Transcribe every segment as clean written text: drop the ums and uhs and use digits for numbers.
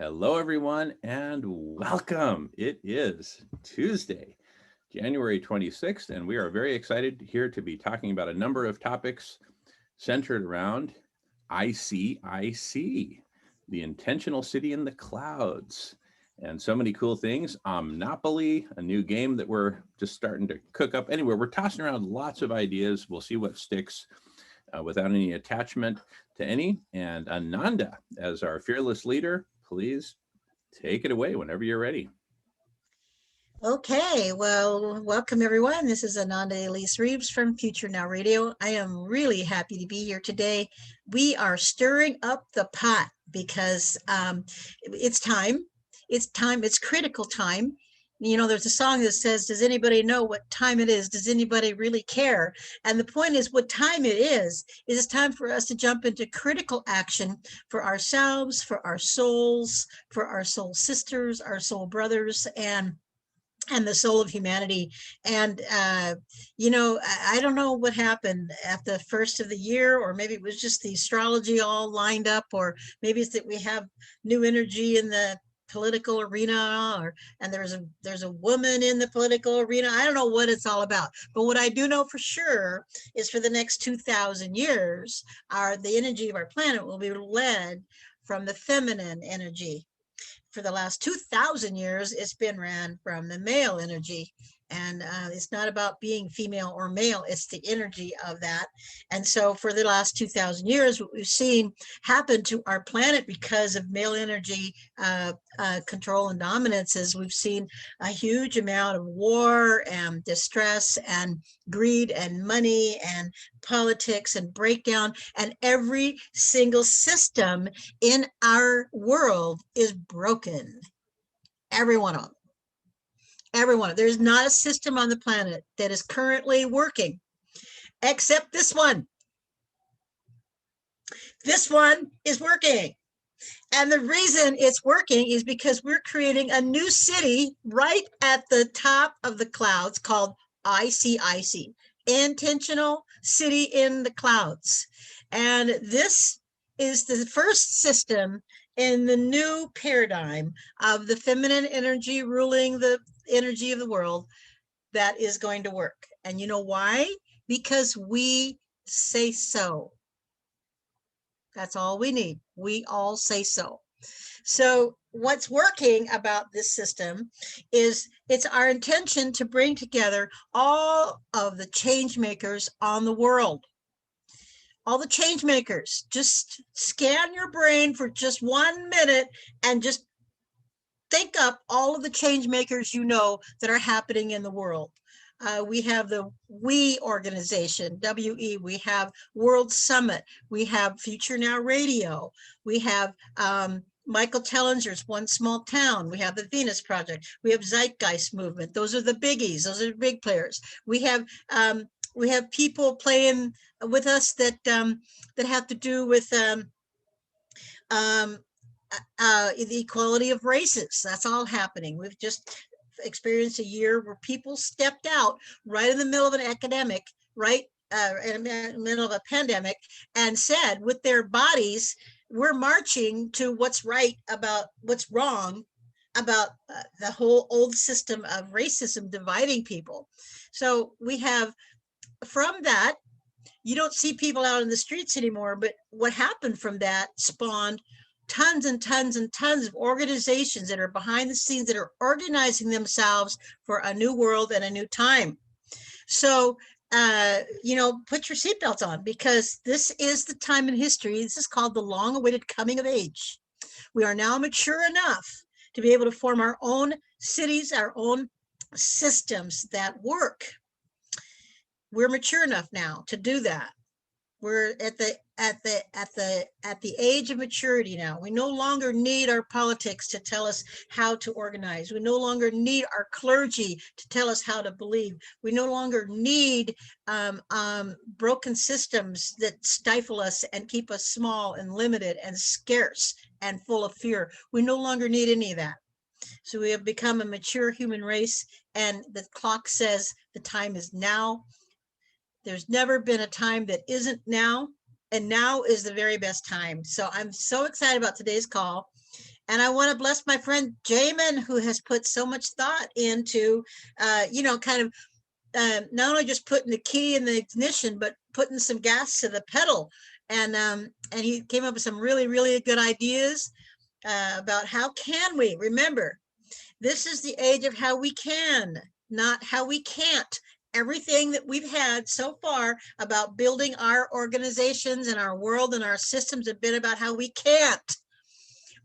Hello, everyone, and welcome. It is Tuesday, January 26th, and we are very excited here to be talking about a number of topics centered around ICIC, the intentional city in the clouds, and so many cool things. Monopoly, a new game that we're just starting to cook up. Anyway, we're tossing around lots of ideas. We'll see what sticks without any attachment to any. And Ananda, as our fearless leader, please take it away whenever you're ready. Okay, well, welcome everyone. This is Ananda Elise Reeves from Future Now Radio. I am really happy to be here today. We are stirring up the pot because it's time. It's time. It's critical time. You know, there's a song that says, does anybody know what time it is? Does anybody really care? And the point is, what time it is it's time for us to jump into critical action for ourselves, for our souls, for our soul sisters, our soul brothers, and the soul of humanity. And I don't know what happened at the first of the year, or maybe it was just the astrology all lined up, or maybe it's that we have new energy in the political arena, and there's a woman in the political arena. I don't know what it's all about, but what I do know for sure is for the next 2,000 years, the energy of our planet will be led from the feminine energy. For the last 2,000 years, it's been ran from the male energy. And it's not about being female or male, it's the energy of that. And so for the last 2,000 years, what we've seen happen to our planet because of male energy control and dominance is we've seen a huge amount of war and distress and greed and money and politics and breakdown. And every single system in our world is broken. Every one of them. Everyone. There's not a system on the planet that is currently working except this one. This one is working. And the reason it's working is because we're creating a new city right at the top of the clouds called ICIC, Intentional City in the Clouds. And this is the first system in the new paradigm of the feminine energy ruling the energy of the world that is going to work. And you know why? Because we say so. That's all we need. We all say so. So what's working about this system is it's our intention to bring together all of the change makers on the world. All the change makers. Just scan your brain for just 1 minute and just think up all of the change makers you know that are happening in the world. We have the WE organization, WE. We have World Summit. We have Future Now Radio. We have Michael Tellinger's One Small Town. We have the Venus Project. We have Zeitgeist Movement. Those are the biggies. Those are the big players. We have people playing with us that have to do with the equality of races. That's all happening. We've just experienced a year where people stepped out right in the middle of an epidemic, right in the middle of a pandemic, and said with their bodies, we're marching to what's right about what's wrong about the whole old system of racism dividing people. So we have, from that, you don't see people out in the streets anymore, but what happened from that spawned tons and tons and tons of organizations that are behind the scenes that are organizing themselves for a new world and a new time. So, put your seatbelts on, because this is the time in history. This is called the long-awaited coming of age. We are now mature enough to be able to form our own cities, our own systems that work. We're mature enough now to do that. We're at the age of maturity now. We no longer need our politics to tell us how to organize. We no longer need our clergy to tell us how to believe. We no longer need broken systems that stifle us and keep us small and limited and scarce and full of fear. We no longer need any of that. So we have become a mature human race, and the clock says the time is now. There's never been a time that isn't now, and now is the very best time. So I'm so excited about today's call. And I want to bless my friend Jamin, who has put so much thought into, kind of not only just putting the key in the ignition, but putting some gas to the pedal. And he came up with some really, really good ideas about how can we. Remember, this is the age of how we can, not how we can't. Everything that we've had so far about building our organizations and our world and our systems have been about how we can't.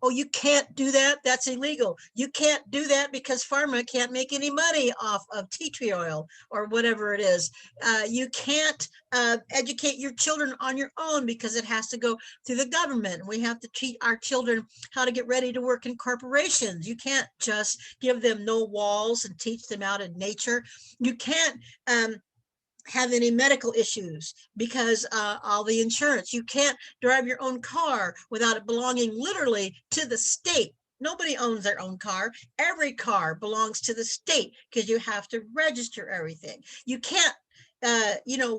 Oh, you can't do that. That's illegal. You can't do that because pharma can't make any money off of tea tree oil or whatever it is. You can't educate your children on your own because it has to go through the government. We have to teach our children how to get ready to work in corporations. You can't just give them no walls and teach them out in nature. You can't have any medical issues because all the insurance. You can't drive your own car without it belonging literally to the state. Nobody owns their own car. Every car belongs to the state because you have to register everything. You can't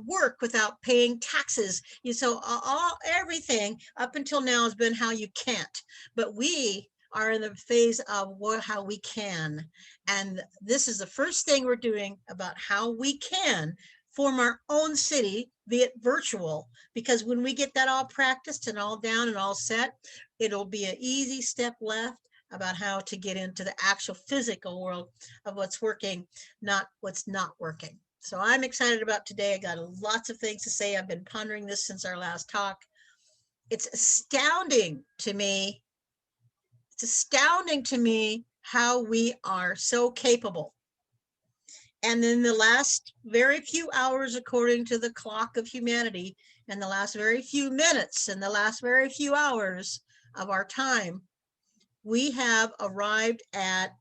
work without paying taxes. So everything up until now has been how you can't, but we are in the phase of how we can. And this is the first thing we're doing about how we can form our own city, be it virtual, because when we get that all practiced and all down and all set, it'll be an easy step left about how to get into the actual physical world of what's working, not what's not working. So I'm excited about today. I got lots of things to say. I've been pondering this since our last talk. It's astounding to me. It's astounding to me how we are so capable. And in the last very few hours, according to the clock of humanity, and the last very few minutes and the last very few hours of our time, we have arrived at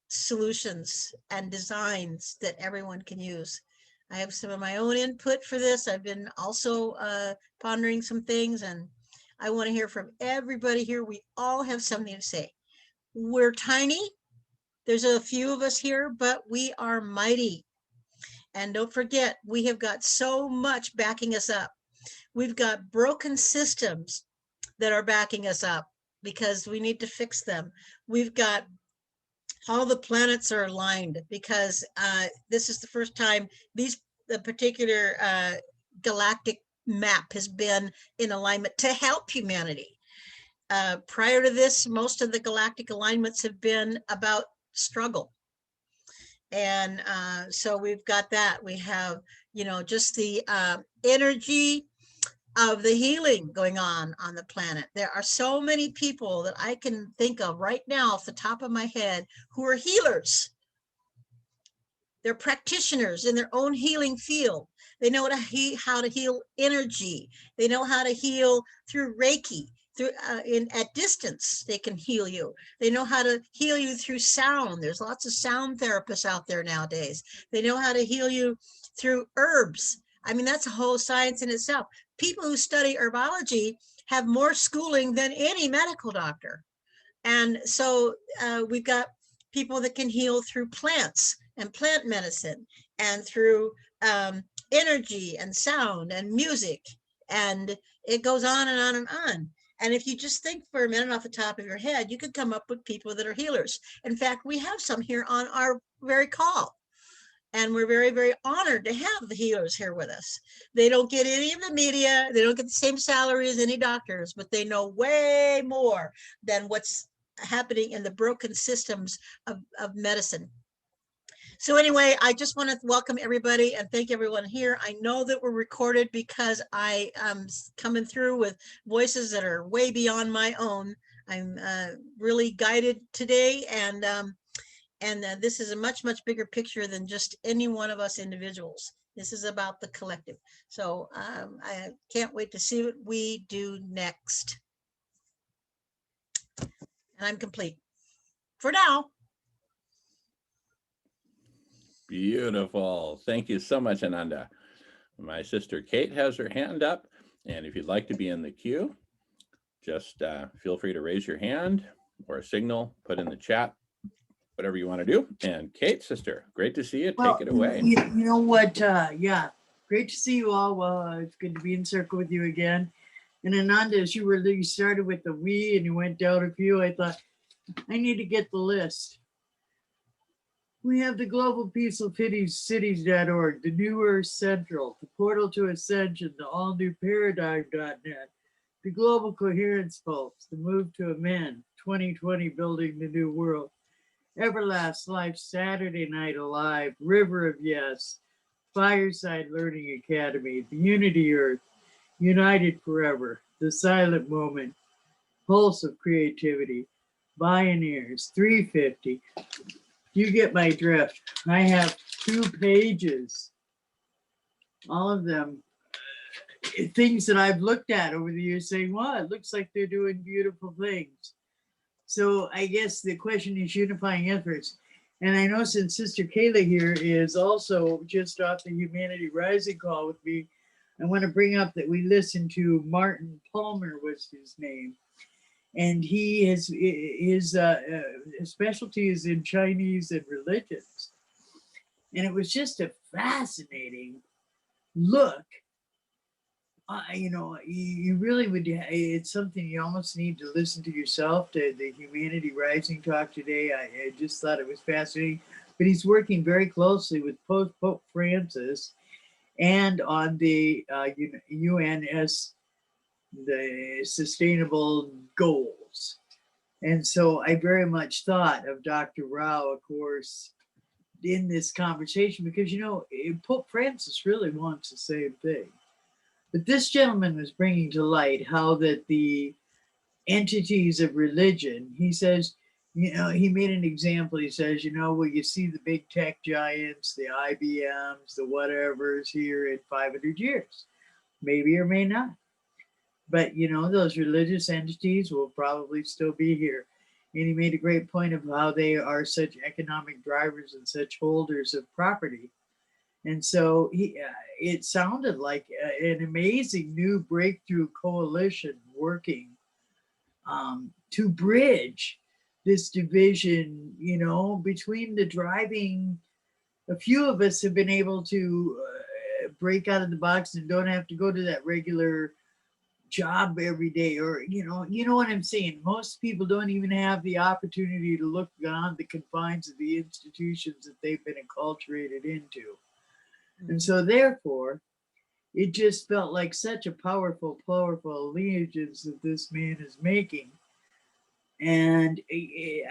solutions and designs that everyone can use. I have some of my own input for this. I've been also pondering some things, and I want to hear from everybody here. We all have something to say. We're tiny. There's a few of us here, but we are mighty. And don't forget, we have got so much backing us up. We've got broken systems that are backing us up because we need to fix them. We've got all the planets are aligned because this is the first time the particular galactic map has been in alignment to help humanity. Prior to this, most of the galactic alignments have been about struggle. And so we've got that. We have, just the energy of the healing going on the planet. There are so many people that I can think of right now off the top of my head who are healers. They're practitioners in their own healing field. They know how to heal energy. They know how to heal through Reiki. At distance, they can heal you. They know how to heal you through sound. There's lots of sound therapists out there nowadays. They know how to heal you through herbs. I mean, that's a whole science in itself. People who study herbology have more schooling than any medical doctor. And so we've got people that can heal through plants and plant medicine and through energy and sound and music. And it goes on and on and on. And if you just think for a minute off the top of your head, you could come up with people that are healers. In fact, we have some here on our very call. And we're very, very honored to have the healers here with us. They don't get any of the media. They don't get the same salary as any doctors, but they know way more than what's happening in the broken systems of medicine. So anyway, I just want to welcome everybody and thank everyone here. I know that we're recorded because I am coming through with voices that are way beyond my own. I'm really guided today, and this is a much, much bigger picture than just any one of us individuals. This is about the collective. So I can't wait to see what we do next. And I'm complete for now. Beautiful. Thank you so much, Ananda. My sister Kate has her hand up, and if you'd like to be in the queue, just feel free to raise your hand or a signal, put in the chat, whatever you want to do. And Kate, sister, great to see you. Take it away. You know what? Yeah, great to see you all. Well, it's good to be in circle with you again. And Ananda, as you started with the we and you went down a few, I thought, I need to get the list. We have the Global Peaceful Cities.org, the New Earth Central, the Portal to Ascension, the All New Paradigm.net, the Global Coherence Pulse, the Move to Amend, 2020 Building the New World, Everlast Life, Saturday Night Alive, River of Yes, Fireside Learning Academy, the Unity Earth, United Forever, the Silent Moment, Pulse of Creativity, Pioneers, 350. You get my drift. I have 2 pages, all of them, things that I've looked at over the years saying, wow, it looks like they're doing beautiful things. So I guess the question is unifying efforts. And I know since Sister Kayla here is also just off the Humanity Rising call with me, I want to bring up that we listened to Martin Palmer was his name. And he is his specialty is in Chinese and religions. And it was just a fascinating look. You really would, it's something you almost need to listen to yourself, to the Humanity Rising talk today. I just thought it was fascinating. But he's working very closely with Pope Francis and on the UNS, the Sustainable Goals. And so I very much thought of Dr. Rao, of course, in this conversation, because, Pope Francis really wants the same thing. But this gentleman was bringing to light how that the entities of religion, he says, he made an example. He says, well, you see the big tech giants, the IBMs, the whatevers here in 500 years, maybe or may not. But, those religious entities will probably still be here. And he made a great point of how they are such economic drivers and such holders of property. And so it sounded like an amazing new breakthrough coalition working to bridge this division, between the driving. A few of us have been able to break out of the box and don't have to go to that regular job every day, or you know what I'm saying. Most people don't even have the opportunity to look beyond the confines of the institutions that they've been enculturated into. And so therefore it just felt like such a powerful allegiance that this man is making. And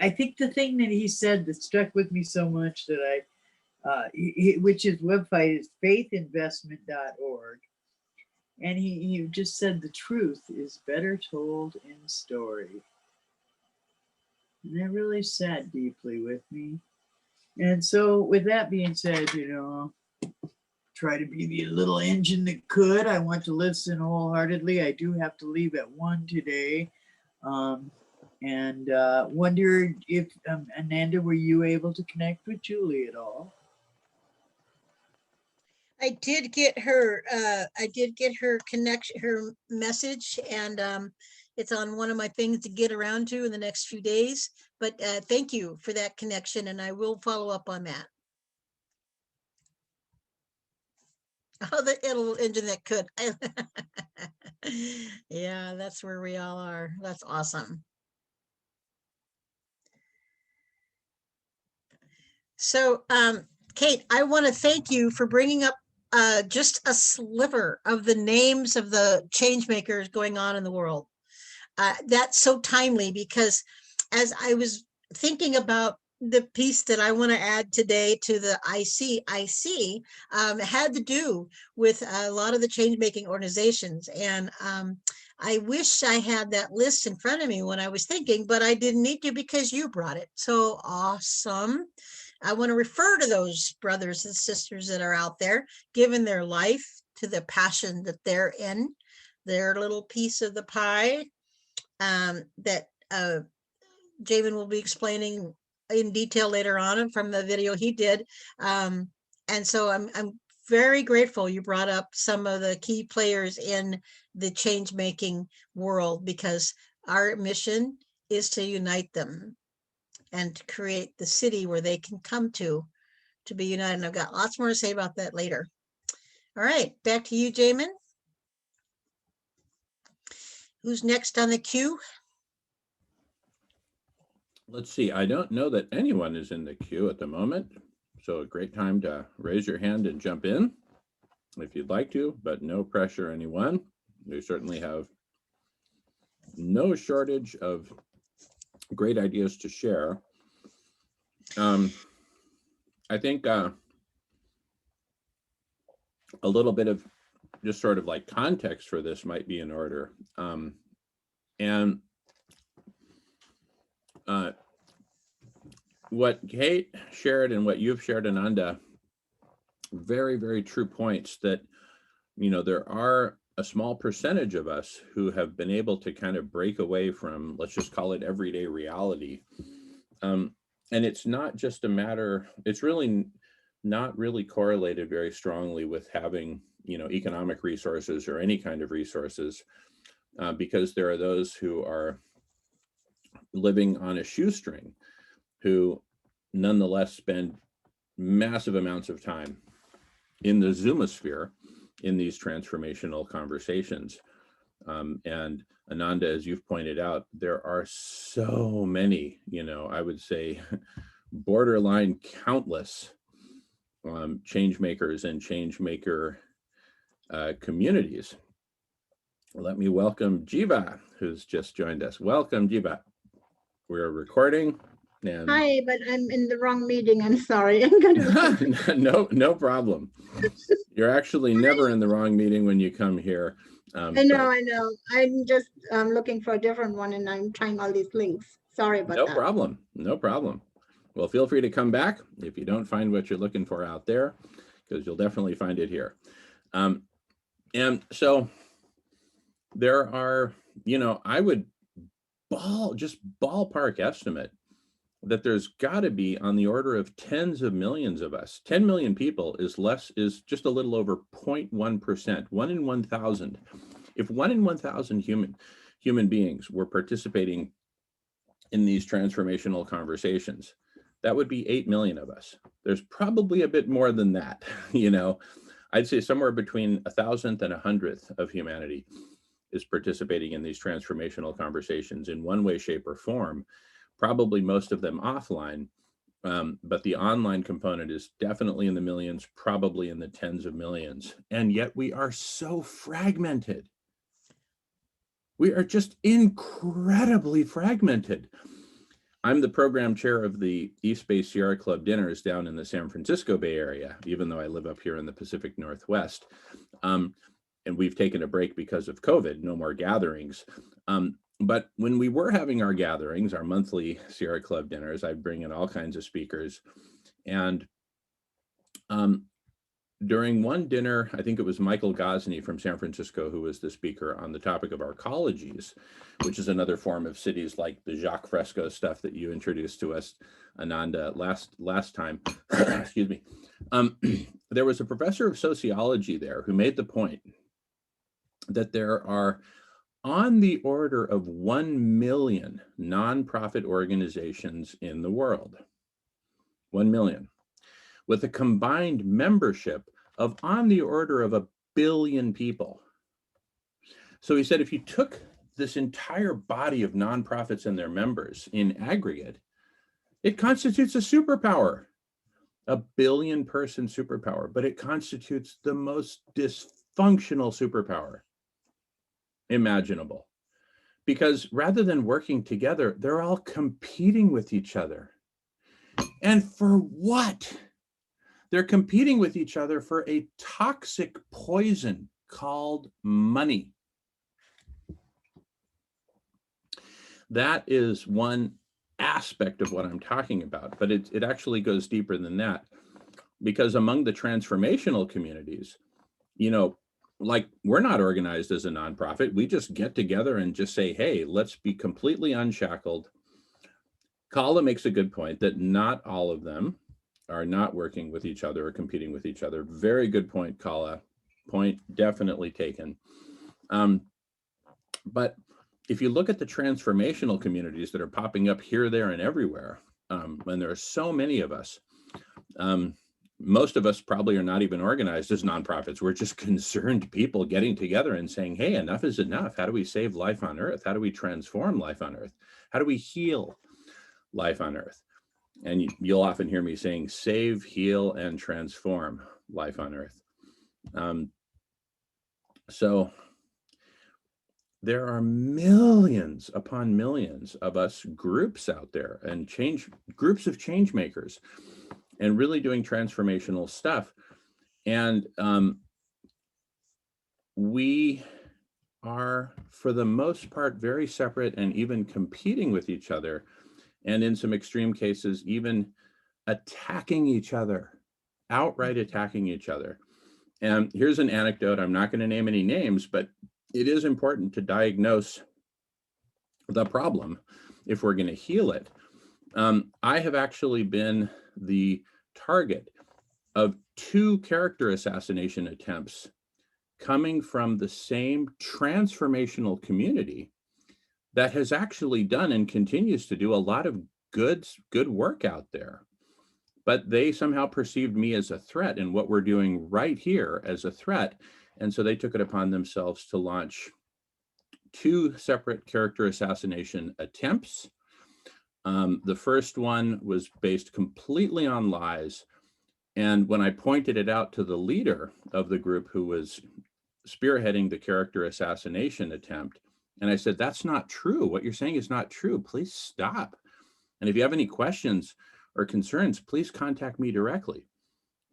I think the thing that he said that stuck with me so much that which his website is faithinvestment.org. And he just said the truth is better told in story. And that really sat deeply with me. And so with that being said, try to be the little engine that could. I want to listen wholeheartedly. I do have to leave at 1 today. And wonder if, Ananda, were you able to connect with Julie at all? I did get her connection, her message, and it's on one of my things to get around to in the next few days. But thank you for that connection, and I will follow up on that. Oh, the little engine that could. Yeah, that's where we all are. That's awesome. So, Kate, I want to thank you for bringing up just a sliver of the names of the change makers going on in the world. That's so timely, because as I was thinking about the piece that I want to add today to the ICIC, had to do with a lot of the change making organizations. And I wish I had that list in front of me when I was thinking, but I didn't need to because you brought it. So awesome. I want to refer to those brothers and sisters that are out there, giving their life to the passion that they're in, their little piece of the pie, that Jamin will be explaining in detail later on from the video he did. And so I'm very grateful you brought up some of the key players in the change making world, because our mission is to unite them and to create the city where they can come to be united. And I've got lots more to say about that later. All right, back to you, Jamin. Who's next on the queue? Let's see. I don't know that anyone is in the queue at the moment. So a great time to raise your hand and jump in if you'd like to, but no pressure, anyone. We certainly have no shortage of great ideas to share. I think a little bit of just sort of like context for this might be in order. And what Kate shared and what you've shared, Ananda, very, very true points that, you know, there are a small percentage of us who have been able to kind of break away from, let's just call it everyday reality. And it's not just a matter, it's really not really correlated very strongly with having, you know, economic resources or any kind of resources, because there are those who are living on a shoestring who nonetheless spend massive amounts of time in the Zoomosphere in these transformational conversations. And Ananda, as you've pointed out, there are so many, you know, I would say borderline countless change makers and change maker communities. Let me welcome Jiva, who's just joined us. Welcome, Jiva. We're recording. And hi, but I'm in the wrong meeting. I'm sorry. I'm gonna no problem. You're actually never in the wrong meeting when you come here. I know. I'm just looking for a different one, and I'm trying all these links. Sorry about No that. problem. No problem. Well, feel free to come back if you don't find what you're looking for out there, because you'll definitely find it here. And so there are, you know, I would just ballpark estimate that there's got to be on the order of tens of millions of us. 10 million people is just a little over 0.1%, 1 in 1,000. If 1 in 1,000 human beings were participating in these transformational conversations, that would be 8 million of us. There's probably a bit more than that, you know. I'd say somewhere between 1,000th and 100th of humanity is participating in these transformational conversations in one way, shape, or form. Probably most of them offline, but the online component is definitely in the millions, probably in the tens of millions. And yet we are so fragmented. We are just incredibly fragmented. I'm the program chair of the East Bay Sierra Club dinners down in the San Francisco Bay Area, even though I live up here in the Pacific Northwest. And we've taken a break because of COVID, no more gatherings. But when we were having our gatherings, our monthly Sierra Club dinners, I'd bring in all kinds of speakers. And during one dinner, I think it was Michael Gosney from San Francisco who was the speaker on the topic of arcologies, which is another form of cities like the Jacques Fresco stuff that you introduced to us, Ananda, last time. Excuse me. There was a professor of sociology there who made the point that there are on the order of 1 million nonprofit organizations in the world, 1 million, with a combined membership of on the order of 1 billion people. So he said, if you took this entire body of nonprofits and their members in aggregate, it constitutes a superpower, a 1 billion person superpower, but it constitutes the most dysfunctional superpower imaginable, because rather than working together, they're all competing with each other. And for what? They're competing with each other for a toxic poison called money. That is one aspect of what I'm talking about, but it actually goes deeper than that, because among the transformational communities, you know, like, we're not organized as a nonprofit. We just get together and just say, hey, let's be completely unshackled. Kala makes a good point that not all of them are not working with each other or competing with each other. Very good point, Kala. Point definitely taken. But if you look at the transformational communities that are popping up here, there, and everywhere, and there are so many of us, most of us probably are not even organized as nonprofits. We're just concerned people getting together and saying, hey, enough is enough. How do we save life on Earth? How do we transform life on Earth? How do we heal life on Earth? And you'll often hear me saying, save, heal, and transform life on Earth. So there are millions upon millions of us groups out there, and groups of change makers, and really doing transformational stuff. And we are, for the most part, very separate and even competing with each other. And in some extreme cases, even attacking each other, outright attacking each other. And here's an anecdote. I'm not going to name any names, but it is important to diagnose the problem if we're going to heal it. I have actually been the target of 2 character assassination attempts coming from the same transformational community that has actually done and continues to do a lot of good work out there. But they somehow perceived me as a threat, and what we're doing right here as a threat. And so they took it upon themselves to launch 2 separate character assassination attempts. The first one was based completely on lies. And when I pointed it out to the leader of the group who was spearheading the character assassination attempt, and I said, that's not true. What you're saying is not true. Please stop. And if you have any questions or concerns, please contact me directly.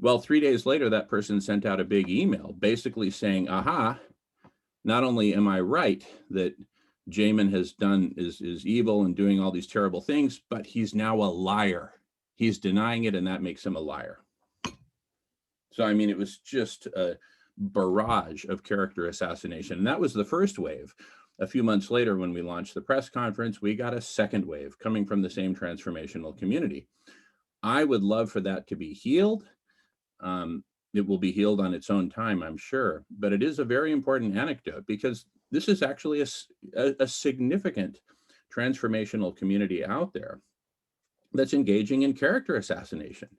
Well, 3 days later, that person sent out a big email basically saying, aha, not only am I right that Jamin is evil and doing all these terrible things, but he's now a liar. He's denying it, and that makes him a liar. So, I mean, it was just a barrage of character assassination. And that was the first wave. A few months later, when we launched the press conference, we got a second wave coming from the same transformational community. I would love for that to be healed. It will be healed on its own time, I'm sure. But it is a very important anecdote because this is actually a significant transformational community out there that's engaging in character assassination.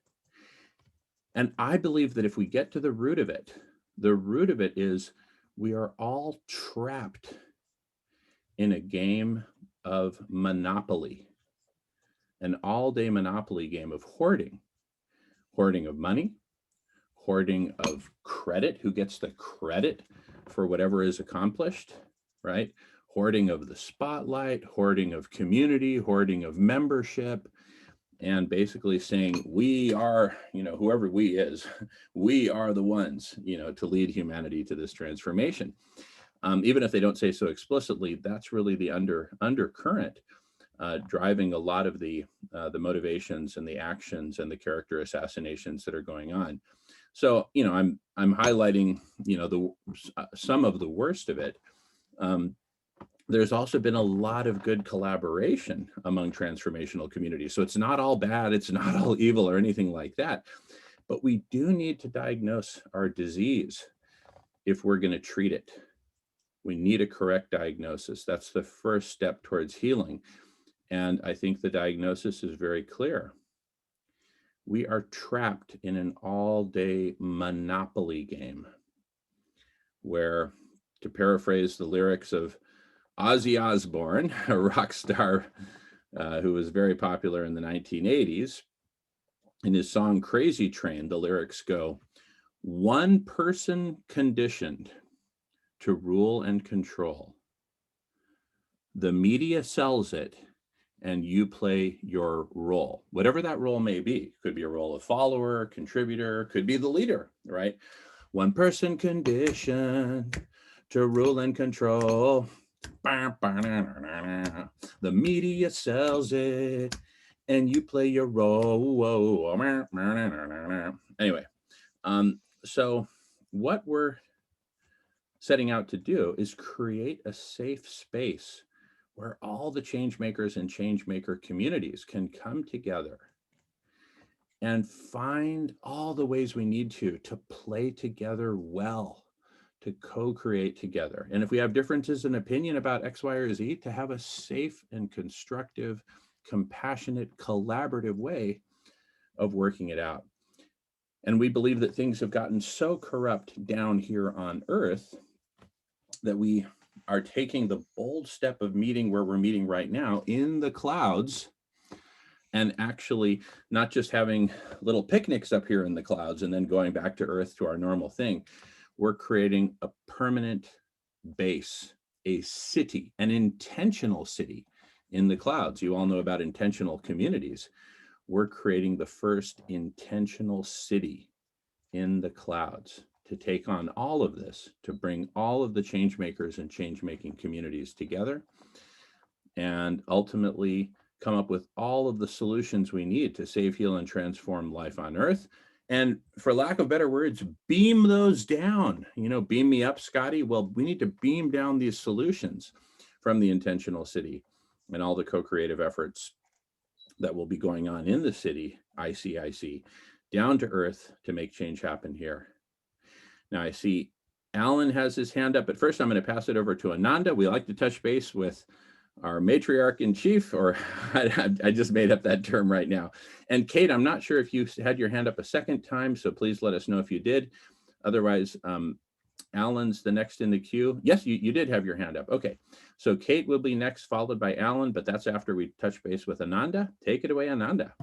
And I believe that if we get to the root of it is we are all trapped in a game of monopoly, an all-day monopoly game of hoarding of money, hoarding of credit, who gets the credit for whatever is accomplished, right? Hoarding of the spotlight, hoarding of community, hoarding of membership, and basically saying we are, whoever we is, we are the ones, to lead humanity to this transformation. Even if they don't say so explicitly, that's really the undercurrent driving a lot of the motivations and the actions and the character assassinations that are going on. So, I'm highlighting, some of the worst of it. There's also been a lot of good collaboration among transformational communities. So it's not all bad, it's not all evil or anything like that. But we do need to diagnose our disease if we're going to treat it. We need a correct diagnosis. That's the first step towards healing. And I think the diagnosis is very clear. We are trapped in an all-day monopoly game where, to paraphrase the lyrics of Ozzy Osbourne, a rock star who was very popular in the 1980s, in his song Crazy Train, the lyrics go, one person conditioned to rule and control. The media sells it, and you play your role, whatever that role may be. Could be a role of follower, contributor, could be the leader, right? One person conditioned to rule and control. The media sells it, and you play your role. Anyway, so what we're setting out to do is create a safe space where all the change makers and change maker communities can come together and find all the ways we need to play together well, to co-create together. And if we have differences in opinion about X, Y, or Z, to have a safe and constructive, compassionate, collaborative way of working it out. And we believe that things have gotten so corrupt down here on Earth that we are taking the bold step of meeting where we're meeting right now in the clouds, and actually not just having little picnics up here in the clouds and then going back to Earth to our normal thing. We're creating a permanent base, a city, an intentional city in the clouds. You all know about intentional communities. We're creating the first intentional city in the clouds to take on all of this, to bring all of the change makers and change making communities together, and ultimately come up with all of the solutions we need to save, heal, and transform life on Earth. And for lack of better words, beam those down. You know, beam me up, Scotty. Well, we need to beam down these solutions from the intentional city and all the co-creative efforts that will be going on in the city, ICIC, down to Earth to make change happen here. Now I see Alan has his hand up, but first I'm going to pass it over to Ananda. We like to touch base with our matriarch in chief, or I just made up that term right now. And Kate, I'm not sure if you had your hand up a second time, so please let us know if you did. Otherwise, Alan's the next in the queue. Yes, you did have your hand up. Okay, so Kate will be next, followed by Alan, but that's after we touch base with Ananda. Take it away, Ananda.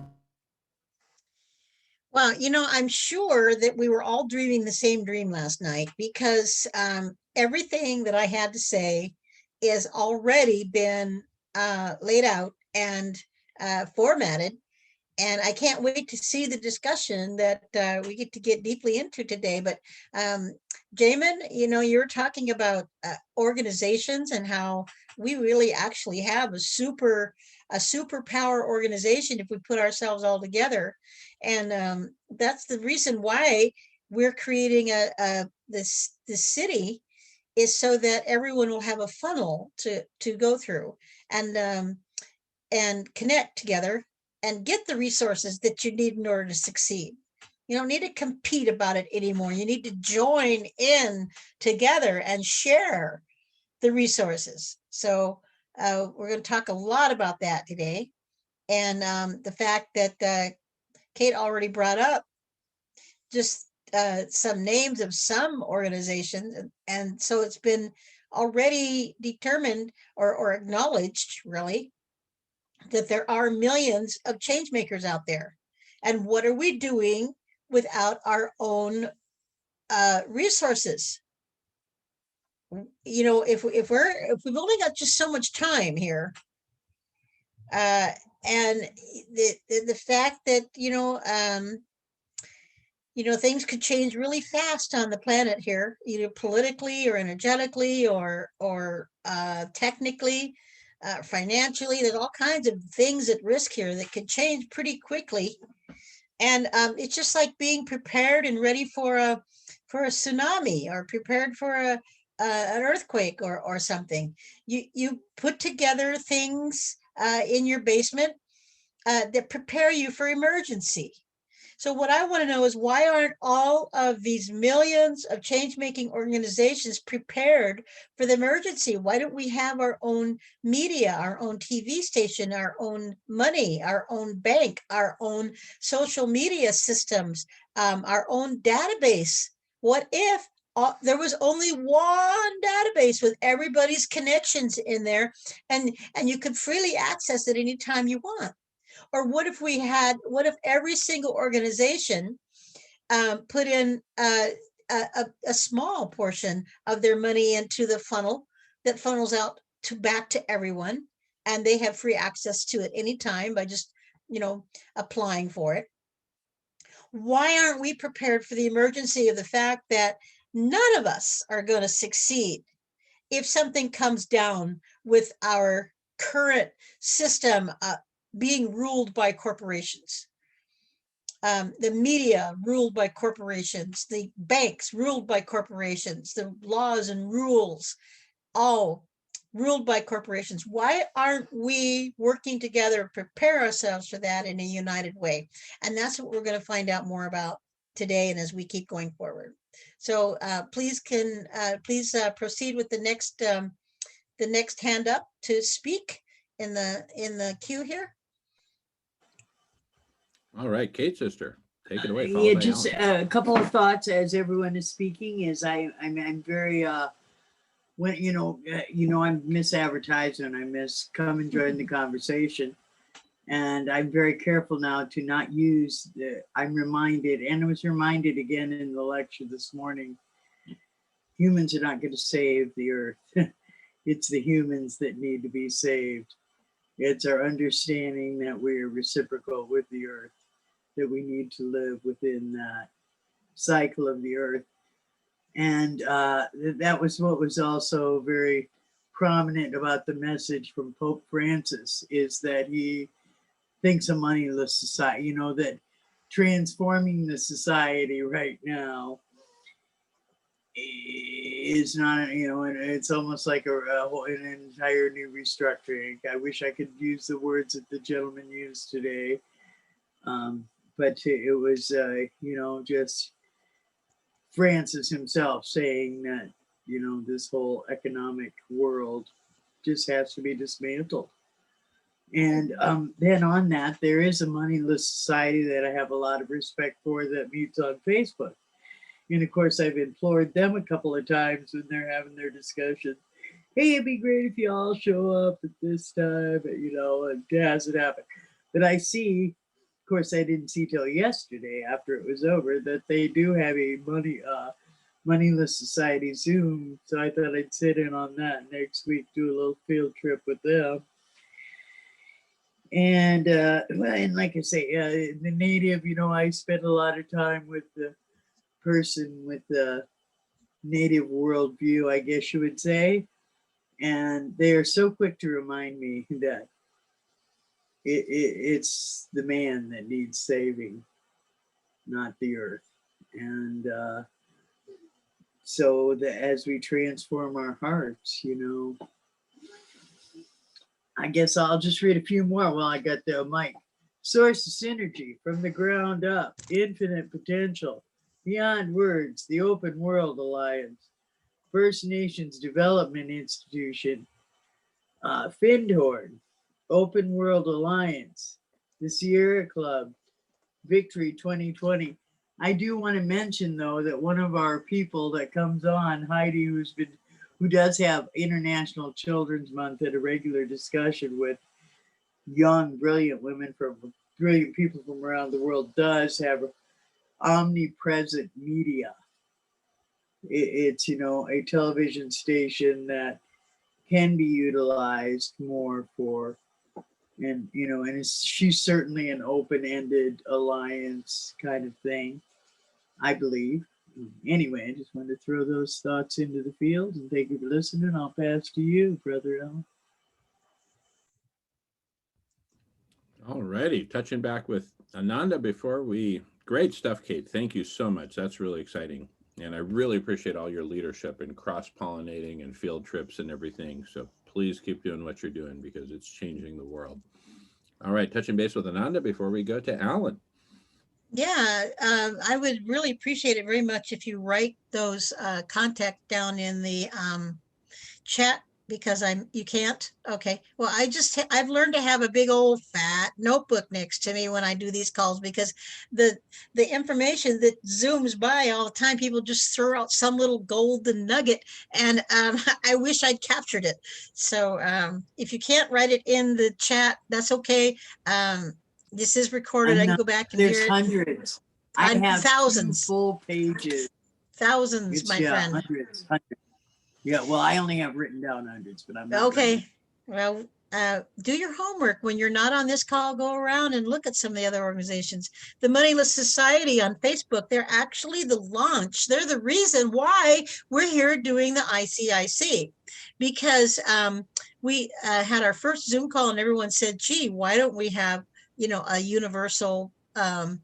Well, you know, I'm sure that we were all dreaming the same dream last night, because everything that I had to say is already been laid out and formatted. And I can't wait to see the discussion that we get to get deeply into today. But Jamin, you know, you're talking about organizations and how we really actually have a superpower organization if we put ourselves all together. And that's the reason why we're creating this city, is so that everyone will have a funnel to go through and connect together and get the resources that you need in order to succeed. You don't need to compete about it anymore. You need to join in together and share the resources. So we're going to talk a lot about that today. And the fact that Kate already brought up just some names of some organizations. And so it's been already determined or acknowledged, really, that there are millions of change makers out there. And what are we doing without our own resources? You know, if we've only got just so much time here, and the fact that things could change really fast on the planet here, either politically or energetically or technically, financially. There's all kinds of things at risk here that could change pretty quickly. And it's just like being prepared and ready for a tsunami, or prepared for an earthquake or something. You put together things in your basement that prepare you for emergency. So what I want to know is, why aren't all of these millions of change-making organizations prepared for the emergency? Why don't we have our own media, our own TV station, our own money, our own bank, our own social media systems, our own database? What if there was only one database with everybody's connections in there, and you could freely access it anytime you want? Or what if every single organization put in a small portion of their money into the funnel that funnels out back to everyone, and they have free access to it anytime by just, applying for it? Why aren't we prepared for the emergency of the fact that none of us are going to succeed if something comes down with our current system being ruled by corporations? The media ruled by corporations, the banks ruled by corporations, the laws and rules all ruled by corporations. Why aren't we working together to prepare ourselves for that in a united way? And that's what we're going to find out more about today and as we keep going forward. So please proceed with the next hand up to speak in the queue here. All right, Kate, sister. take it away. Yeah, followed by just Alan. a couple of thoughts as everyone is speaking. Is I'm very when I'm misadvertising. I miss come and join the conversation, and I'm very careful now to not use the. I'm reminded, and I was reminded again in the lecture this morning. Humans are not going to save the earth. It's the humans that need to be saved. It's our understanding that we're reciprocal with the earth, that we need to live within that cycle of the earth. And that was what was also very prominent about the message from Pope Francis, is that he thinks a moneyless society, that transforming the society right now is not, and it's almost like an entire new restructuring. I wish I could use the words that the gentleman used today. But it was, just Francis himself saying that, this whole economic world just has to be dismantled. And then on that, there is a moneyless society that I have a lot of respect for that meets on Facebook. And of course, I've implored them a couple of times when they're having their discussions. Hey, it'd be great if you all show up at this time, and it hasn't happened. But I see, of course, I didn't see till yesterday after it was over that they do have a moneyless society Zoom. So I thought I'd sit in on that next week, do a little field trip with them. And and like I say, the native, I spent a lot of time with the person with the native worldview, I guess you would say. And they are so quick to remind me that it's the man that needs saving, not the earth. And so that as we transform our hearts, I guess I'll just read a few more while I got the mic. Source of synergy from the ground up, infinite potential, beyond words, the Open World Alliance, First Nations Development Institution, Findhorn, Open World Alliance, the Sierra Club, Victory 2020. I do want to mention, though, that one of our people that comes on, Heidi, who does have International Children's Month at a regular discussion with young, brilliant people from around the world, does have omnipresent media. It's, a television station that can be utilized more for, and she's certainly an open-ended alliance kind of thing, I believe. Anyway, I just wanted to throw those thoughts into the field, and thank you for listening. I'll pass to you, Brother Alan. All righty, touching back with Ananda before great stuff, Kate. Thank you so much. That's really exciting. And I really appreciate all your leadership and cross-pollinating and field trips and everything. So please keep doing what you're doing because it's changing the world. All right, touching base with Ananda before we go to Alan. Yeah, I would really appreciate it very much if you write those contact down in the chat, because you can't. Okay. Well, I've learned to have a big old fat notebook next to me when I do these calls, because the information that zooms by all the time, people just throw out some little golden nugget, and I wish I'd captured it. So if you can't write it in the chat, that's okay. This is recorded. I can go back and hear it. There's hundreds. I have thousands. 2 full pages. Thousands, my friend. Hundreds. Yeah, well, I only have written down hundreds, but I'm not. Okay. Well, do your homework. When you're not on this call, go around and look at some of the other organizations. The Moneyless Society on Facebook, they're actually the launch. They're the reason why we're here doing the ICIC, because we had our first Zoom call and everyone said, gee, why don't we have, a universal, why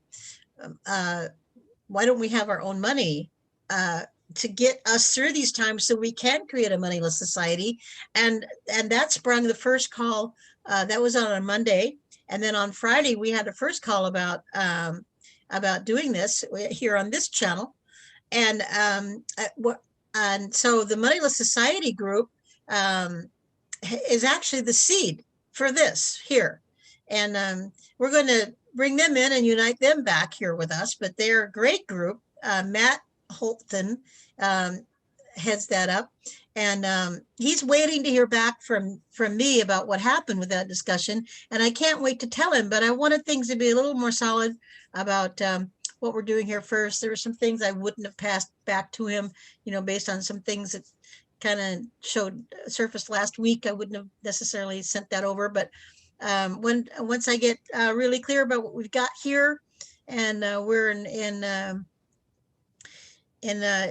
don't we have our own money to get us through these times so we can create a moneyless society? And that sprung the first call. That was on a Monday. And then on Friday, we had the first call about doing this here on this channel. And so the Moneyless Society group is actually the seed for this here. And we're going to bring them in and unite them back here with us, but they're a great group. Matt Holton heads that up, and he's waiting to hear back from me about what happened with that discussion, and I can't wait to tell him, but I wanted things to be a little more solid about what we're doing here first. There were some things I wouldn't have passed back to him, based on some things that kind of surfaced last week. I wouldn't have necessarily sent that over, but once I get really clear about what we've got here, and we're in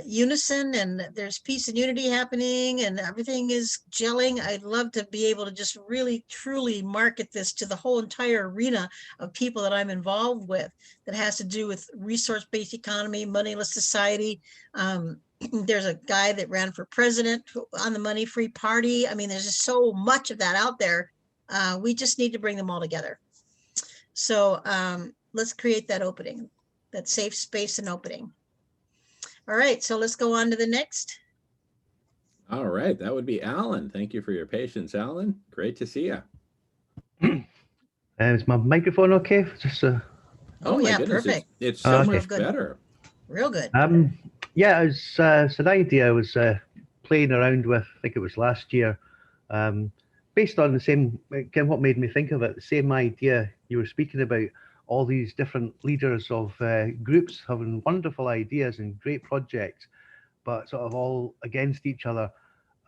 unison, and there's peace and unity happening, and everything is gelling, I'd love to be able to just really truly market this to the whole entire arena of people that I'm involved with, that has to do with resource-based economy, moneyless society. There's a guy that ran for president on the money-free party. I mean, there's just so much of that out there. We just need to bring them all together. So let's create that opening, that safe space and opening. All right, so let's go on to the next. All right, that would be Alan. Thank you for your patience, Alan. Great to see you. Is my microphone okay? Just Oh my yeah, goodness, perfect. it's so okay. much better. Real good. Yeah, it's an idea I was playing around with. I think it was last year, based on the same. Again, what made me think of it? The same idea you were speaking about. All these different leaders of groups having wonderful ideas and great projects, but sort of all against each other.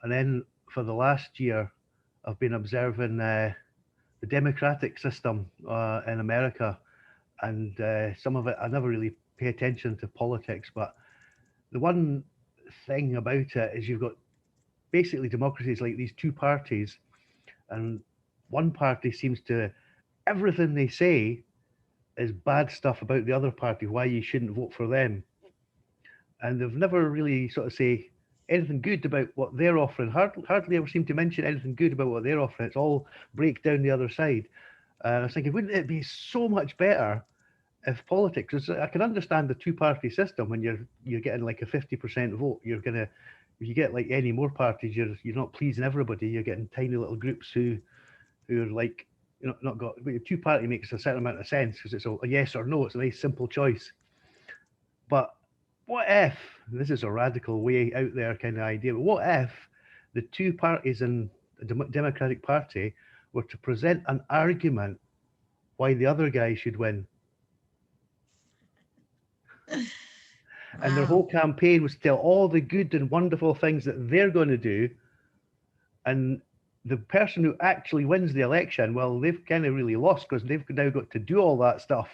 And then for the last year, I've been observing the democratic system in America, and some of it, I never really pay attention to politics, but the one thing about it is you've got basically democracies like these two parties, and one party seems to, everything they say is bad stuff about the other party, why you shouldn't vote for them. And they've never really sort of say anything good about what they're offering. Hardly ever seem to mention anything good about what they're offering. It's all break down the other side. And I was thinking, wouldn't it be so much better if politics, because I can understand the two-party system when you're getting like a 50% vote, you're gonna, if you get like any more parties, you're not pleasing everybody. You're getting tiny little groups who are like, not got, but a two-party makes a certain amount of sense because it's a yes or no. It's a nice simple choice. But what if, this is a radical way out there kind of idea, but what if the two parties in the Democratic Party were to present an argument why the other guy should win? And their whole campaign was to tell all the good and wonderful things that they're going to do, and the person who actually wins the election, well, they've kind of really lost because they've now got to do all that stuff.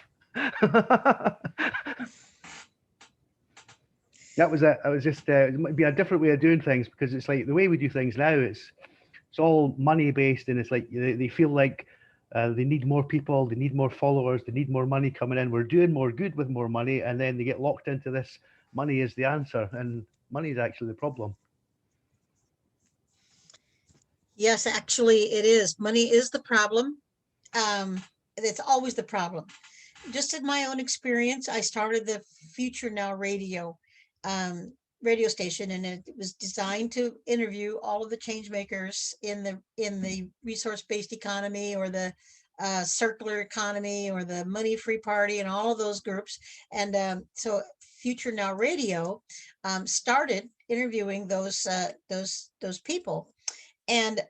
That was it. I was just it might be a different way of doing things, because it's like the way we do things now. It's all money based, and it's like they feel like they need more people, they need more followers, they need more money coming in. We're doing more good with more money, and then they get locked into this. Money is the answer, and money is actually the problem. Yes, actually it is. Money is the problem. It's always the problem. Just in my own experience, I started the Future Now radio station, and it was designed to interview all of the change makers in the resource-based economy, or the circular economy, or the money-free party, and all of those groups. And so Future Now Radio started interviewing those people. And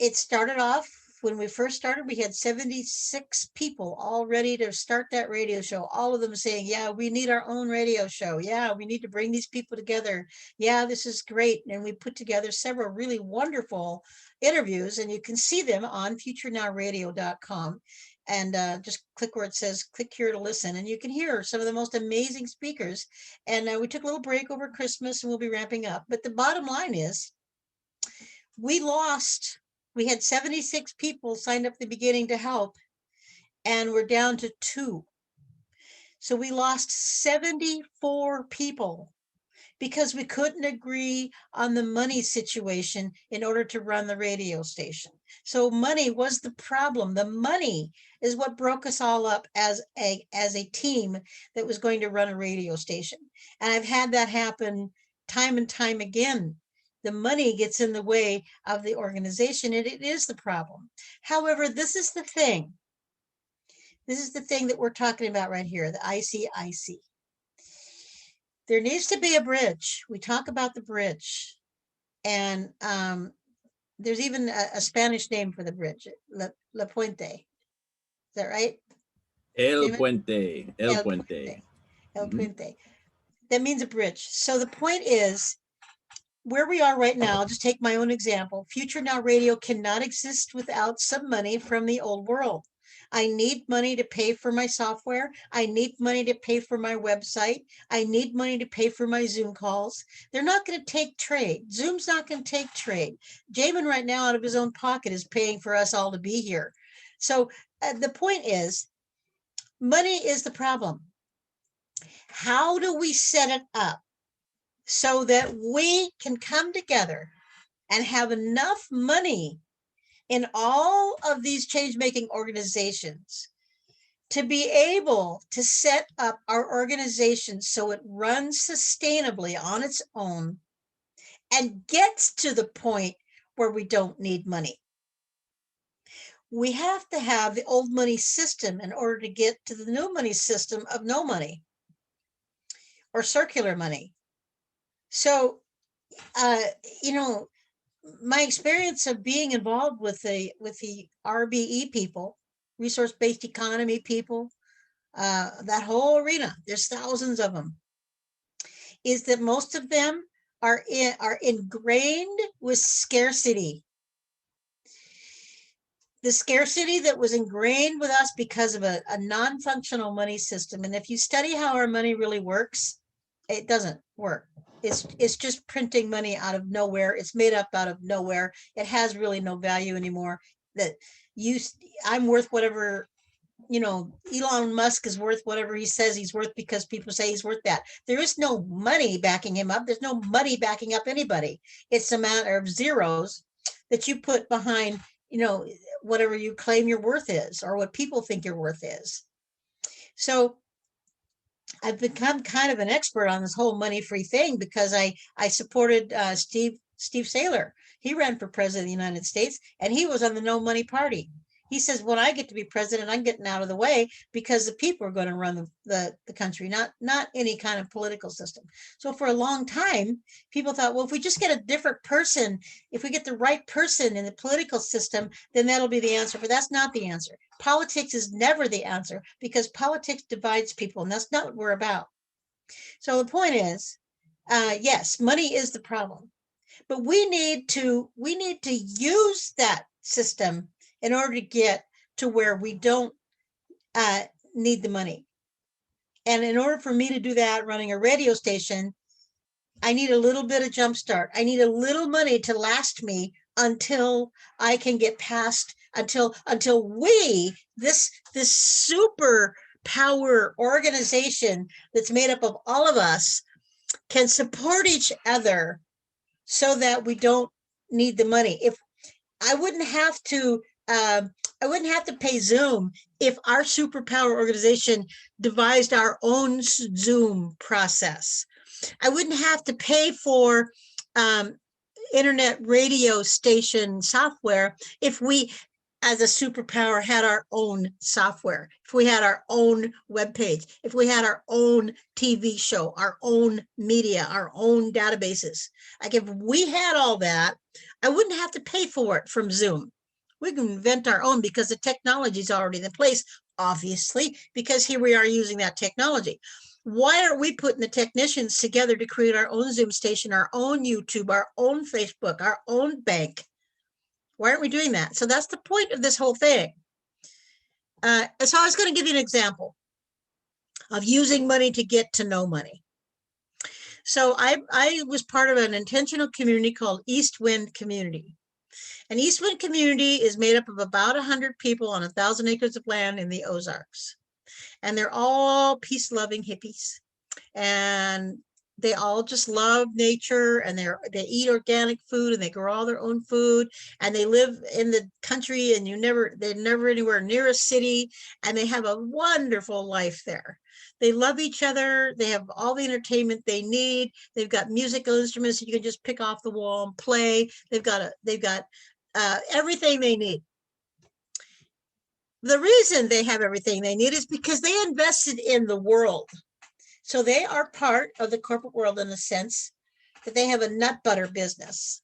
it started off, when we first started, we had 76 people all ready to start that radio show. All of them saying, yeah, we need our own radio show. Yeah, we need to bring these people together. Yeah, this is great. And we put together several really wonderful interviews, and you can see them on futurenowradio.com. And just click where it says click here to listen, and you can hear some of the most amazing speakers. And we took a little break over Christmas, and we'll be ramping up. But the bottom line is, we had 76 people signed up at the beginning to help, and we're down to 2. So we lost 74 people because we couldn't agree on the money situation in order to run the radio station. So money was the problem. The money is what broke us all up as a team that was going to run a radio station. And I've had that happen time and time again. The money gets in the way of the organization, and it is the problem. However, this is the thing. This is the thing that we're talking about right here, the ICIC. There needs to be a bridge. We talk about the bridge. And there's even a Spanish name for the bridge, La Puente. Is that right? El David? Puente. El El Puente. Puente. El Mhm. Puente. That means a bridge. So the point is, where we are right now, I'll just take my own example. Future Now Radio cannot exist without some money from the old world. I need money to pay for my software. I need money to pay for my website. I need money to pay for my Zoom calls. They're not going to take trade. Zoom's not going to take trade. Jamin right now out of his own pocket is paying for us all to be here. So the point is, money is the problem. How do we set it up so that we can come together and have enough money in all of these change-making organizations to be able to set up our organization so it runs sustainably on its own and gets to the point where we don't need money? We have to have the old money system in order to get to the new money system of no money or circular money. So, you know, my experience of being involved with the RBE people, resource-based economy people, that whole arena, there's thousands of them, is that most of them are ingrained with scarcity. The scarcity that was ingrained with us because of a non-functional money system. And if you study how our money really works, it doesn't work. It's just printing money out of nowhere. It's made up out of nowhere. It has really no value anymore. That I'm worth whatever, you know, Elon Musk is worth whatever he says he's worth because people say he's worth that. There is no money backing him up. There's no money backing up anybody. It's a matter of zeros that you put behind, you know, whatever you claim your worth is or what people think your worth is. So I've become kind of an expert on this whole money-free thing because I supported Steve Saylor. He ran for president of the United States, and he was on the no money party. He says, when I get to be president, I'm getting out of the way because the people are going to run the country, not any kind of political system. So for a long time, people thought, well, if we just get a different person, if we get the right person in the political system, then that'll be the answer. But that's not the answer. Politics is never the answer because politics divides people, and that's not what we're about. So the point is, yes, money is the problem, but we need to use that system in order to get to where we don't need the money. And in order for me to do that, running a radio station, I need a little bit of jump start. I need a little money to last me until I can get past, until we, this super power organization that's made up of all of us, can support each other so that we don't need the money. If I wouldn't have to pay Zoom if our superpower organization devised our own Zoom process. I wouldn't have to pay for internet radio station software if we, as a superpower, had our own software, if we had our own webpage, if we had our own TV show, our own media, our own databases. Like if we had all that, I wouldn't have to pay for it from Zoom. We can invent our own because the technology is already in place, obviously, because here we are using that technology. Why aren't we putting the technicians together to create our own Zoom station, our own YouTube, our own Facebook, our own bank? Why aren't we doing that? So that's the point of this whole thing. So I was going to give you an example of using money to get to no money. So I was part of an intentional community called East Wind Community. An East Wind Community is made up of about 100 people on 1,000 acres of land in the Ozarks. And they're all peace-loving hippies. And they all just love nature, and they eat organic food, and they grow all their own food, and they live in the country, and they're never anywhere near a city, and they have a wonderful life there. They love each other. They have all the entertainment they need. They've got musical instruments that you can just pick off the wall and play. They've got everything they need. The reason they have everything they need is because they invested in the world. So they are part of the corporate world in the sense that they have a nut butter business.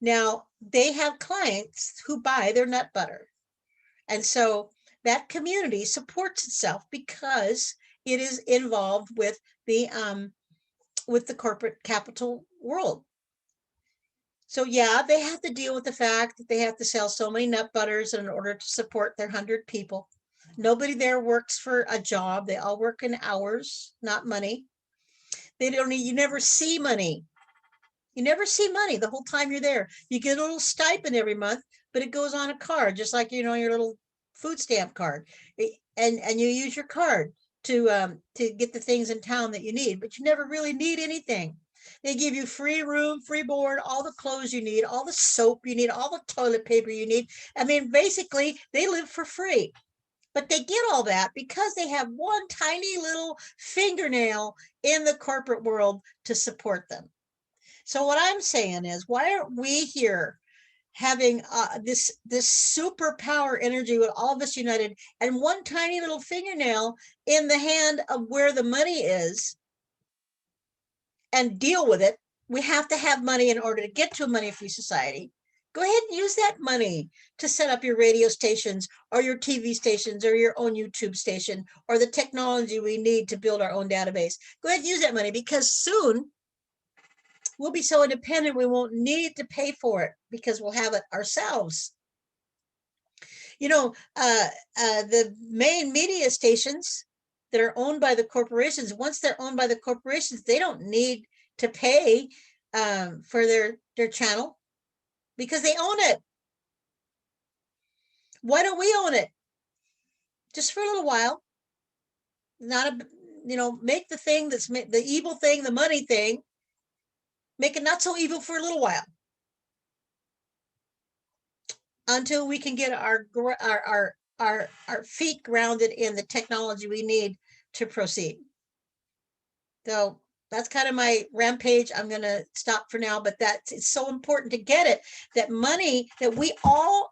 Now, they have clients who buy their nut butter. And so that community supports itself because it is involved with the corporate capital world. So yeah, they have to deal with the fact that they have to sell so many nut butters in order to support their 100 people. Nobody there works for a job. They all work in hours, not money. You never see money. You never see money the whole time you're there. You get a little stipend every month, but it goes on a card, just like, your little food stamp card. And you use your card to get the things in town that you need, but you never really need anything. They give you free room, free board, all the clothes you need, all the soap you need, all the toilet paper you need. I mean, basically, they live for free. But they get all that because they have one tiny little fingernail in the corporate world to support them. So what I'm saying is, why aren't we here having this superpower energy with all of us united and one tiny little fingernail in the hand of where the money is, and deal with it? We have to have money in order to get to a money-free society. Go ahead and use that money to set up your radio stations or your TV stations or your own YouTube station or the technology we need to build our own database. Go ahead and use that money, because soon we'll be so independent we won't need to pay for it because we'll have it ourselves. The main media stations that are owned by the corporations, once they're owned by the corporations, they don't need to pay for their channel because they own it. Why don't we own it? Just for a little while. Make the thing that's the evil thing, the money thing, make it not so evil for a little while, until we can get our feet grounded in the technology we need to proceed. So that's kind of my rampage. I'm going to stop for now, but it's so important to get it, that money, that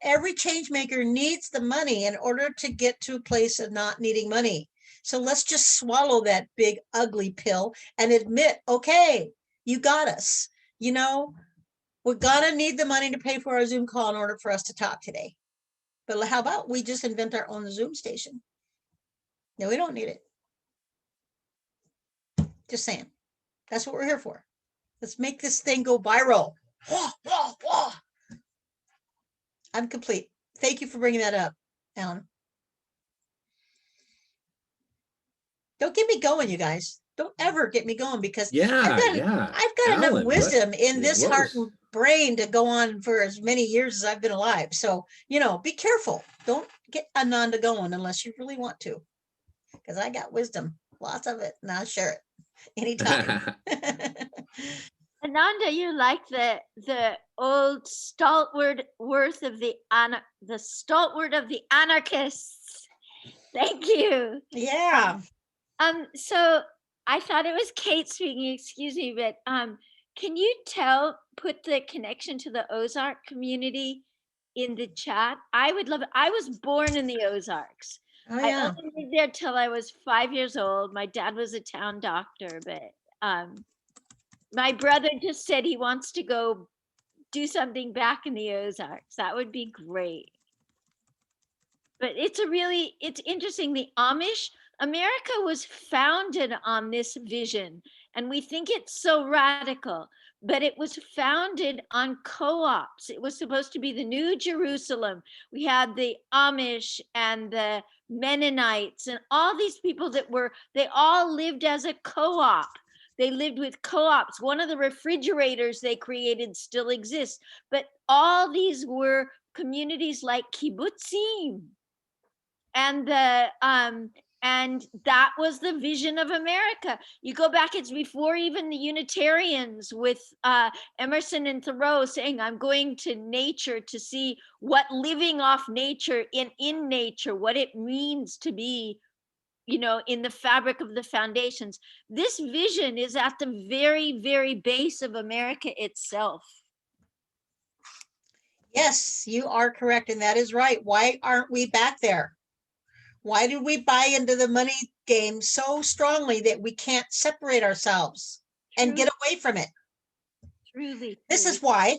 every change maker needs the money in order to get to a place of not needing money. So let's just swallow that big ugly pill and admit, okay, you got us. We're gonna need the money to pay for our Zoom call in order for us to talk today. But how about we just invent our own Zoom station? No, we don't need it. Just saying. That's what we're here for. Let's make this thing go viral. I'm complete. Thank you for bringing that up, Alan. Don't get me going, you guys. Don't ever get me going, because I've got enough wisdom in this heart and brain to go on for as many years as I've been alive. So, be careful. Don't get Ananda going unless you really want to, because I got wisdom, lots of it, and I'll share it anytime. Ananda, you're like the old stalwart of the stalwart of the anarchists. Thank you. Yeah. So I thought it was Kate speaking, excuse me, but can you put the connection to the Ozark community in the chat? I would love it. I was born in the Ozarks. Oh, yeah. I only lived there till I was 5 years old. My dad was a town doctor, but my brother just said he wants to go do something back in the Ozarks. That would be great. But it's interesting. The Amish, America was founded on this vision, and we think it's so radical, but it was founded on co-ops. It was supposed to be the New Jerusalem. We had the Amish and the Mennonites and all these people they all lived as a co-op. They lived with co-ops. One of the refrigerators they created still exists, but all these were communities like kibbutzim. And and that was the vision of America. You go back, it's before even the Unitarians with Emerson and Thoreau saying, I'm going to nature to see what living off nature in nature, what it means to be, in the fabric of the foundations. This vision is at the very, very base of America itself. Yes, you are correct. And that is right. Why aren't we back there? Why did we buy into the money game so strongly that we can't separate ourselves and get away from it? Truly, This truly. is why.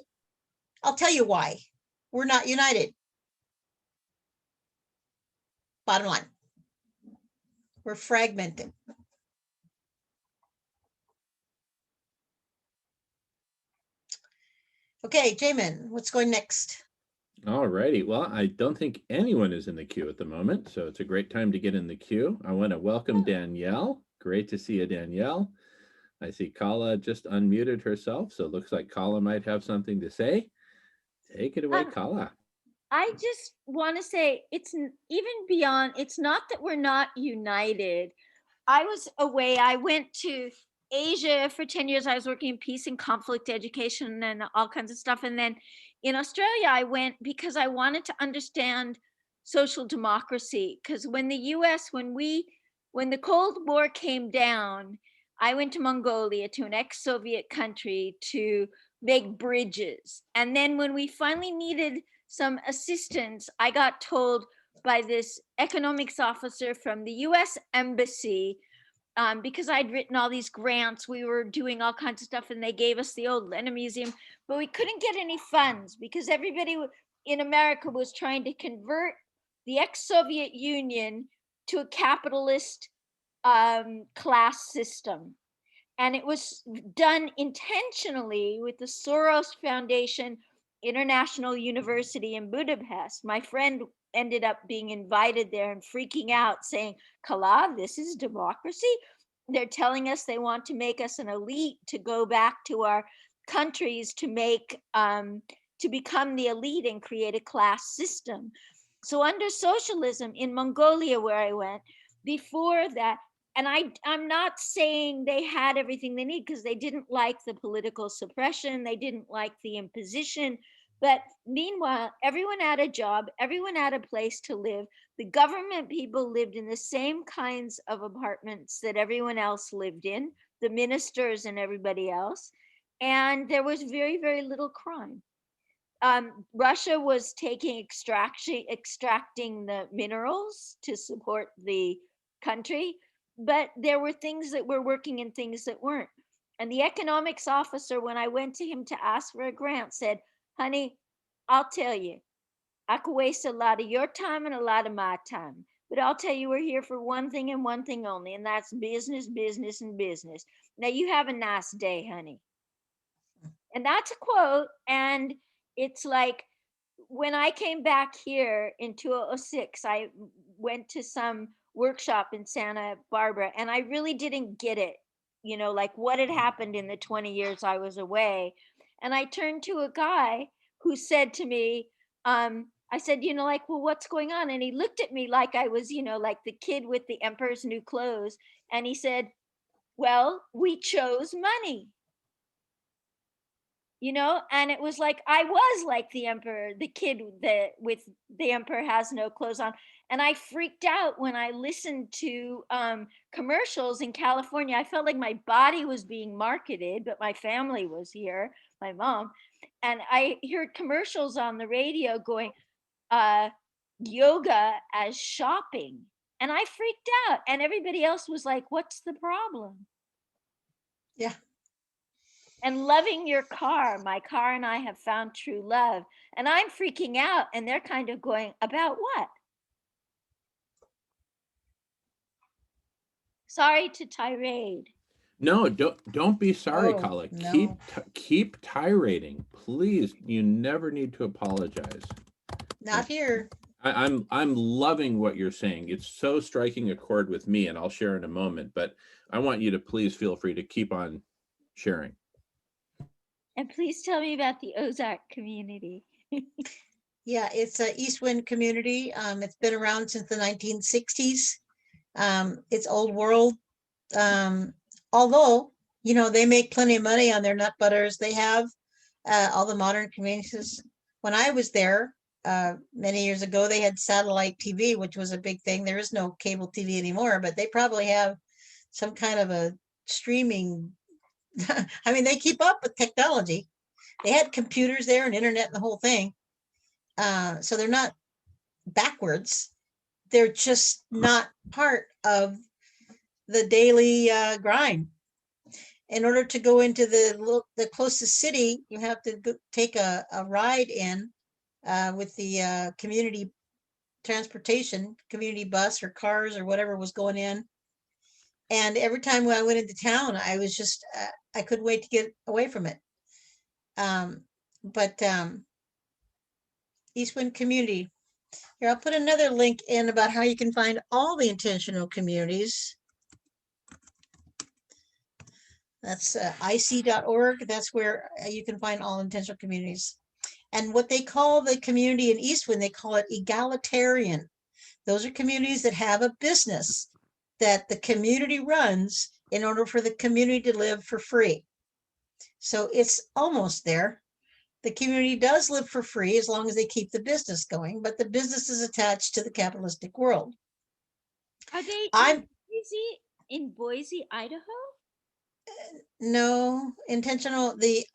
I'll tell you why. We're not united. Bottom line. We're fragmented. Okay, Jamin, what's going next? All righty. Well, I don't think anyone is in the queue at the moment, so it's a great time to get in the queue. I want to welcome Danielle. Great to see you, Danielle. I see Kala just unmuted herself, so it looks like Kala might have something to say. Take it away, Kala. I just want to say even beyond, it's not that we're not united. I was away. I went to Asia for 10 years. I was working in peace and conflict education and all kinds of stuff. And then in Australia, I went because I wanted to understand social democracy. Because when the US, when the Cold War came down, I went to Mongolia, to an ex-Soviet country, to make bridges. And then when we finally needed some assistance, I got told by this economics officer from the US Embassy, because I'd written all these grants, we were doing all kinds of stuff, and they gave us the old Lenin Museum, but we couldn't get any funds because everybody in America was trying to convert the ex-Soviet Union to a capitalist class system. And it was done intentionally with the Soros Foundation International University in Budapest. My friend ended up being invited there and freaking out, saying, Kala, this is democracy? They're telling us they want to make us an elite to go back to our countries to make to become the elite and create a class system. So under socialism in Mongolia, where I went, before that, and I'm not saying they had everything they need, because they didn't like the political suppression, they didn't like the imposition, but meanwhile, everyone had a job, everyone had a place to live. The government people lived in the same kinds of apartments that everyone else lived in, the ministers and everybody else, and there was very, very little crime. Russia was extracting the minerals to support the country, but there were things that were working and things that weren't. And the economics officer, when I went to him to ask for a grant, said, honey, I'll tell you, I could waste a lot of your time and a lot of my time, but I'll tell you, we're here for one thing and one thing only, and that's business, business, and business. Now you have a nice day, honey. And that's a quote. And it's like, when I came back here in 2006, I went to some workshop in Santa Barbara, and I really didn't get it, like what had happened in the 20 years I was away. And I turned to a guy who said to me, I said, like, well, what's going on? And he looked at me like I was, like the kid with the emperor's new clothes. And he said, well, we chose money. And it was like I was like the emperor, the kid that with the emperor has no clothes on. And I freaked out when I listened to commercials in California. I felt like my body was being marketed, but my family was here, my mom. And I heard commercials on the radio going, yoga as shopping. And I freaked out. And everybody else was like, what's the problem? Yeah. And loving your car. My car and I have found true love. And I'm freaking out, and they're kind of going, about what? Sorry to tirade. No, don't be sorry, Oh, Kala. no. Keep tirading, please. You never need to apologize. Not here. I'm loving what you're saying. It's so striking a chord with me, and I'll share in a moment. But I want you to please feel free to keep on sharing. And please tell me about the Ozark community. Yeah, it's a East Wind community. It's been around since the 1960s. It's old world. Although, they make plenty of money on their nut butters. They have all the modern conveniences. When I was there many years ago, they had satellite TV, which was a big thing. There is no cable TV anymore, but they probably have some kind of a streaming. I mean, they keep up with technology. They had computers there and internet and the whole thing. So they're not backwards. They're just not part of the daily grind. In order to go into the closest city, you have to take a ride in with the community transportation, community bus or cars or whatever was going in. And every time when I went into town, I was just, I couldn't wait to get away from it. But Eastwind Community. Here, I'll put another link in about how you can find all the intentional communities. That's IC.org. That's where you can find all intentional communities. And what they call the community in Eastwind, they call it egalitarian. Those are communities that have a business that the community runs in order for the community to live for free. So it's almost there. The community does live for free as long as they keep the business going, but the business is attached to the capitalistic world. Are they I'm in Boise, Idaho? no intentional. The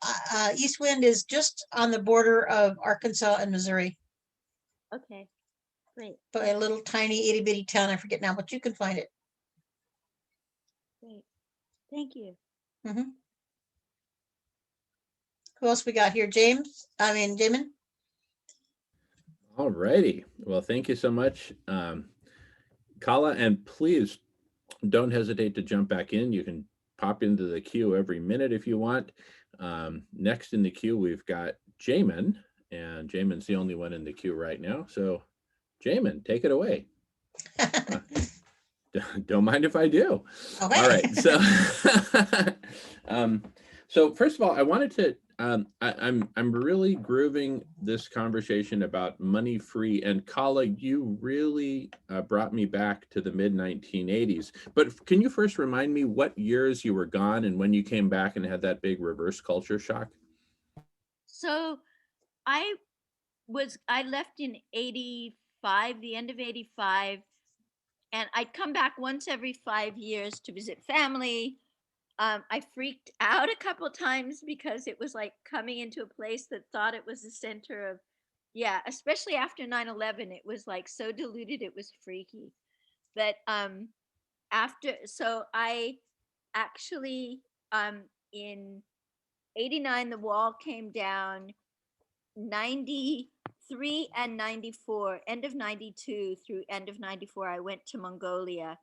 Eastwind is just on the border of Arkansas and Missouri, Okay, great, but a little tiny itty bitty town. I forget now, but you can find it. great. Thank you. Mhm. Who else we got here? Jamin? All righty. Well, thank you so much, Kala, and please don't hesitate to jump back in. You can pop into the queue every minute if you want. Next in the queue, we've got Jamin, and Jamin's the only one in the queue right now. So, Jamin, take it away. Don't mind if I do. Okay. All right. So first of all, I wanted to, I'm really grooving this conversation about money free, and Kala, you really brought me back to the mid 1980s. But can you first remind me what years you were gone and when you came back and had that big reverse culture shock? So I left in 85, the end of 85, and I'd come back once every 5 years to visit family. I freaked out a couple times because it was like coming into a place that thought it was the center of, yeah, especially after 9/11, it was like so diluted, it was freaky. But so I actually, in 89, the wall came down. 93 and 94, end of 92 through end of 94, I went to Mongolia.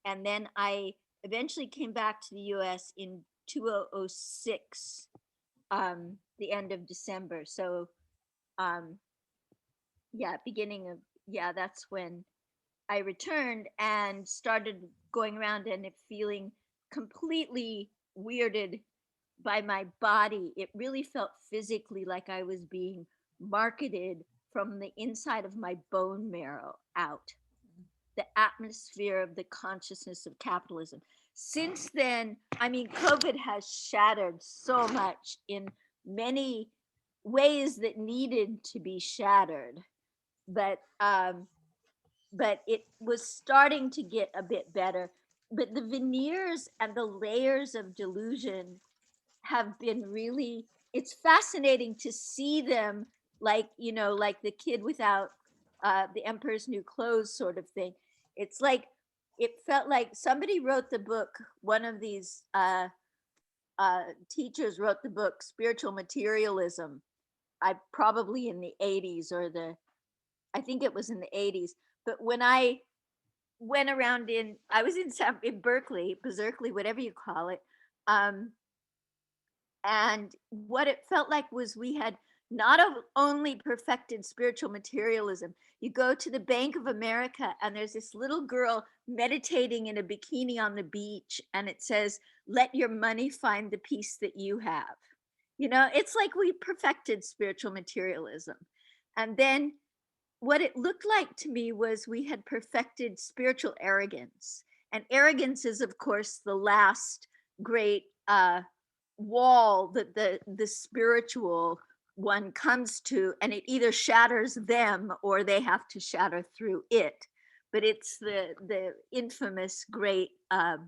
And then I eventually came back to the US in 2006, the end of December. So, yeah, that's when I returned and started going around and feeling completely weirded by my body. It really felt physically like I was being marketed from the inside of my bone marrow out. The atmosphere of the consciousness of capitalism. Since then, I mean, COVID has shattered so much in many ways that needed to be shattered. But it was starting to get a bit better. But the veneers and the layers of delusion have been really, it's fascinating to see them, like, like the kid without the emperor's new clothes sort of thing. It's like, it felt like somebody wrote the book, one of these teachers wrote the book Spiritual Materialism, I probably in the 80s, I think it was in the 80s. But when I went around I was in Berkeley, whatever you call it, and what it felt like was we had not only perfected spiritual materialism. You go to the Bank of America and there's this little girl meditating in a bikini on the beach, and it says, "Let your money find the peace that you have." It's like we perfected spiritual materialism. And then what it looked like to me was we had perfected spiritual arrogance. And arrogance is, of course, the last great wall that the spiritual one comes to, and it either shatters them or they have to shatter through it. But it's the infamous great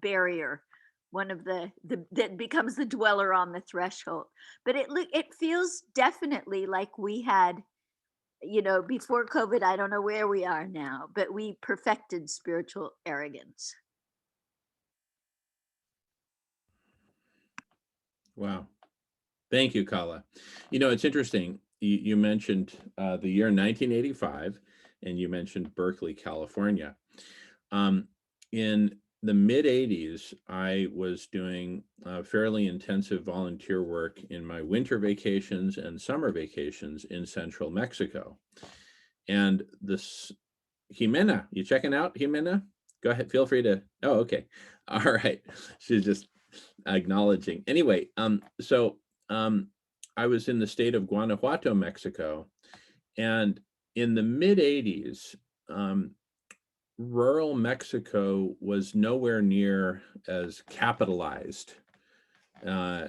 barrier, one of the that becomes the dweller on the threshold. But it feels definitely like we had before COVID, I don't know where we are now, but we perfected spiritual arrogance. Wow. Thank you, Kala. It's interesting. You mentioned the year 1985, and you mentioned Berkeley, California. In the mid 80s, I was doing fairly intensive volunteer work in my winter vacations and summer vacations in central Mexico. And this, Jimena, you checking out, Jimena? Go ahead, feel free to, oh, okay. All right. She's just acknowledging. Anyway, so I was in the state of Guanajuato, Mexico, and in the mid 80s, rural Mexico was nowhere near as capitalized, uh,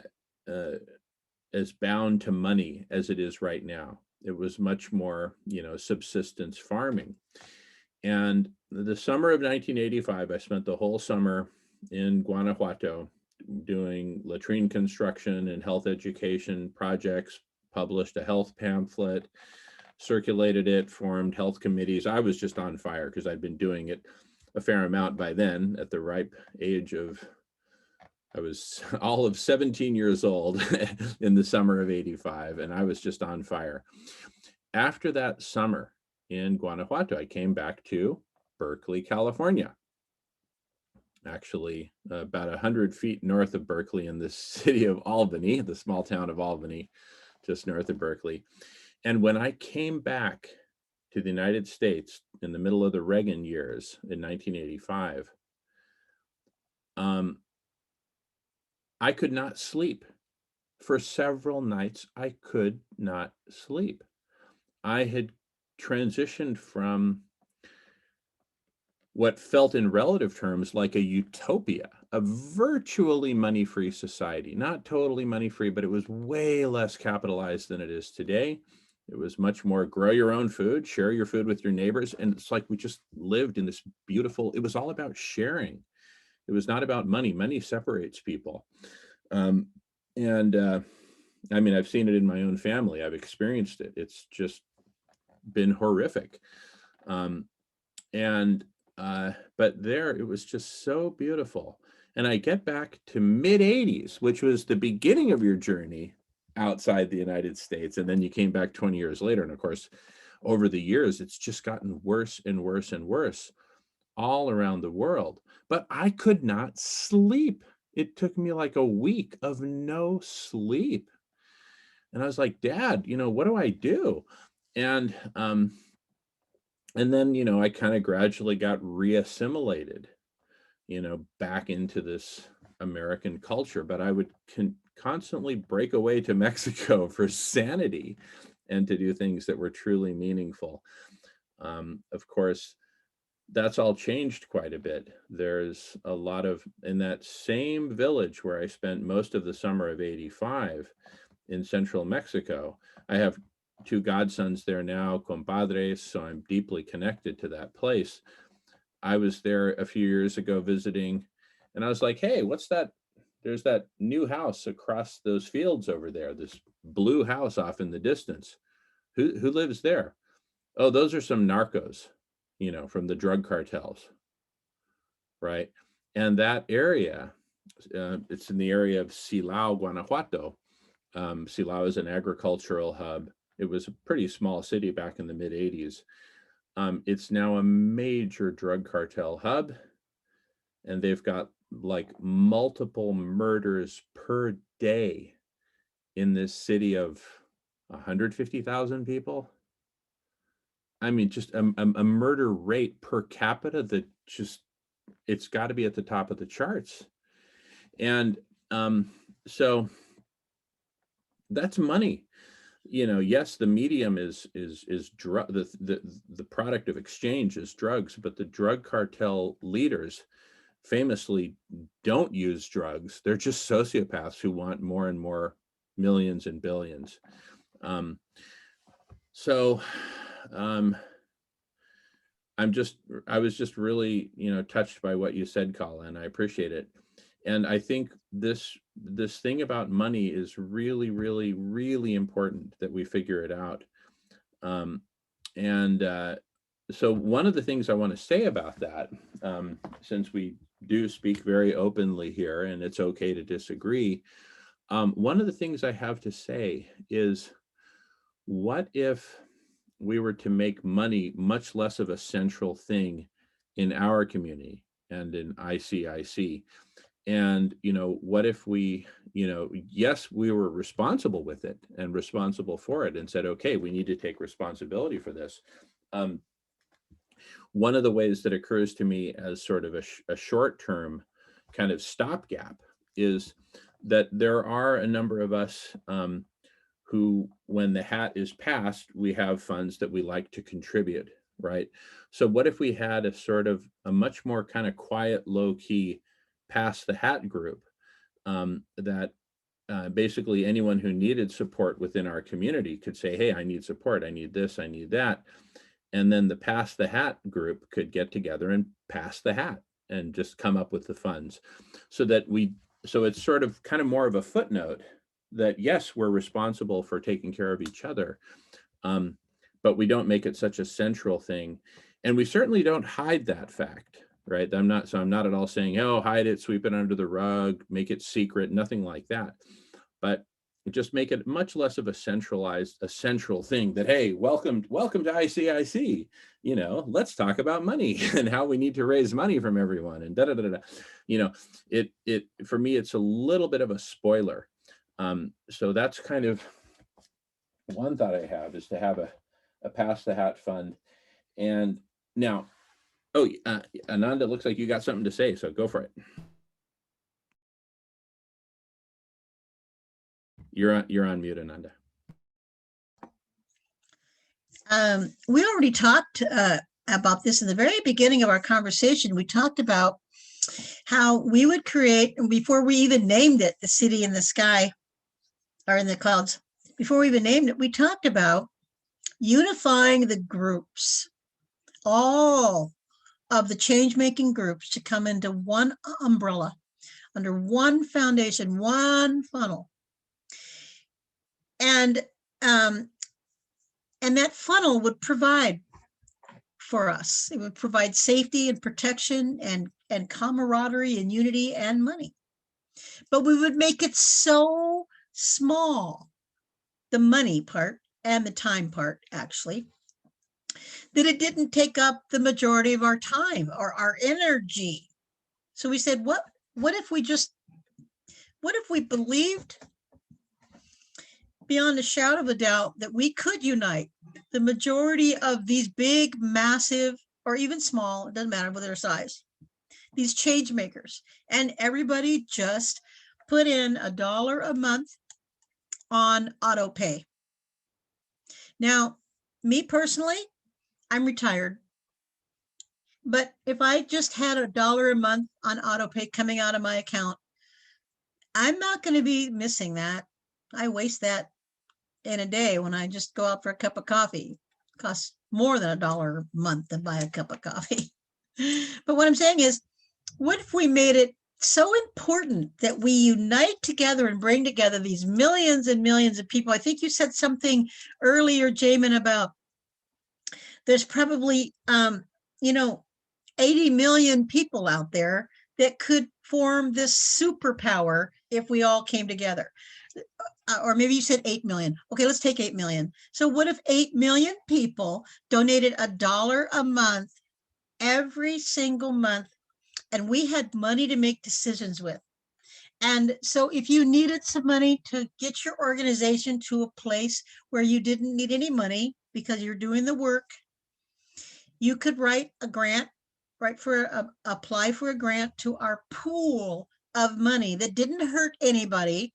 as bound to money as it is right now. It was much more, subsistence farming. And the summer of 1985, I spent the whole summer in Guanajuato doing latrine construction and health education projects, published a health pamphlet, circulated it, formed health committees. I was just on fire because I'd been doing it a fair amount by then at the ripe age of, I was all of 17 years old in the summer of 85, and I was just on fire. After that summer in Guanajuato, I came back to Berkeley, California. Actually, about 100 feet north of Berkeley in the city of Albany, the small town of Albany, just north of Berkeley. And when I came back to the United States in the middle of the Reagan years in 1985, I could not sleep. For several nights, I could not sleep. I had transitioned from what felt in relative terms like a utopia, a virtually money-free society, not totally money-free, but it was way less capitalized than it is today. It was much more grow your own food, share your food with your neighbors. And it's like we just lived in this beautiful, it was all about sharing. It was not about money. Money separates people. I mean, I've seen it in my own family. I've experienced it. It's just been horrific. But there, it was just so beautiful. And I get back to mid 80s, which was the beginning of your journey outside the United States. And then you came back 20 years later. And of course, over the years, it's just gotten worse and worse and worse all around the world. But I could not sleep. It took me like a week of no sleep. And I was like, Dad, what do I do? And then, I kind of gradually got reassimilated, back into this American culture. But I would constantly break away to Mexico for sanity and to do things that were truly meaningful. Of course, that's all changed quite a bit. There's a lot of, in that same village where I spent most of the summer of 85 in central Mexico, I have two godsons there now, compadres, so I'm deeply connected to that place. I was there a few years ago visiting, and I was like, hey, what's that? There's that new house across those fields over there, this blue house off in the distance. Who lives there? Oh, those are some narcos, from the drug cartels, right? And that area, it's in the area of Silao, Guanajuato. Silao is an agricultural hub. It was a pretty small city back in the mid 80s. It's now a major drug cartel hub, and they've got like multiple murders per day in this city of 150,000 people. I mean, just a murder rate per capita that just, it's got to be at the top of the charts. And so that's money. Yes, the medium is drug. The product of exchange is drugs, but the drug cartel leaders famously don't use drugs. They're just sociopaths who want more and more millions and billions. I was just really, touched by what you said, Colin. I appreciate it. And I think this thing about money is really, really, really important that we figure it out. So one of the things I want to say about that, since we do speak very openly here and it's okay to disagree, one of the things I have to say is, what if we were to make money much less of a central thing in our community and in ICIC? And, what if we, yes, we were responsible with it and responsible for it and said, okay, we need to take responsibility for this. One of the ways that occurs to me as sort of a short-term kind of stopgap is that there are a number of us who, when the hat is passed, we have funds that we like to contribute, right? So what if we had a much more kind of quiet, low-key pass the hat group that basically anyone who needed support within our community could say, hey, I need support, I need this, I need that. And then the pass the hat group could get together and pass the hat and just come up with the funds, so it's sort of kind of more of a footnote that, yes, we're responsible for taking care of each other, but we don't make it such a central thing. And we certainly don't hide that fact, right? I'm not at all saying, oh, hide it, sweep it under the rug, make it secret, nothing like that. But just make it much less of a central thing that, hey, welcome to ICIC, let's talk about money and how we need to raise money from everyone and da da da da. It for me, it's a little bit of a spoiler. So that's kind of one thought I have, is to have a pass the hat fund. And now, Ananda, looks like you got something to say, so go for it. You're on mute, Ananda. We already talked about this in the very beginning of our conversation. We talked about how we would create, before we even named it, the city in the sky or in the clouds, before we even named it, we talked about unifying the groups, all of the change-making groups, to come into one umbrella, under one foundation, one funnel. And that funnel would provide for us. It would provide safety and protection and camaraderie and unity and money. But we would make it so small, the money part and the time part, actually, that it didn't take up the majority of our time or our energy. So we said, what if we believed beyond a shadow of a doubt that we could unite the majority of these big, massive, or even small, it doesn't matter what their size, these change makers, and everybody just put in $1 a month on auto pay. Now, me personally, I'm retired, but if I just had $1 a month on auto pay coming out of my account, I'm not going to be missing that. I waste that in a day when I just go out for a cup of coffee. It costs more than $1 a month to buy a cup of coffee. But what I'm saying is, what if we made it so important that we unite together and bring together these millions and millions of people? I think you said something earlier, Jamin, about there's probably 80 million people out there that could form this superpower if we all came together. Or maybe you said 8 million. Okay, let's take 8 million. So what if 8 million people donated $1 a month every single month, and we had money to make decisions with? And so if you needed some money to get your organization to a place where you didn't need any money because you're doing the work, you could write a grant, apply for a grant to our pool of money that didn't hurt anybody,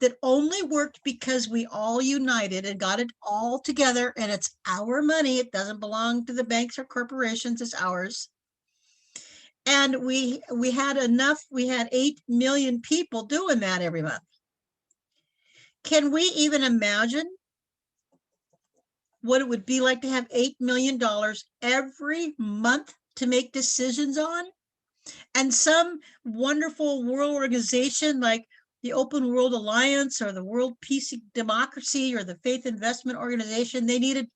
that only worked because we all united and got it all together, and it's our money. It doesn't belong to the banks or corporations, it's ours. And we had enough, we had 8 million people doing that every month. Can we even imagine what it would be like to have $8 million every month to make decisions on? And some wonderful world organization like the Open World Alliance or the World Peace and Democracy or the Faith Investment Organization, they needed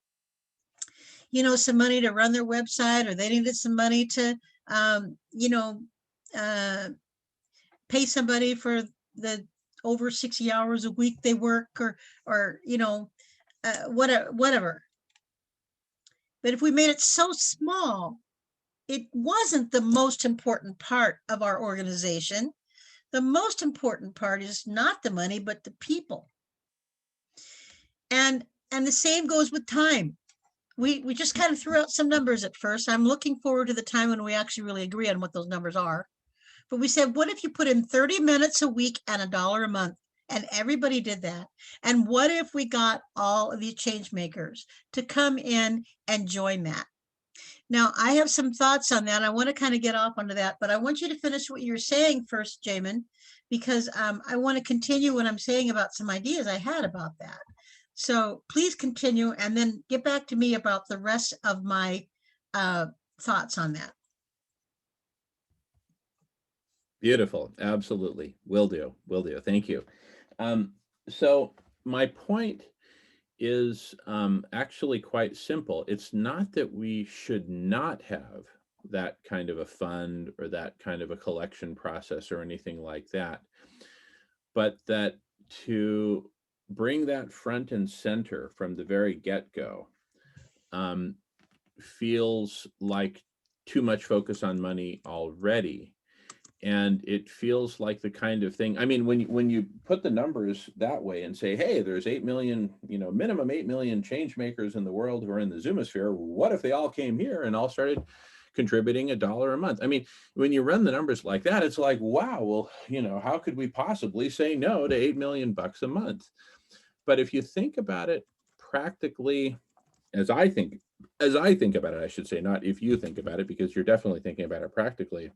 some money to run their website, or they needed some money to, pay somebody for the over 60 hours a week they work, or whatever. But if we made it so small, it wasn't the most important part of our organization. The most important part is not the money, but the people. And the same goes with time. We just kind of threw out some numbers at first. I'm looking forward to the time when we actually really agree on what those numbers are. But we said, what if you put in 30 minutes a week and $1 a month? And everybody did that. And what if we got all of these change makers to come in and join that? Now, I have some thoughts on that. I want to kind of get off onto that, but I want you to finish what you're saying first, Jamin, because I want to continue what I'm saying about some ideas I had about that. So please continue, and then get back to me about the rest of my thoughts on that. Beautiful. Absolutely. Will do. Thank you. So my point is actually quite simple. It's not that we should not have that kind of a fund or that kind of a collection process or anything like that, but that to bring that front and center from the very get-go feels like too much focus on money already. And it feels like the kind of thing, I mean, when you put the numbers that way and say, hey, there's 8 million, minimum 8 million change makers in the world who are in the Zoomosphere, what if they all came here and all started contributing $1 a month? I mean, when you run the numbers like that, it's like, wow, well, how could we possibly say no to 8 million bucks a month? But if you think about it practically, as I think about it, I should say, not if you think about it, because you're definitely thinking about it practically.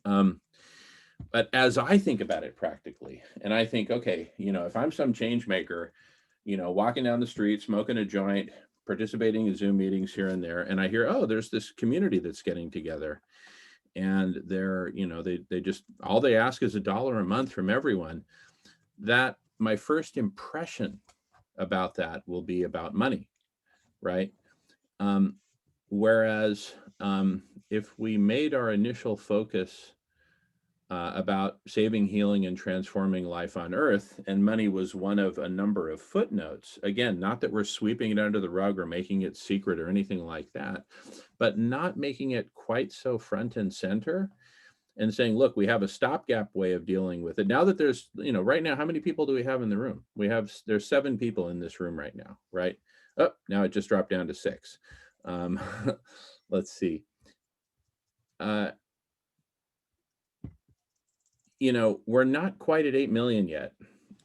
But as I think about it practically, and I think, okay, if I'm some change maker, walking down the street, smoking a joint, participating in Zoom meetings here and there, and I hear, oh, there's this community that's getting together, and they're, they just, all they ask is $1 a month from everyone, that my first impression about that will be about money, right? Whereas if we made our initial focus about saving, healing, and transforming life on Earth, and money was one of a number of footnotes, again, not that we're sweeping it under the rug or making it secret or anything like that, but not making it quite so front and center, and saying, look, we have a stopgap way of dealing with it. Now that there's, right now, how many people do we have in the room? There's 7 people in this room right now, right? Oh, now it just dropped down to 6. Let's see. We're not quite at 8 million yet.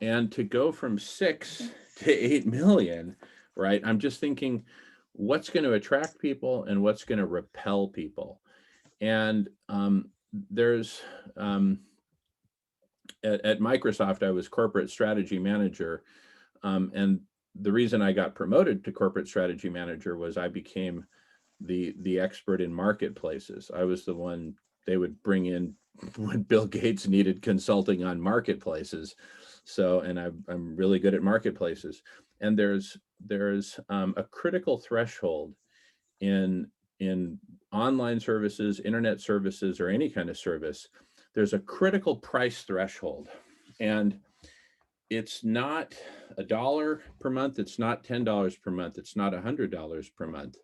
And to go from 6 to 8 million, right? I'm just thinking, what's going to attract people and what's going to repel people? And there's, at Microsoft, I was corporate strategy manager. And the reason I got promoted to corporate strategy manager was I became the expert in marketplaces. I was the one they would bring in when Bill Gates needed consulting on marketplaces. So, and I'm really good at marketplaces. And there's a critical threshold in online services, internet services, or any kind of service. There's a critical price threshold, and it's not $1 per month. It's not $10 per month. It's not $100 per month.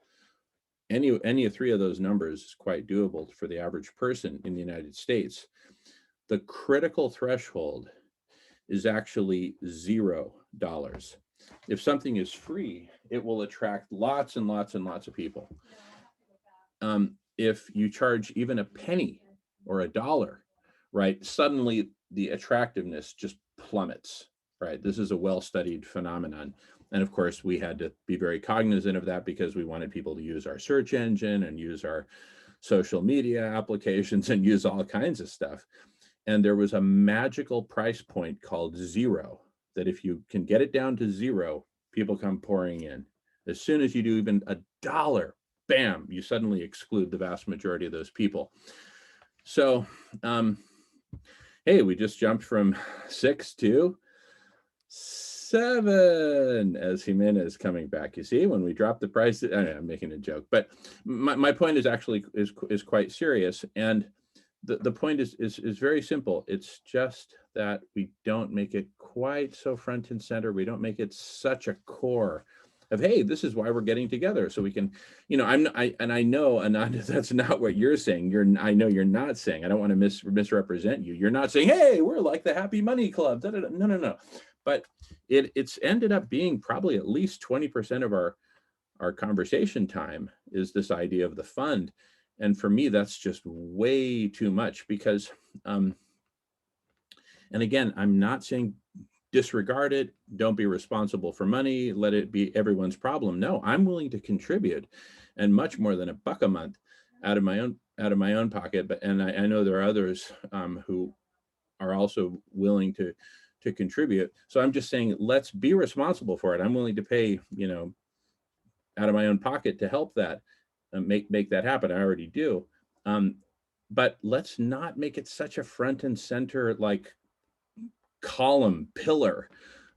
Any of 3 of those numbers is quite doable for the average person in the United States. The critical threshold is actually $0. If something is free, it will attract lots and lots and lots of people. If you charge even a penny or $1, right, suddenly the attractiveness just plummets, right? This is a well-studied phenomenon. And of course, we had to be very cognizant of that because we wanted people to use our search engine and use our social media applications and use all kinds of stuff. And there was a magical price point called 0, that if you can get it down to 0, people come pouring in. As soon as you do even $1, bam, you suddenly exclude the vast majority of those people. So, hey, we just jumped from 6 to 7 as Jimena is coming back. You see, when we drop the price, I'm making a joke, but my point is actually is quite serious. And the point is very simple. It's just that we don't make it quite so front and center. We don't make it such a core of, hey, this is why we're getting together. So we can, you know, I know, Ananda, that's not what you're saying. I know you're not saying, I don't want to misrepresent you. You're not saying, hey, we're like the Happy Money Club. Da, da, da. No. But it's ended up being probably at least 20% of our conversation time is this idea of the fund. And for me, that's just way too much because, and again, I'm not saying disregard it, don't be responsible for money, let it be everyone's problem. No, I'm willing to contribute, and much more than $1 a month out of my own pocket. But and I know there are others who are also willing to contribute. So I'm just saying, let's be responsible for it. I'm willing to pay, you know, out of my own pocket to help that make that happen. I already do. But let's not make it such a front and center, like column pillar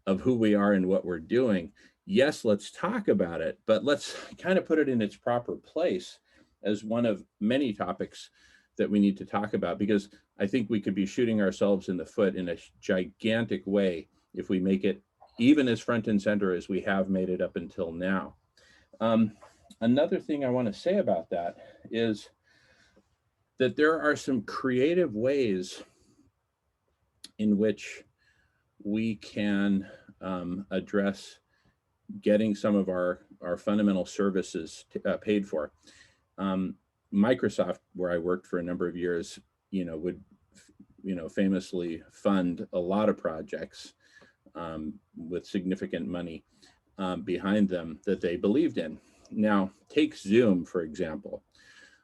of who we are and what we're doing. Yes, let's talk about it, but let's kind of put it in its proper place as one of many topics that we need to talk about, because I think we could be shooting ourselves in the foot in a gigantic way if we make it even as front and center as we have made it up until now. Another thing I want to say about that is that there are some creative ways in which we can address getting some of our fundamental services paid for. Microsoft, where I worked for a number of years, would, famously fund a lot of projects with significant money behind them that they believed in. Now, take Zoom, for example.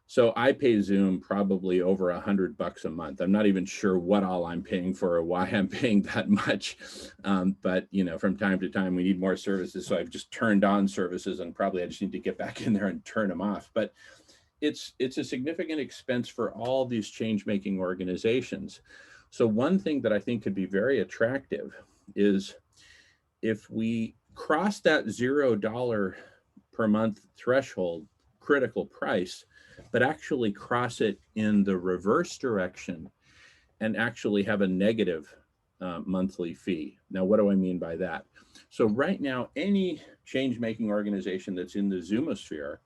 So I pay Zoom probably over $100 a month. I'm not even sure what all I'm paying for or why I'm paying that much. But, from time to time, we need more services. So I've just turned on services, and probably I just need to get back in there and turn them off. But it's a significant expense for all these change-making organizations. So one thing that I think could be very attractive is if we cross that $0 per month threshold critical price, but actually cross it in the reverse direction and actually have a negative monthly fee. Now, what do I mean by that? So right now, any change-making organization that's in the Zoomosphere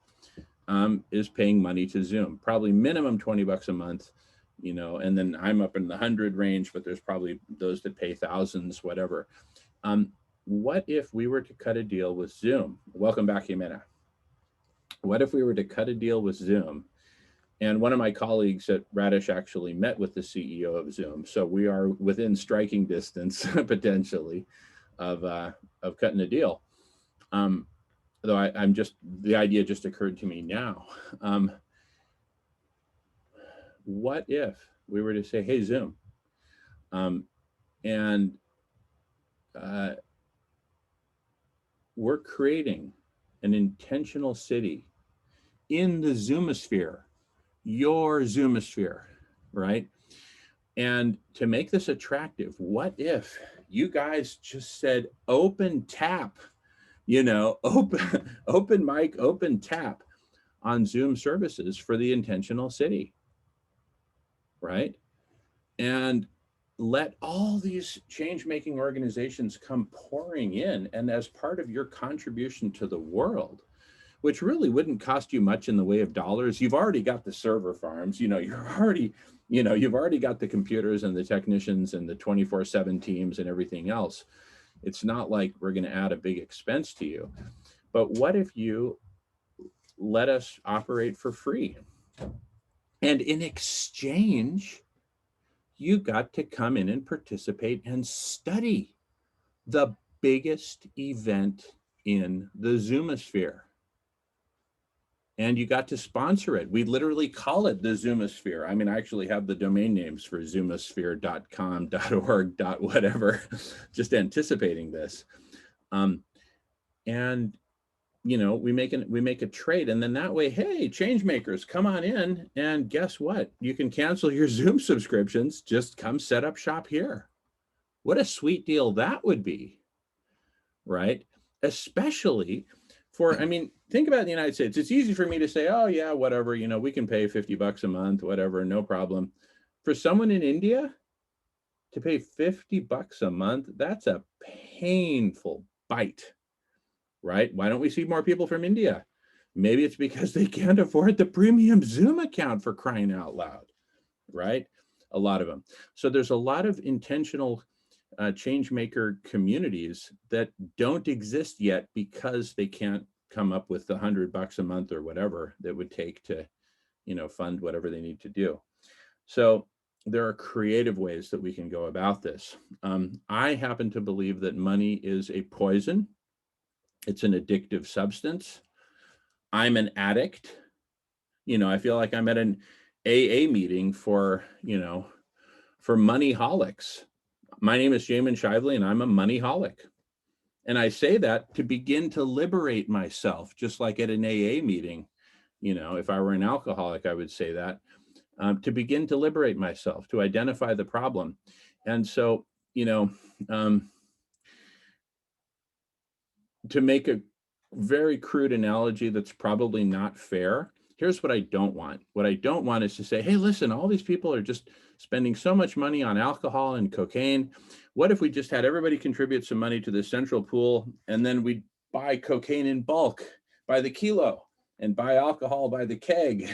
is paying money to Zoom, probably minimum $20 a month, and then I'm up in the 100 range, but there's probably those that pay thousands, whatever. What if we were to cut a deal with Zoom? Welcome back, Jimena. What if we were to cut a deal with Zoom? And one of my colleagues at Radish actually met with the CEO of Zoom. So we are within striking distance, potentially, of cutting a deal. Though the idea just occurred to me now. What if we were to say, hey, Zoom, we're creating an intentional city in the Zoomosphere, your Zoomosphere, right? And to make this attractive, what if you guys just said open tap, open mic, open tap on Zoom services for the intentional city, right? And let all these change-making organizations come pouring in, and as part of your contribution to the world, which really wouldn't cost you much in the way of dollars. You've already got the server farms, you've already got the computers and the technicians and the 24/7 teams and everything else. It's not like we're going to add a big expense to you. But what if you let us operate for free? And in exchange, you got to come in and participate and study the biggest event in the Zoomosphere. And you got to sponsor it. We literally call it the Zoomosphere. I mean, I actually have the domain names for zoomosphere.com, .org, whatever, just anticipating this. And, we make a trade, and then that way, hey, change makers, come on in, and guess what? You can cancel your Zoom subscriptions. Just come set up shop here. What a sweet deal that would be. right? Especially for, I mean, think about the United States. It's easy for me to say, oh yeah, whatever, you know, we can pay $50 a month, whatever, no problem. For someone in India to pay $50 a month, that's a painful bite, right? Why don't we see more people from India? Maybe it's because they can't afford the premium Zoom account, for crying out loud, right? A lot of them. So there's a lot of intentional change maker communities that don't exist yet because they can't come up with the $100 a month or whatever that would take to, you know, fund whatever they need to do. So there are creative ways that we can go about this. I happen to believe that money is a poison. It's an addictive substance. I'm an addict. You know, I feel like I'm at an AA meeting for, you know, for money holics. My name is Jamin Shively and I'm a money holic. And I say that to begin to liberate myself, just like at an AA meeting. You know, if I were an alcoholic, I would say that, to begin to liberate myself, to identify the problem. And so, you know, to make a very crude analogy that's probably not fair, here's what I don't want. What I don't want is to say, hey, listen, all these people are just spending so much money on alcohol and cocaine. What if we just had everybody contribute some money to the central pool, and then we buy cocaine in bulk by the kilo and buy alcohol by the keg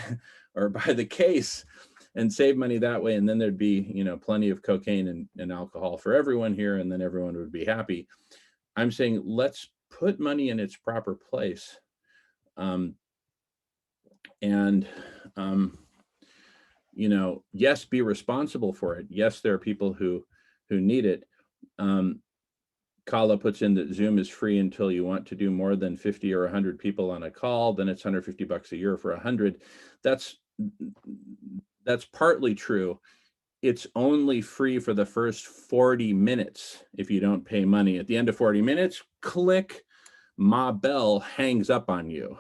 or by the case, and save money that way? And then there'd be, you know, plenty of cocaine and alcohol for everyone here, and then everyone would be happy. I'm saying, let's put money in its proper place. You know, yes, be responsible for it. Yes, there are people who need it. Kala puts in that Zoom is free until you want to do more than 50 or 100 people on a call, then it's $150 a year for 100. That's partly true. It's only free for the first 40 minutes if you don't pay money. At the end of 40 minutes, click, Ma Bell hangs up on you.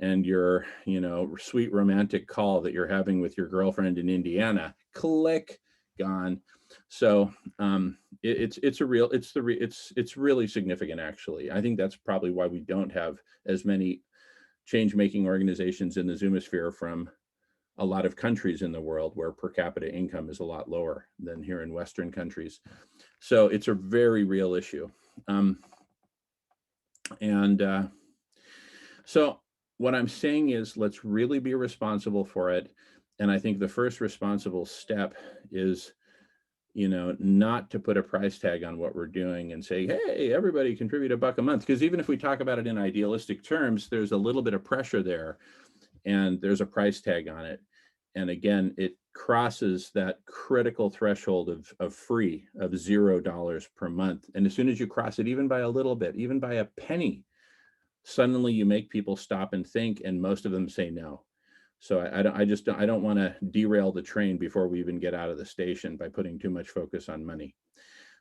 And your, you know, sweet romantic call that you're having with your girlfriend in Indiana, click, gone. So it's really significant, actually. I think that's probably why we don't have as many change-making organizations in the Zoomosphere from a lot of countries in the world where per capita income is a lot lower than here in Western countries. So it's a very real issue. So what I'm saying is, let's really be responsible for it. And I think the first responsible step is, you know, not to put a price tag on what we're doing and say, hey, everybody contribute $1 a month. Because even if we talk about it in idealistic terms, there's a little bit of pressure there and there's a price tag on it. And again, it crosses that critical threshold of free, of $0 per month. And as soon as you cross it, even by a little bit, even by a penny, suddenly you make people stop and think, and most of them say no. So I don't want to derail the train before we even get out of the station by putting too much focus on money.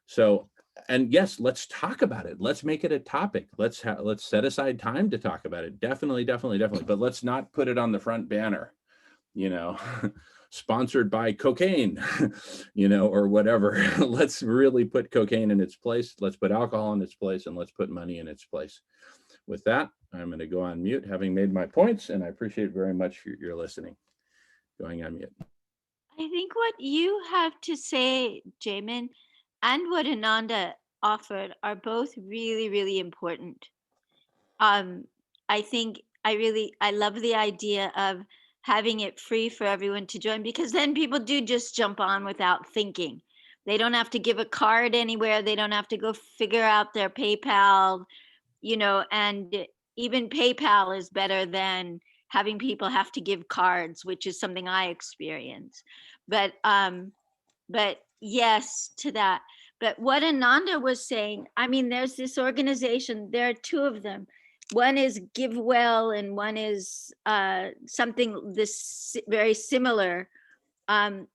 So, and yes, let's talk about it. Let's make it a topic. Let's set aside time to talk about it. Definitely. But let's not put it on the front banner, you know, sponsored by cocaine, you know, or whatever. Let's really put cocaine in its place. Let's put alcohol in its place, and let's put money in its place. With that, I'm going to go on mute, having made my points, and I appreciate very much your listening. Going on mute. I think what you have to say, Jamin, and what Ananda offered are both really, really important. I think I love the idea of having it free for everyone to join, because then people do just jump on without thinking. They don't have to give a card anywhere. They don't have to go figure out their PayPal, you know, and even PayPal is better than having people have to give cards, which is something I experience. But yes to that. But what Ananda was saying, I mean, there's this organization, there are two of them. One is Give Well, and one is something this very similar. And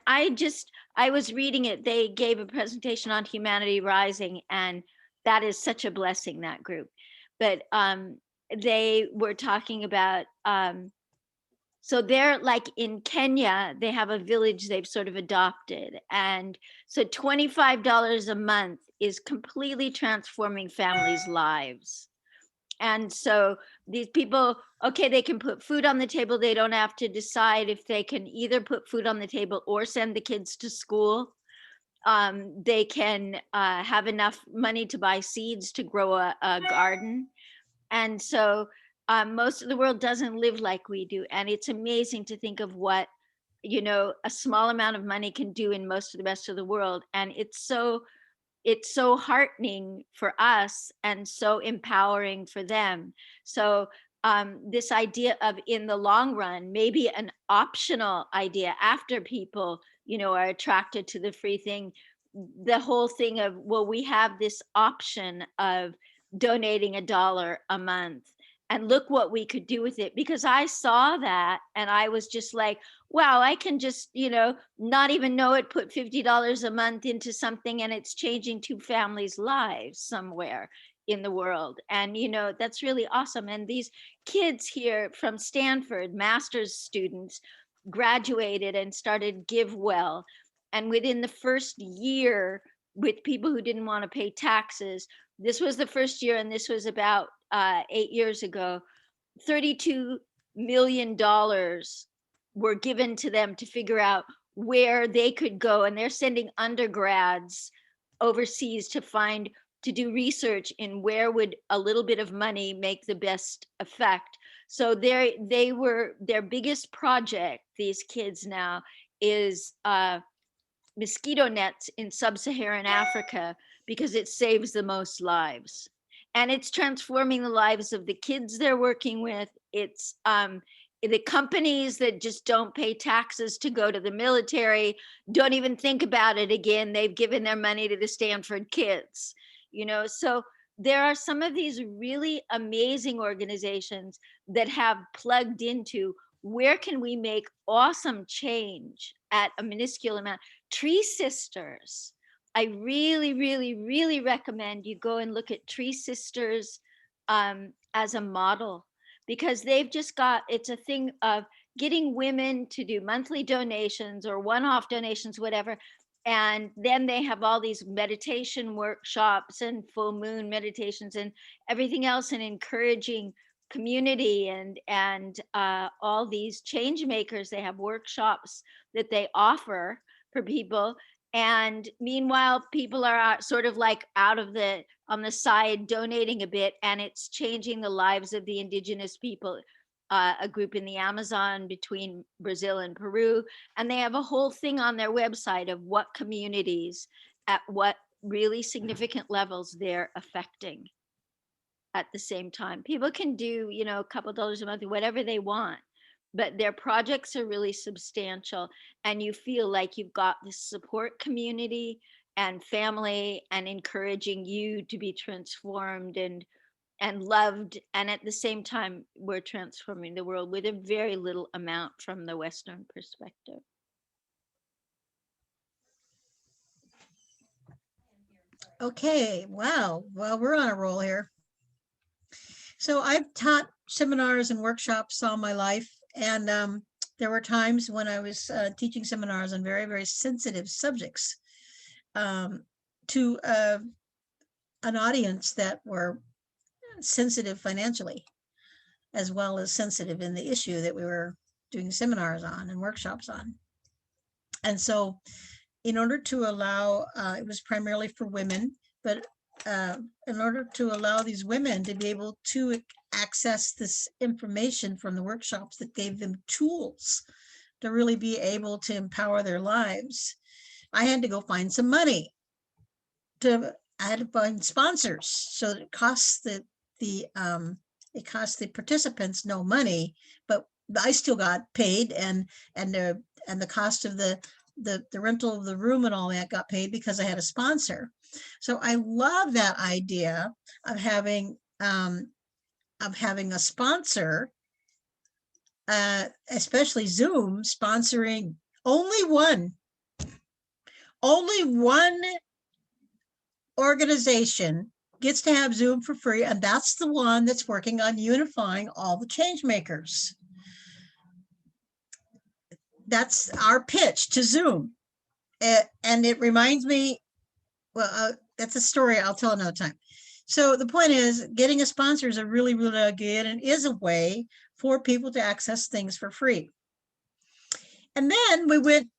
I was reading it. They gave a presentation on Humanity Rising, and that is such a blessing, that group. But they were talking about So they're like in Kenya, they have a village they've sort of adopted. And so $25 a month is completely transforming families' lives. And so these people, okay, they can put food on the table. They don't have to decide if they can either put food on the table or send the kids to school. They can have enough money to buy seeds to grow a garden. And so most of the world doesn't live like we do. And it's amazing to think of what, you know, a small amount of money can do in most of the rest of the world. And it's so heartening for us and so empowering for them. So this idea of, in the long run, maybe an optional idea after people, you know, are attracted to the free thing, the whole thing of, well, we have this option of donating $1 a month and look what we could do with it. Because I saw that and I was just like, wow, I can just, you know, not even know it, put $50 a month into something and it's changing 2 families' lives somewhere in the world. And, you know, that's really awesome. And these kids here from Stanford, master's students, graduated and started GiveWell. And within the first year, with people who didn't want to pay taxes, this was the first year, and this was about 8 years ago, $32 million were given to them to figure out where they could go. And they're sending undergrads overseas to do research in where would a little bit of money make the best effect. So their biggest project, these kids now, is mosquito nets in sub-Saharan Africa, because it saves the most lives. And it's transforming the lives of the kids they're working with. It's the companies that just don't pay taxes to go to the military, don't even think about it again. They've given their money to the Stanford kids, you know. So there are some of these really amazing organizations that have plugged into, where can we make awesome change at a minuscule amount? Tree Sisters. I really, really, really recommend you go and look at Tree Sisters as a model, because they've just got, it's a thing of getting women to do monthly donations or one-off donations, whatever. And then they have all these meditation workshops and full moon meditations and everything else, and encouraging community and all these change makers. They have workshops that they offer for people. And meanwhile, people are sort of like out of the, on the side, donating a bit, and it's changing the lives of the indigenous people, a group in the Amazon between Brazil and Peru. And they have a whole thing on their website of what communities at what really significant levels they're affecting at the same time. People can do, you know, a couple dollars a month, whatever they want, but their projects are really substantial, and you feel like you've got this support community and family and encouraging you to be transformed and loved. And at the same time, we're transforming the world with a very little amount from the Western perspective. Okay, wow. Well, we're on a roll here. So I've taught seminars and workshops all my life. And there were times when I was teaching seminars on very, very sensitive subjects to an audience that were sensitive financially, as well as sensitive in the issue that we were doing seminars on and workshops on. And so in order to allow, it was primarily for women, but in order to allow these women to be able to access this information from the workshops that gave them tools to really be able to empower their lives, I had to go find some money. I had to find sponsors, so it costs it cost the participants no money, but I still got paid, and the cost of the rental of the room and all that got paid because I had a sponsor. So I love that idea of having a sponsor, especially Zoom sponsoring only one organization gets to have Zoom for free, and that's the one that's working on unifying all the change makers. that's our pitch to Zoom. And it reminds me, well, that's a story I'll tell another time. So the point is, getting a sponsor is a really, really good and is a way for people to access things for free. And then we went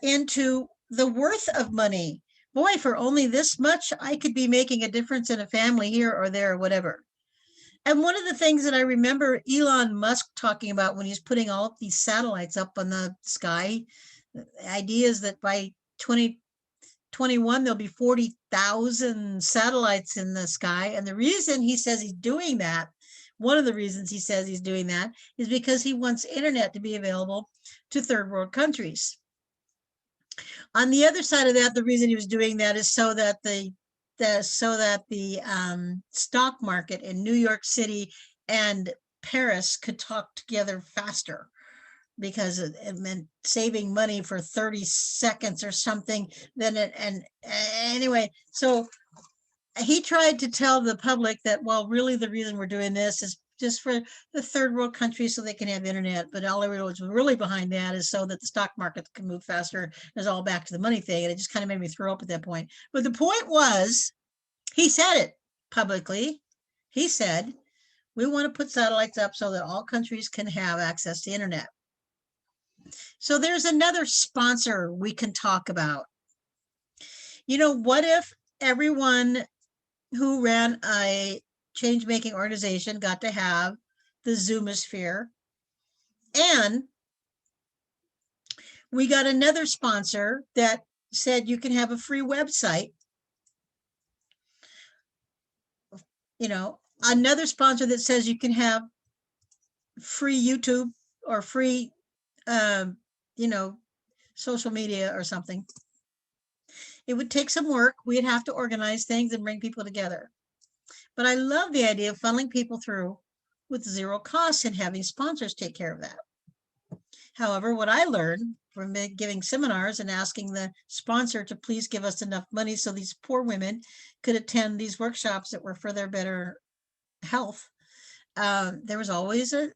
into the worth of money. Boy, for only this much, I could be making a difference in a family here or there or whatever. And one of the things that I remember Elon Musk talking about when he's putting all of these satellites up on the sky, the idea is that by 2021, there'll be 40,000 satellites in the sky. And the reason he says he's doing that, one of the reasons he says he's doing that is because he wants internet to be available to third world countries. On the other side of that, the reason he was doing that is so that the stock market in New York City and Paris could talk together faster, because it meant saving money for 30 seconds or something. Anyway, so he tried to tell the public that, well, really the reason we're doing this is just for the third world countries so they can have internet. But all everyone was really behind that is so that the stock market can move faster. It's all back to the money thing. And it just kind of made me throw up at that point. But the point was, he said it publicly. He said, we want to put satellites up so that all countries can have access to internet. So there's another sponsor we can talk about. You know, what if everyone who ran a change-making organization got to have the Zoomosphere, and we got another sponsor that said you can have a free website, you know, another sponsor that says you can have free YouTube or free, you know, social media or something. It would take some work. We'd have to organize things and bring people together. But I love the idea of funneling people through with zero costs and having sponsors take care of that. However, what I learned from giving seminars and asking the sponsor to please give us enough money so these poor women could attend these workshops that were for their better health, there was always a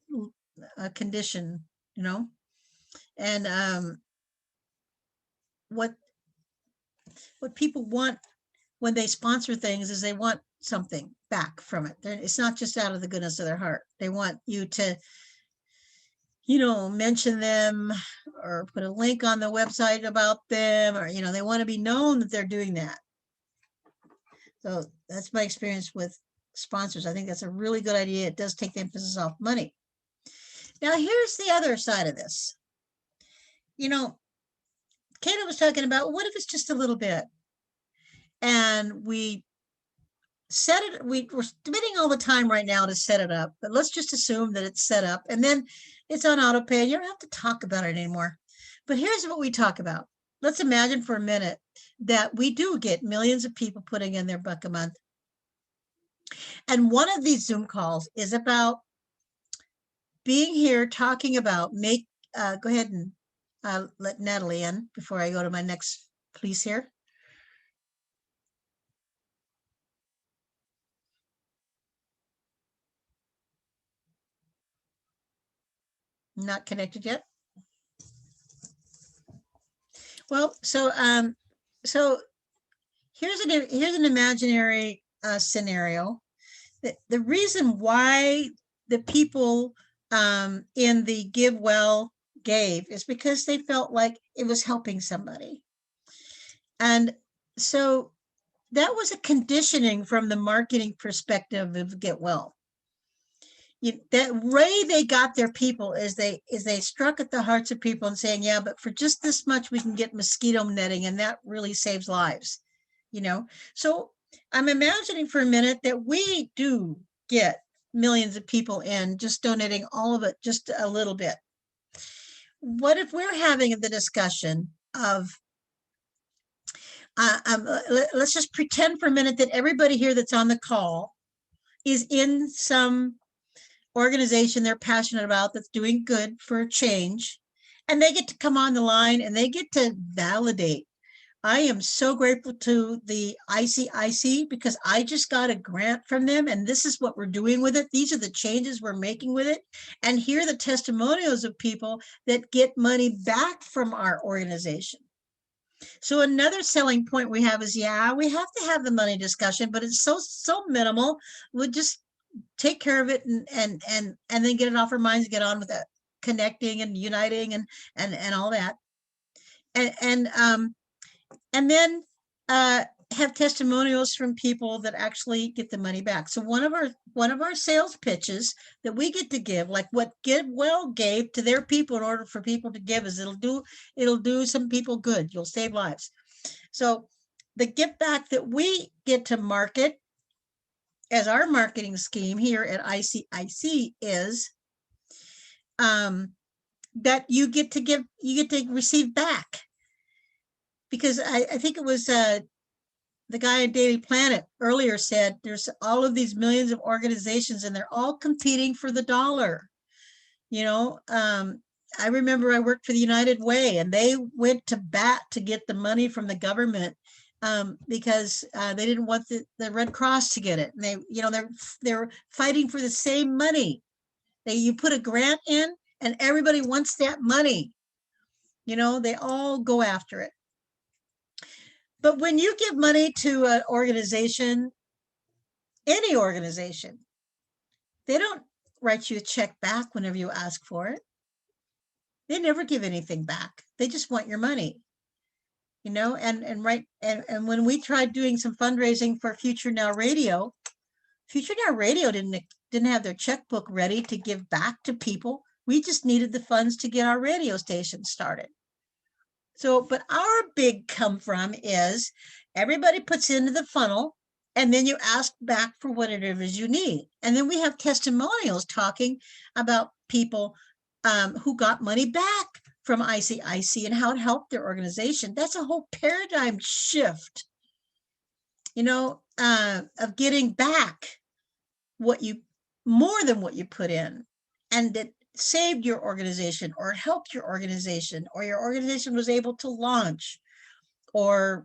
condition, you know. And what people want when they sponsor things is they want something back from it. It's not just out of the goodness of their heart. They want you to, you know, mention them or put a link on the website about them, or, you know, they want to be known that they're doing that. So that's my experience with sponsors. I think that's a really good idea. It does take the emphasis off money. Now, here's the other side of this. You know, Kato was talking about, what if it's just a little bit? And we set it, we're spending all the time right now to set it up, but let's just assume that it's set up and then it's on auto pay. You don't have to talk about it anymore. But here's what we talk about. Let's imagine for a minute that we do get millions of people putting in their buck a month. And one of these Zoom calls is about being here talking about go ahead and let Natalie in before I go to my next piece here. Not connected yet. Well, so here's an imaginary scenario. The reason why the people in the Give Well gave is because they felt like it was helping somebody. And so that was a conditioning from the marketing perspective of Get Well. That way they got their people is they struck at the hearts of people and saying, yeah, but for just this much we can get mosquito netting, and that really saves lives, you know. So I'm imagining for a minute that we do get millions of people in, just donating all of it, just a little bit. What if we're having the discussion of let's just pretend for a minute that everybody here that's on the call is in some organization they're passionate about that's doing good for change, and they get to come on the line and they get to validate I am so grateful to the ICIC because I just got a grant from them and this is what we're doing with it. These are the changes we're making with it. And here are the testimonials of people that get money back from our organization. So another selling point we have is, yeah, we have to have the money discussion, but it's so minimal. We'll just take care of it and then get it off our minds, get on with it, connecting and uniting and all that. And then have testimonials from people that actually get the money back. So one of our sales pitches that we get to give, like what GiveWell gave to their people in order for people to give, is it'll do some people good. You'll save lives. So the give back that we get to market as our marketing scheme here at ICIC is that you get to receive back. Because I think it was the guy at Daily Planet earlier said there's all of these millions of organizations and they're all competing for the dollar. You know, I remember I worked for the United Way and they went to bat to get the money from the government because they didn't want the Red Cross to get it. And they're fighting for the same money. You put a grant in and everybody wants that money. You know, they all go after it. But when you give money to an organization, any organization, they don't write you a check back whenever you ask for it. They never give anything back. They just want your money. You know, and when we tried doing some fundraising for Future Now Radio didn't have their checkbook ready to give back to people. We just needed the funds to get our radio station started. So, but our big come from is everybody puts into the funnel and then you ask back for whatever it is you need. And then we have testimonials talking about people who got money back from ICIC and how it helped their organization. That's a whole paradigm shift, you know, of getting back more than what you put in. And that saved your organization or helped your organization or your organization was able to launch or,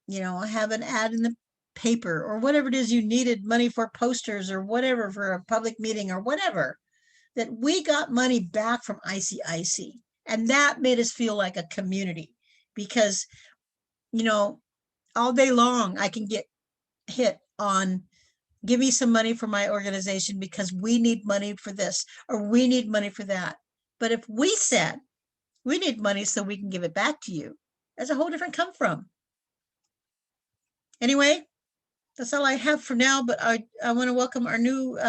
you know, have an ad in the paper or whatever it is you needed money for, posters or whatever for a public meeting or whatever, that we got money back from ICIC. And that made us feel like a community because, you know, all day long I can get hit on, give me some money for my organization because we need money for this or we need money for that. But if we said we need money so we can give it back to you, that's a whole different come from. Anyway, that's all I have for now, but I want to welcome our new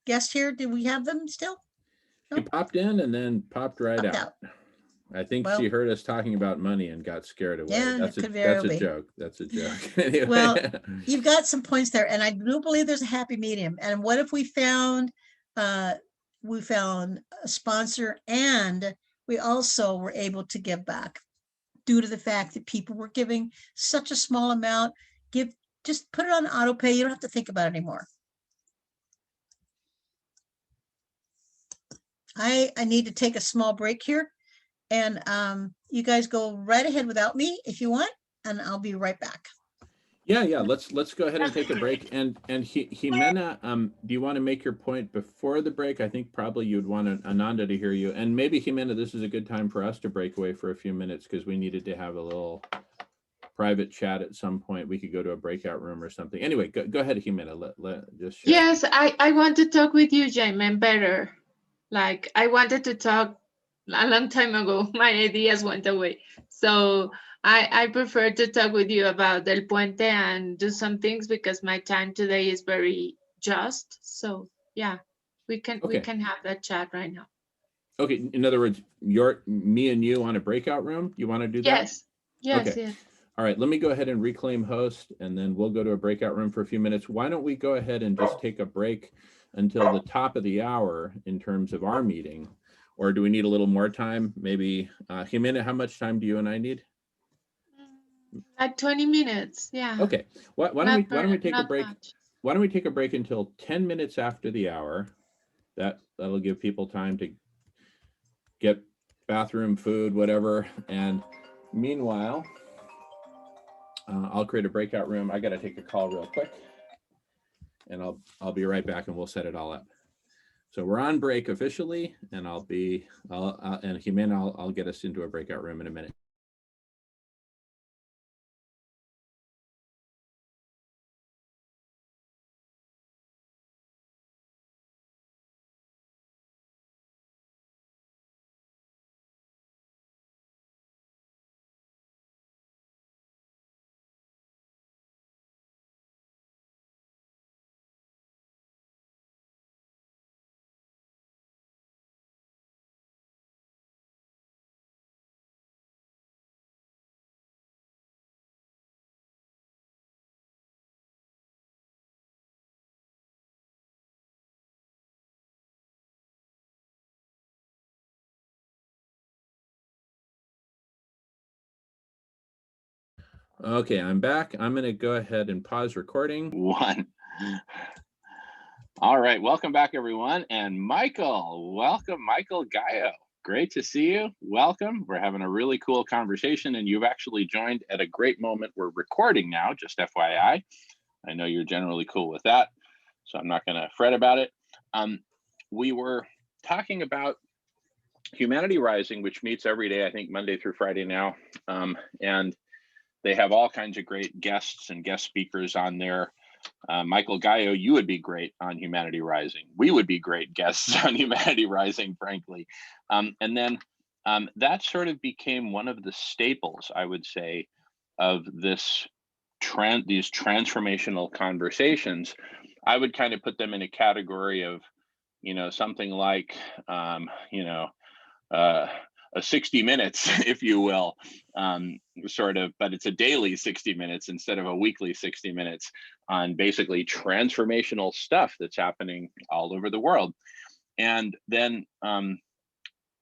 guest here. Did we have them still? She popped in and then popped right Popped out. I think Well, she heard us talking about money and got scared away. Yeah, That's it a could very be. joke. That's a joke. Anyway. Well, you've got some points there, and I do believe there's a happy medium. And what if we found a sponsor and we also were able to give back due to the fact that people were giving such a small amount? Just put it on auto pay. You don't have to think about it anymore. I need to take a small break here, and you guys go right ahead without me if you want, and I'll be right back. Yeah. Let's go ahead and take a break. And Jimena, do you want to make your point before the break? I think probably you'd want Ananda to hear you, and maybe Jimena, this is a good time for us to break away for a few minutes because we needed to have a little private chat at some point. We could go to a breakout room or something. Anyway, go ahead, Jimena. Let just share. Yes, I want to talk with you, Jaime, better. Like I wanted to talk a long time ago. My ideas went away. So I prefer to talk with you about Del Puente and do some things because my time today is very just. So yeah, we can have that chat right now. Okay. In other words, me and you on a breakout room. You want to do that? Yes. Okay. Yes. All right. Let me go ahead and reclaim host, and then we'll go to a breakout room for a few minutes. Why don't we go ahead and just take a break until the top of the hour in terms of our meeting, or do we need a little more time? Maybe Jimena, how much time do you and I need? Like 20 minutes. Yeah. Okay. Why don't we take a break? Much. Why don't we take a break until 10 minutes after the hour? That'll give people time to get bathroom, food, whatever. And meanwhile, I'll create a breakout room. I got to take a call real quick, and I'll be right back, and we'll set it all up. So we're on break officially, and and Jimena, I'll get us into a breakout room in a minute. Okay, I'm back. I'm going to go ahead and pause recording. One. All right, welcome back, everyone. And Michael, welcome, Michael Gallo. Great to see you. Welcome. We're having a really cool conversation, and you've actually joined at a great moment. We're recording now, just FYI. I know you're generally cool with that, so I'm not going to fret about it. We were talking about Humanity Rising, which meets every day, I think Monday through Friday now. And they have all kinds of great guests and guest speakers on there. Michael Gallo, you would be great on Humanity Rising. We would be great guests on Humanity Rising, frankly. And then that sort of became one of the staples, I would say, of these transformational conversations. I would kind of put them in a category of, something like, a 60 minutes, if you will, sort of, but it's a daily 60 minutes instead of a weekly 60 minutes on basically transformational stuff that's happening all over the world. And then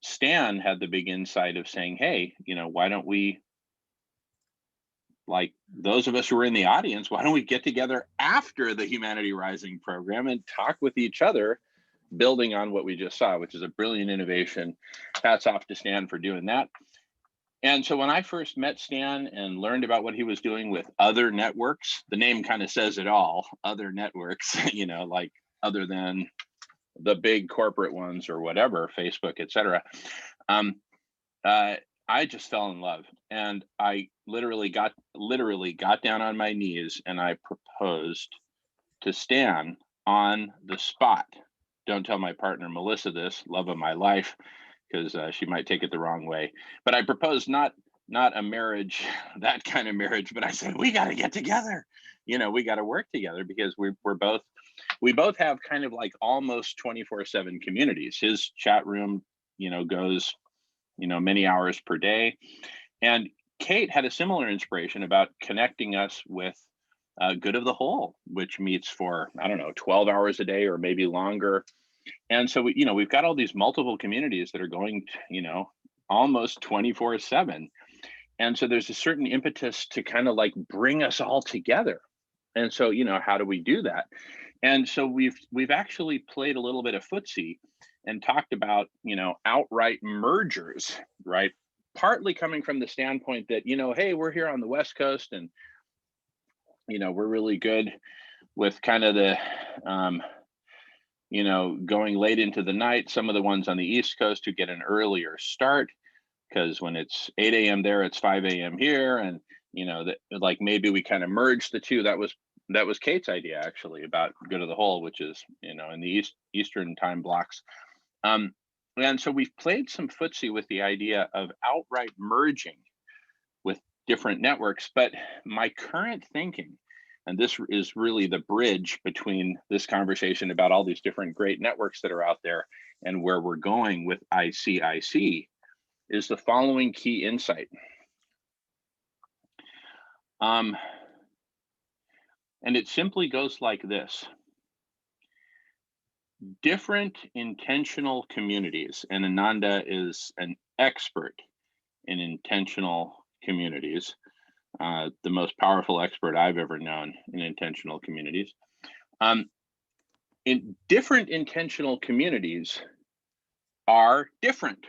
Stan had the big insight of saying, hey, why don't we, like those of us who are in the audience, why don't we get together after the Humanity Rising program and talk with each other, building on what we just saw, which is a brilliant innovation. Hats off to Stan for doing that. And so when I first met Stan and learned about what he was doing with other networks, the name kind of says it all, other networks, like other than the big corporate ones or whatever, Facebook, etc. I just fell in love, and I literally got down on my knees and I proposed to Stan on the spot. Don't tell my partner Melissa this, love of my life, because she might take it the wrong way. But I proposed not a marriage, that kind of marriage, but I said, we got to get together. We got to work together, because we both have kind of like almost 24/7 communities. His chat room, goes, many hours per day. And Kate had a similar inspiration about connecting us with Good of the Whole, which meets for, 12 hours a day or maybe longer. And so we've got all these multiple communities that are going, almost 24/7. And so there's a certain impetus to kind of like bring us all together. And so, how do we do that? And so we've actually played a little bit of footsie and talked about, outright mergers, right? Partly coming from the standpoint that, hey, we're here on the West Coast, and we're really good with kind of the, going late into the night. Some of the ones on the East Coast who get an earlier start, because when it's 8 a.m. there, it's 5 a.m. here. And, like maybe we kind of merge the two. That was Kate's idea, actually, about Good of the Whole, which is, in the Eastern time blocks. And so we've played some footsie with the idea of outright merging with different networks. But my current thinking, and this is really the bridge between this conversation about all these different great networks that are out there and where we're going with ICIC, is the following key insight. And it simply goes like this. Different intentional communities, and Ananda is an expert in intentional communities, the most powerful expert I've ever known in intentional communities. In different intentional communities are different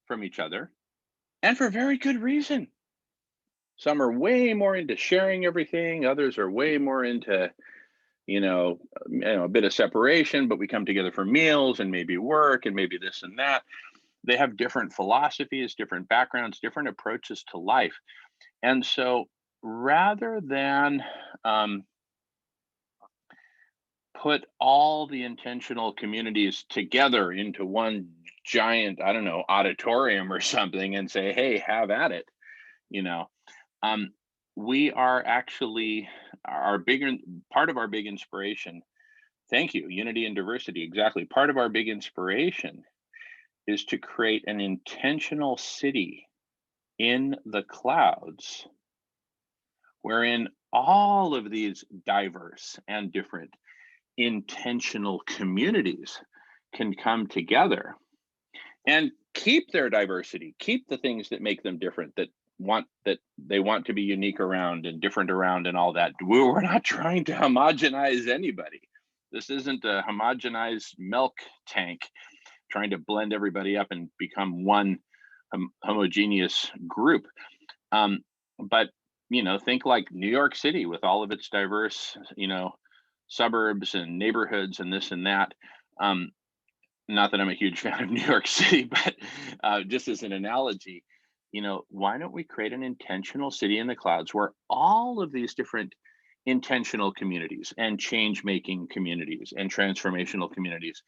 from each other, and for very good reason. Some are way more into sharing everything. Others are way more into, a bit of separation, but we come together for meals and maybe work and maybe this and that. They have different philosophies, different backgrounds, different approaches to life. And so rather than put all the intentional communities together into one giant, I don't know, auditorium or something and say, hey, have at it, we are actually our bigger part of our big inspiration. Thank you. Unity and diversity. Exactly. Part of our big inspiration is to create an intentional city in the clouds wherein all of these diverse and different intentional communities can come together and keep their diversity, keep the things that make them different, that they want to be unique around and different around and all that. We're not trying to homogenize anybody. This isn't a homogenized milk tank trying to blend everybody up and become one homogeneous group. But think like New York City with all of its diverse, suburbs and neighborhoods and this and that. Not that I'm a huge fan of New York City, but just as an analogy, why don't we create an intentional city in the clouds where all of these different intentional communities and change-making communities and transformational communities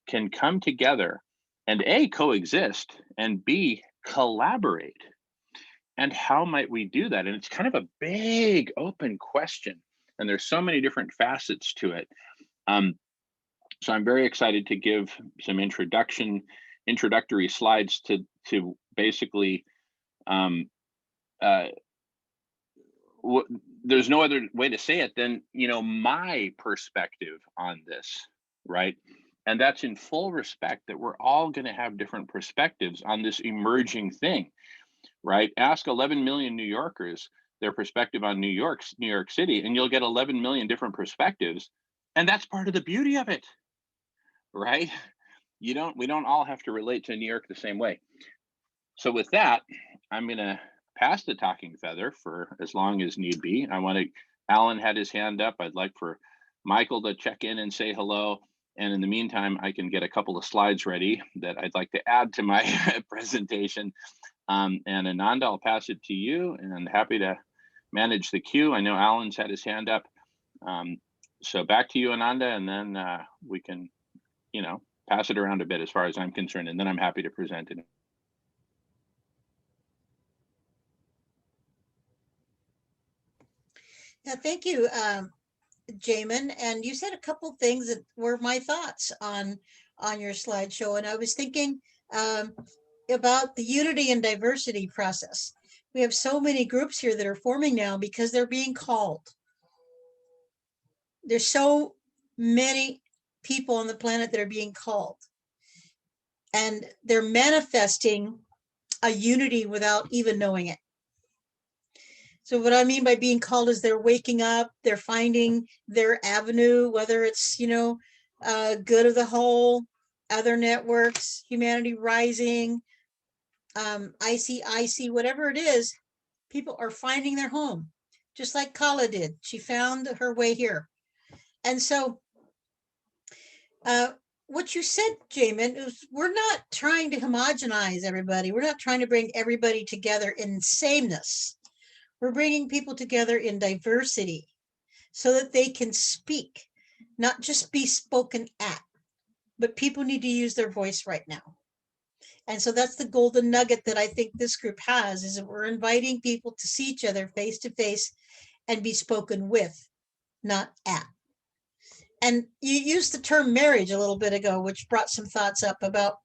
can come together and A, coexist, and B, collaborate. And how might we do that? And it's kind of a big open question. And there's so many different facets to it. So I'm very excited to give some introductory slides to basically, there's no other way to say it than, my perspective on this, right? And that's in full respect that we're all going to have different perspectives on this emerging thing, right? Ask 11 million New Yorkers their perspective on New York City, and you'll get 11 million different perspectives. And that's part of the beauty of it, right? We don't all have to relate to New York the same way. So with that, I'm going to pass the talking feather for as long as need be. Alan had his hand up. I'd like for Michael to check in and say hello. And in the meantime, I can get a couple of slides ready that I'd like to add to my presentation. And Ananda, I'll pass it to you, and I'm happy to manage the queue. I know Alan's had his hand up. So back to you, Ananda, and then we can, pass it around a bit as far as I'm concerned, and then I'm happy to present it. Yeah, thank you, Jamin. And you said a couple things that were my thoughts on your slideshow. And I was thinking about the unity and diversity process. We have so many groups here that are forming now because they're being called. There's so many people on the planet that are being called. And they're manifesting a unity without even knowing it. So what I mean by being called is they're waking up, they're finding their avenue, whether it's, good of the whole, other networks, Humanity Rising, ICIC, whatever it is, people are finding their home, just like Kala did. She found her way here. And so what you said, Jamin, is we're not trying to homogenize everybody. We're not trying to bring everybody together in sameness. We're bringing people together in diversity so that they can speak, not just be spoken at, but people need to use their voice right now. And so that's the golden nugget that I think this group has, is that we're inviting people to see each other face to face and be spoken with, not at. And you used the term marriage a little bit ago, which brought some thoughts up about,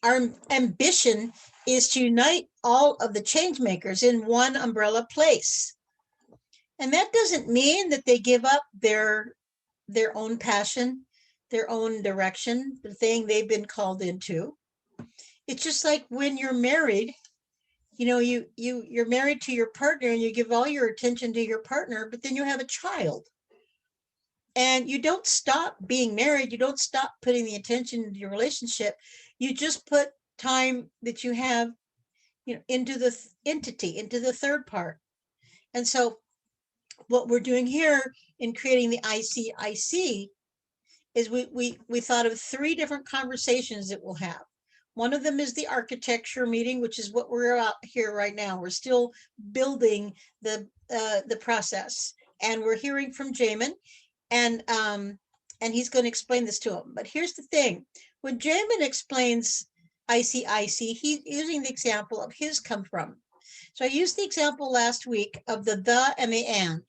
our ambition is to unite all of the change makers in one umbrella place. And that doesn't mean that they give up their own passion, their own direction, the thing they've been called into. It's just like when you're married, you're married to your partner and you give all your attention to your partner, but then you have a child. And you don't stop being married. You don't stop putting the attention into your relationship. You just put time that you have into the entity, into the third part. And so what we're doing here in creating the ICIC is we thought of 3 different conversations that we'll have. One of them is the architecture meeting, which is what we're out here right now. We're still building the process, and we're hearing from Jamin, and he's going to explain this to him. But here's the thing: when Jamin explains ICIC, he's using the example of his come from. So I used the example last week of the and the and.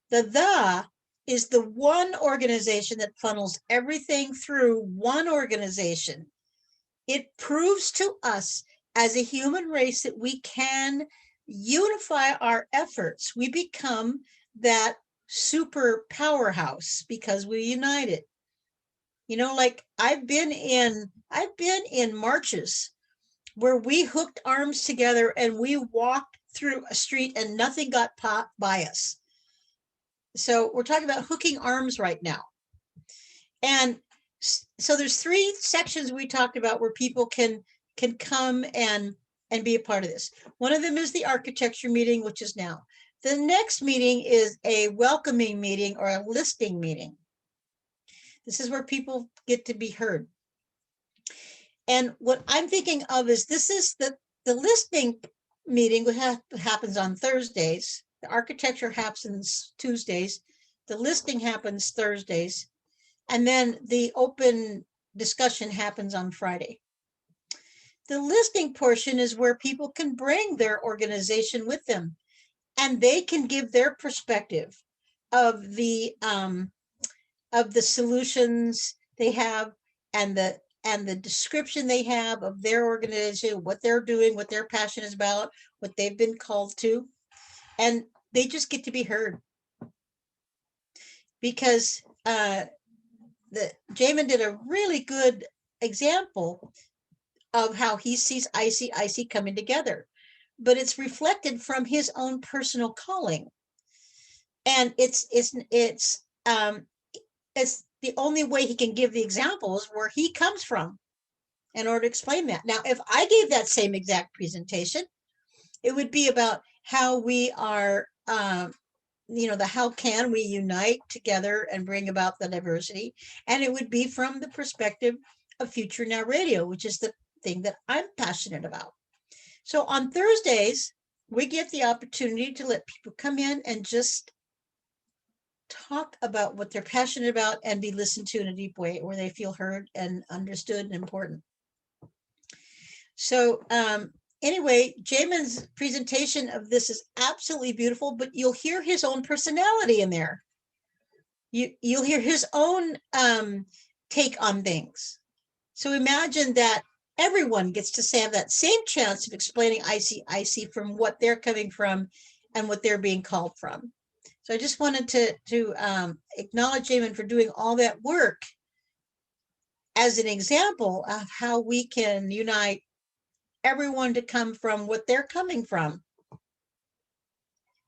The is the one organization that funnels everything through one organization. It proves to us as a human race that we can unify our efforts. We become that super powerhouse because we united. Like I've been in marches where we hooked arms together and we walked through a street and nothing got popped by us. So we're talking about hooking arms right now. And so there's 3 sections we talked about where people can come and be a part of this. One of them is the architecture meeting, which is now. The next meeting is a welcoming meeting or a listening meeting. This is where people get to be heard. And what I'm thinking of is this is the listening meeting, which happens on Thursdays. The architecture happens Tuesdays. The listening happens Thursdays. And then the open discussion happens on Friday. The listening portion is where people can bring their organization with them, and they can give their perspective of the solutions they have and the description they have of their organization, what they're doing, what their passion is about, what they've been called to. And they just get to be heard. Because Jamin did a really good example of how he sees ICIC coming together, but it's reflected from his own personal calling, and it's the only way he can give the examples where he comes from in order to explain that. Now, if I gave that same exact presentation, it would be about how we are, how can we unite together and bring about the diversity, and it would be from the perspective of Future Now Radio, which is the thing that I'm passionate about. So on Thursdays, we get the opportunity to let people come in and just talk about what they're passionate about and be listened to in a deep way where they feel heard and understood and important. So anyway, Jamin's presentation of this is absolutely beautiful, but you'll hear his own personality in there. You'll hear his own take on things. So imagine that everyone gets to have that same chance of explaining ICIC from what they're coming from and what they're being called from. So I just wanted to acknowledge Jamin for doing all that work as an example of how we can unite everyone to come from what they're coming from.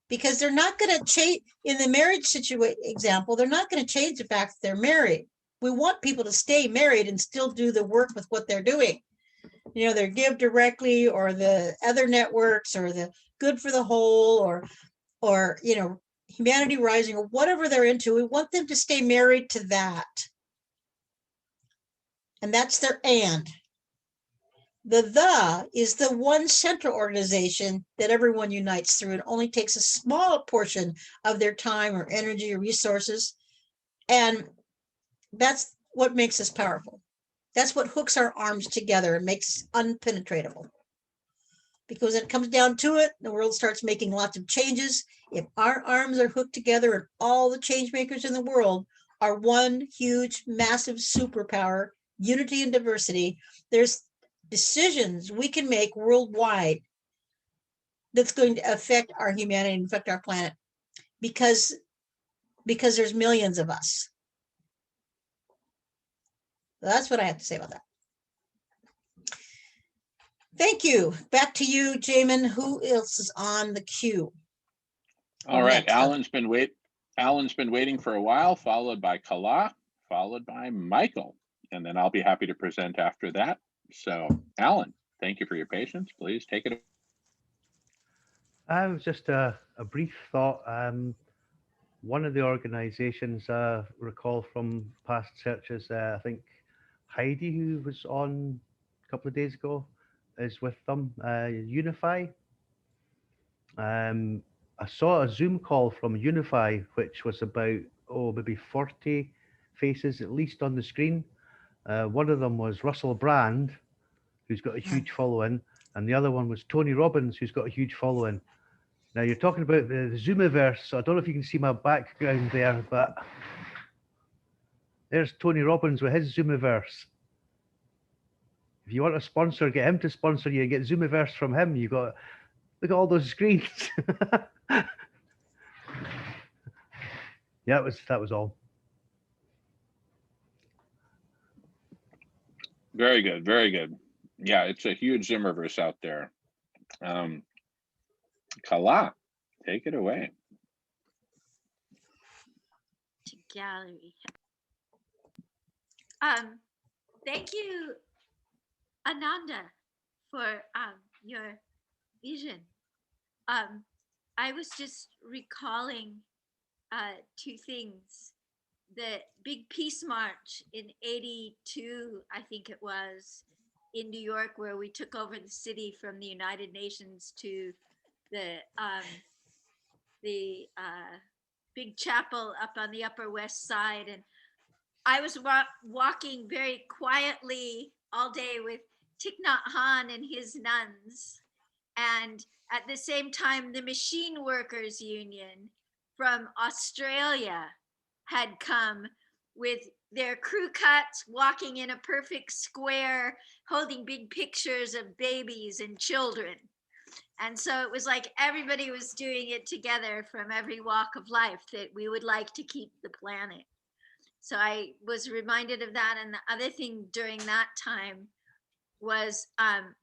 Because they're not going to change, in the marriage situation example, they're not going to change the fact that they're married. We want people to stay married and still do the work with what they're doing. Their Give Directly or the other networks or the Good for the Whole or Humanity Rising or whatever they're into. We want them to stay married to that. And that's their and. The is the one central organization that everyone unites through. It only takes a small portion of their time or energy or resources. And that's what makes us powerful. That's what hooks our arms together and makes us unpenetratable. Because when it comes down to it, the world starts making lots of changes. If our arms are hooked together and all the change makers in the world are one huge, massive superpower, unity and diversity, there's decisions we can make worldwide that's going to affect our humanity and affect our planet because there's millions of us. That's what I have to say about that. Thank you. Back to you, Jamin. Who else is on the queue? All right, Alan's been waiting for a while, followed by Kala, followed by Michael, and then I'll be happy to present after that. So, Alan. Thank you for your patience. Please take it. It was just a brief thought. One of the organizations I recall from past searches, I think Heidi, who was on a couple of days ago, is with them. Unify. I saw a Zoom call from Unify, which was about, maybe 40 faces at least on the screen. One of them was Russell Brand, who's got a huge following, and the other one was Tony Robbins, who's got a huge following. Now you're talking about the Zoomiverse, so I don't know if you can see my background there, but there's Tony Robbins with his Zoomiverse. If you want a sponsor, get him to sponsor you and get Zoomiverse from him. You got, look at all those screens. Yeah, that was all. Very good, very good. Yeah, it's a huge Zoomiverse out there. Kala, take it away. To gallery. Thank you, Ananda, for your vision. I was just recalling two things. The big peace march in '82, I think it was, in New York, where we took over the city from the United Nations to the big chapel up on the Upper West Side. And I was walking very quietly all day with Thich Nhat Hanh and his nuns. And at the same time, the Machine Workers Union from Australia had come with their crew cuts, walking in a perfect square, holding big pictures of babies and children. And so it was like everybody was doing it together from every walk of life, that we would like to keep the planet. So I was reminded of that. And the other thing during that time was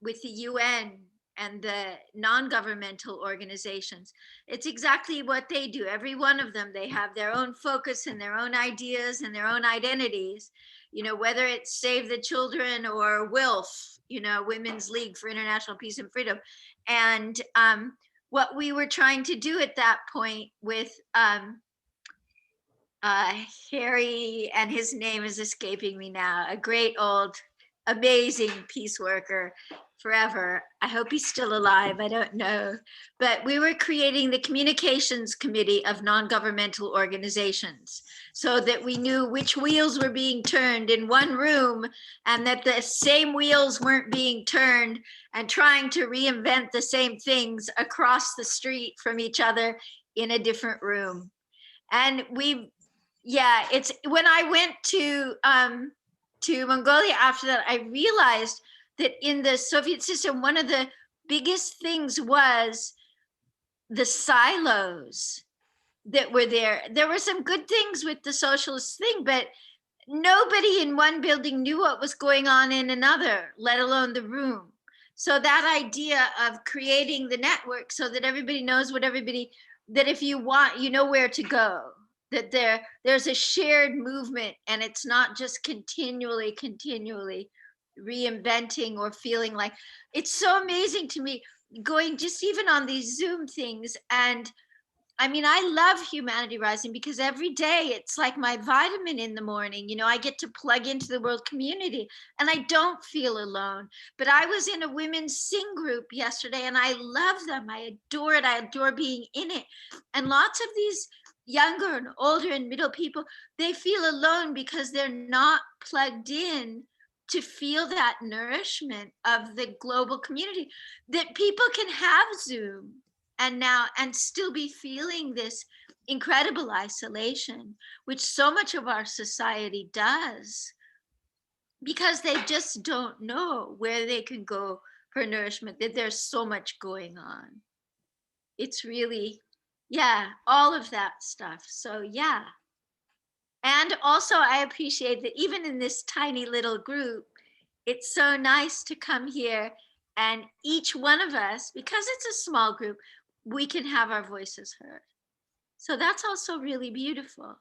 with the UN and the non-governmental organizations. It's exactly what they do. Every one of them, they have their own focus and their own ideas and their own identities, you know, whether it's Save the Children or WILF, you know, Women's League for International Peace and Freedom. And what we were trying to do at that point with Harry, and his name is escaping me now, a great old, amazing peace worker forever. I hope he's still alive. I don't know. But we were creating the communications committee of non-governmental organizations so that we knew which wheels were being turned in one room, and that the same wheels weren't being turned and trying to reinvent the same things across the street from each other in a different room. And it's when I went to Mongolia after that, I realized that in the Soviet system, one of the biggest things was the silos that were there. There were some good things with the socialist thing, but nobody in one building knew what was going on in another, let alone the room. So that idea of creating the network so that everybody knows what everybody, that if you want, you know where to go, that there's a shared movement, and it's not just continually reinventing or feeling like, it's so amazing to me going just even on these Zoom things. And I mean, I love Humanity Rising because every day it's like my vitamin in the morning. You know, I get to plug into the world community and I don't feel alone. But I was in a women's sing group yesterday and I love them. I adore it. I adore being in it. And lots of these younger and older and middle people, they feel alone because they're not plugged in to feel that nourishment of the global community, that people can have Zoom and still be feeling this incredible isolation, which so much of our society does, because they just don't know where they can go for nourishment, that there's so much going on. It's really, all of that stuff. So and also I appreciate that even in this tiny little group, it's so nice to come here and each one of us, because it's a small group, we can have our voices heard. So that's also really beautiful.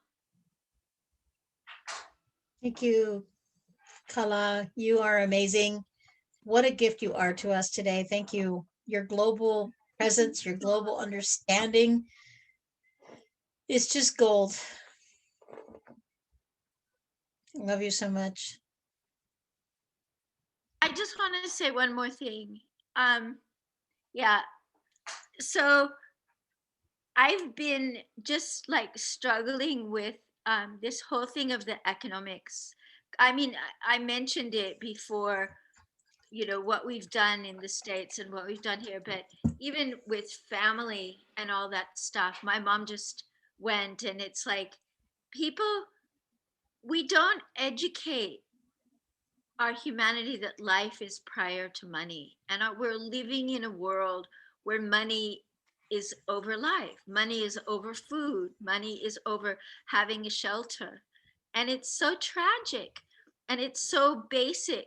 Thank you, Kala. You are amazing. what a gift you are to us today. Thank you. Your global presence, your global understanding is just gold. Love you so much. I just want to say one more thing. Yeah. So I've been just like struggling with this whole thing of the economics. I mean, I mentioned it before, you know, what we've done in the States and what we've done here, but even with family and all that stuff, my mom just went, and it's like people, we don't educate our humanity that life is prior to money. And we're living in a world where money is over life, money is over food, money is over having a shelter. And it's so tragic and it's so basic.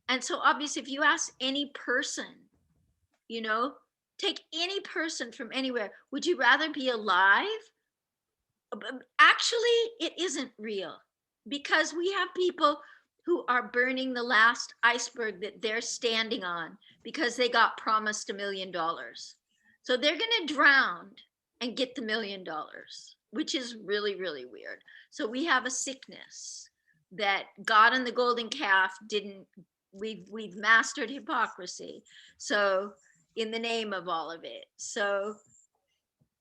And so, obviously, if you ask any person, you know, take any person from anywhere, would you rather be alive? Actually, it isn't real, because we have people who are burning the last iceberg that they're standing on because they got promised $1 million. So they're going to drown and get the $1 million, which is really, really weird. So we have a sickness that God and the golden calf didn't, we've mastered hypocrisy. So in the name of all of it. So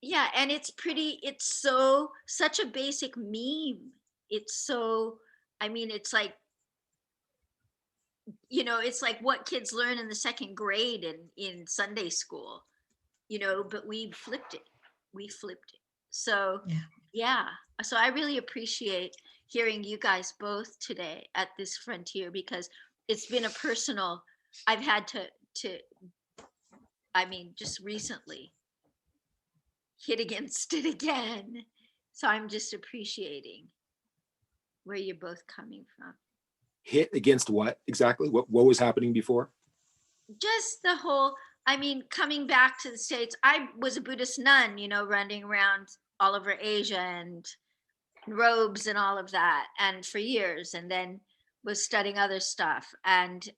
yeah, and it's such a basic meme. It's so, I mean, it's like, you know, it's like what kids learn in the second grade in Sunday school, you know, but we flipped it. We flipped it. So yeah. So I really appreciate hearing you guys both today at this frontier, because it's been a personal, I've had to, I mean, just recently hit against it again. So I'm just appreciating where you're both coming from. Hit against what exactly? What was happening before? Just the whole, I mean, coming back to the States, I was a Buddhist nun, you know, running around all over Asia and robes and all of that, and for years, and then was studying other stuff. And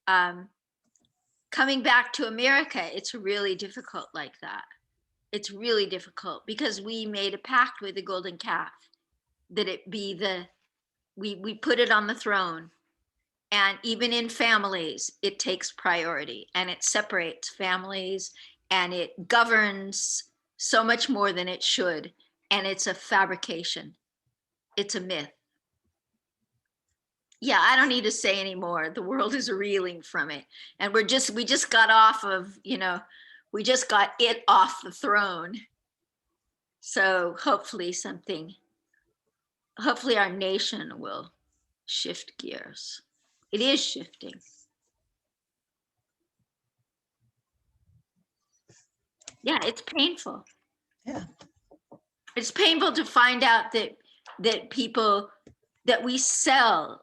coming back to America, it's really difficult like that. It's really difficult because we made a pact with the golden calf that it be we put it on the throne. And even in families, it takes priority, and it separates families, and it governs so much more than it should. And it's a fabrication. It's a myth. Yeah, I don't need to say anymore. The world is reeling from it. And we just got off of, you know, we just got it off the throne. So hopefully our nation will shift gears. It is shifting. Yeah, it's painful. Yeah. It's painful to find out that people, that we sell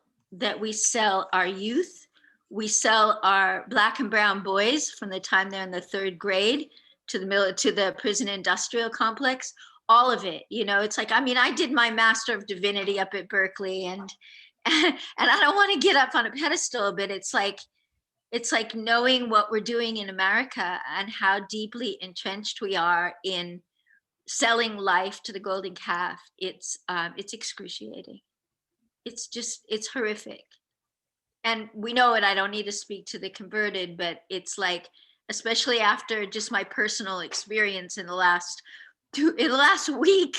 our youth, we sell our Black and brown boys from the time they're in the 3rd grade to the prison industrial complex, all of it. You know, it's like, I mean, I did my Master of Divinity up at Berkeley, and I don't want to get up on a pedestal, but it's like knowing what we're doing in America and how deeply entrenched we are in selling life to the golden calf. It's excruciating. It's horrific. And we know it. I don't need to speak to the converted, but it's like, especially after just my personal experience in the last week,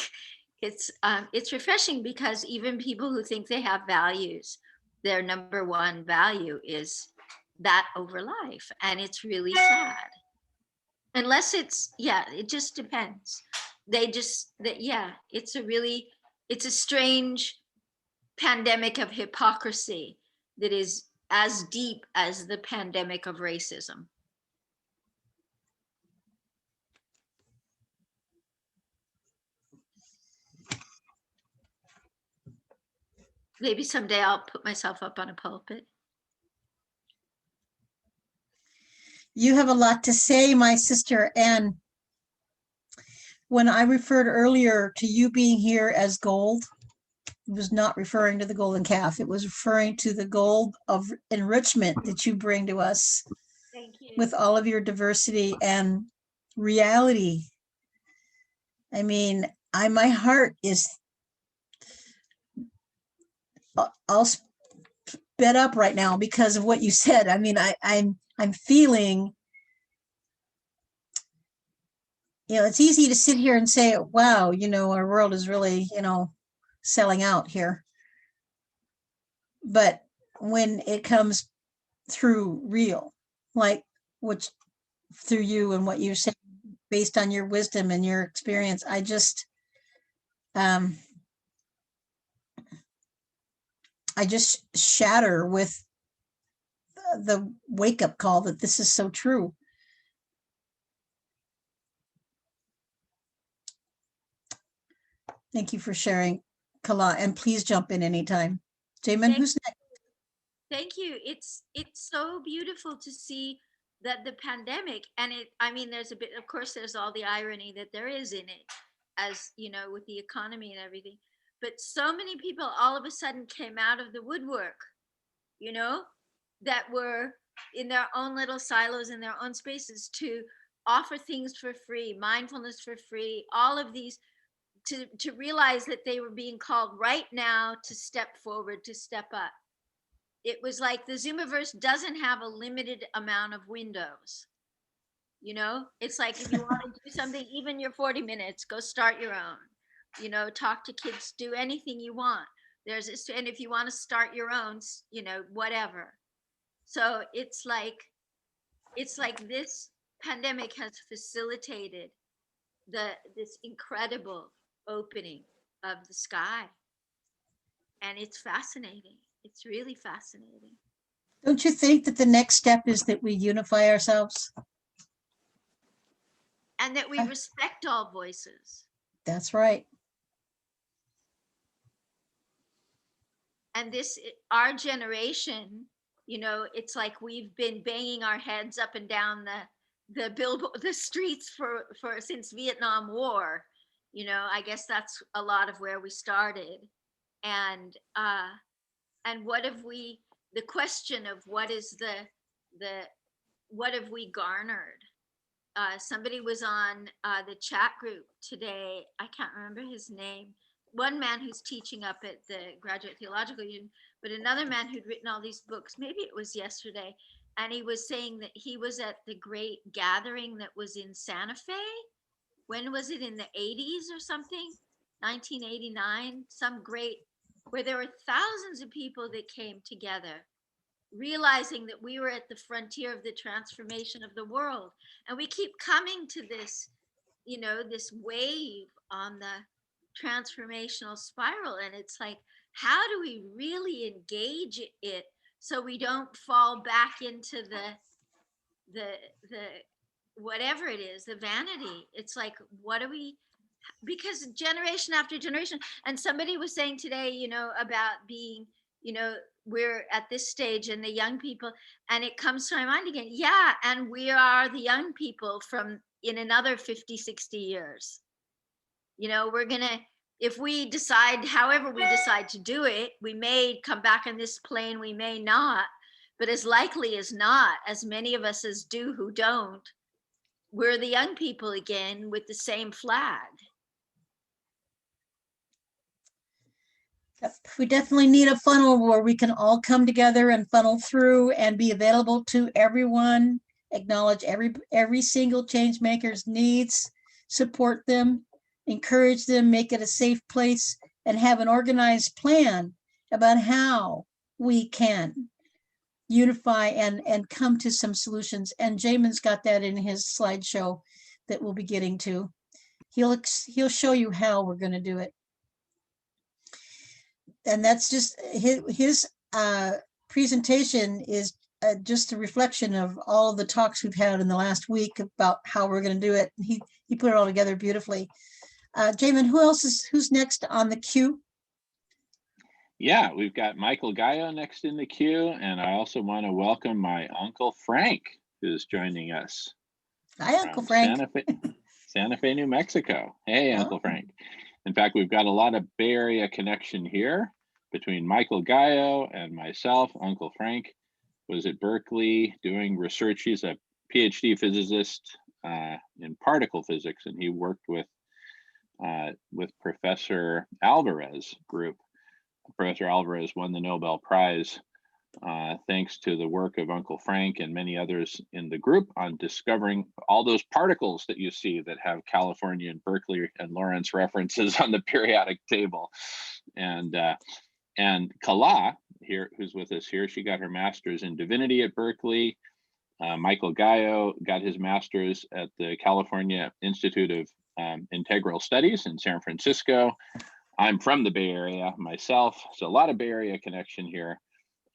it's refreshing, because even people who think they have values, their number one value is that over life. And it's really sad. Unless it just depends. It's a strange pandemic of hypocrisy that is as deep as the pandemic of racism. Maybe someday I'll put myself up on a pulpit. You have a lot to say, my sister. And when I referred earlier to you being here as gold, it was not referring to the golden calf. It was referring to the gold of enrichment that you bring to us. with all of your diversity and reality. I mean, my heart is all sped up right now because of what you said. I mean, I'm feeling, you know, it's easy to sit here and say, wow, you know, our world is really, you know, selling out here. But when it comes through real, like which through you and what you said, based on your wisdom and your experience, I just shatter with the wake-up call that this is so true. Thank you for sharing, Kala, and please jump in anytime. Jamin, who's next? Thank you. It's so beautiful to see that the pandemic, and I mean, there's a bit, of course, there's all the irony that there is in it, as you know, with the economy and everything. But so many people all of a sudden came out of the woodwork, you know, that were in their own little silos, in their own spaces, to offer things for free, mindfulness for free, all of these, to realize that they were being called right now to step forward, to step up. It was like the Zoomiverse doesn't have a limited amount of windows. You know, it's like if you want to do something, even your 40 minutes, go start your own. You know, talk to kids, do anything you want. There's this, and if you want to start your own, you know, whatever. So it's like this pandemic has facilitated this incredible opening of the sky, and it's fascinating. It's really fascinating. Don't you think that the next step is that we unify ourselves? And that we respect all voices. That's right. And this, our generation, you know, it's like we've been banging our heads up and down the streets for since Vietnam War. You know, I guess that's a lot of where we started. And what have we, the question of what is what have we garnered? Somebody was on the chat group today. I can't remember his name. One man who's teaching up at the Graduate Theological Union, but another man who'd written all these books. Maybe it was yesterday. And he was saying that he was at the great gathering that was in Santa Fe. When was it? In the 80s or something? 1989, some great, where there were thousands of people that came together, realizing that we were at the frontier of the transformation of the world. And we keep coming to this, you know, this wave on the transformational spiral. And it's like, how do we really engage it so we don't fall back into the whatever it is, the vanity? It's like, what do we, because generation after generation, and somebody was saying today, you know, about being, you know, we're at this stage and the young people, and it comes to my mind again. Yeah. And we are the young people from in another 50, 60 years. You know, we're going to, if we decide, however we decide to do it, we may come back on this plane, we may not, but as likely as not, as many of us as do who don't, we're the young people again with the same flag. We definitely need a funnel where we can all come together and funnel through and be available to everyone, acknowledge every single change maker's needs, support them, encourage them, make it a safe place, and have an organized plan about how we can unify and come to some solutions. And Jamin's got that in his slideshow that we'll be getting to. He'll show you how we're going to do it. And that's just his presentation is just a reflection of all of the talks we've had in the last week about how we're going to do it. He put it all together beautifully. Jamin, who's next on the queue? Yeah, we've got Michael Gallo next in the queue, and I also want to welcome my Uncle Frank, who's joining us. Hi, Uncle Frank. Santa Fe, New Mexico. Hey, Uncle Frank. In fact, we've got a lot of Bay Area connection here between Michael Gallo and myself. Uncle Frank was at Berkeley doing research. He's a PhD physicist in particle physics, and he worked with Professor Alvarez group. Professor Alvarez won the Nobel Prize thanks to the work of Uncle Frank and many others in the group on discovering all those particles that you see that have California and Berkeley and Lorentz references on the periodic table. And Kala here, who's with us here, she got her master's in divinity at Berkeley. Michael Gallo got his master's at the California Institute of Integral Studies in San Francisco. I'm from the Bay Area myself, so a lot of Bay Area connection here.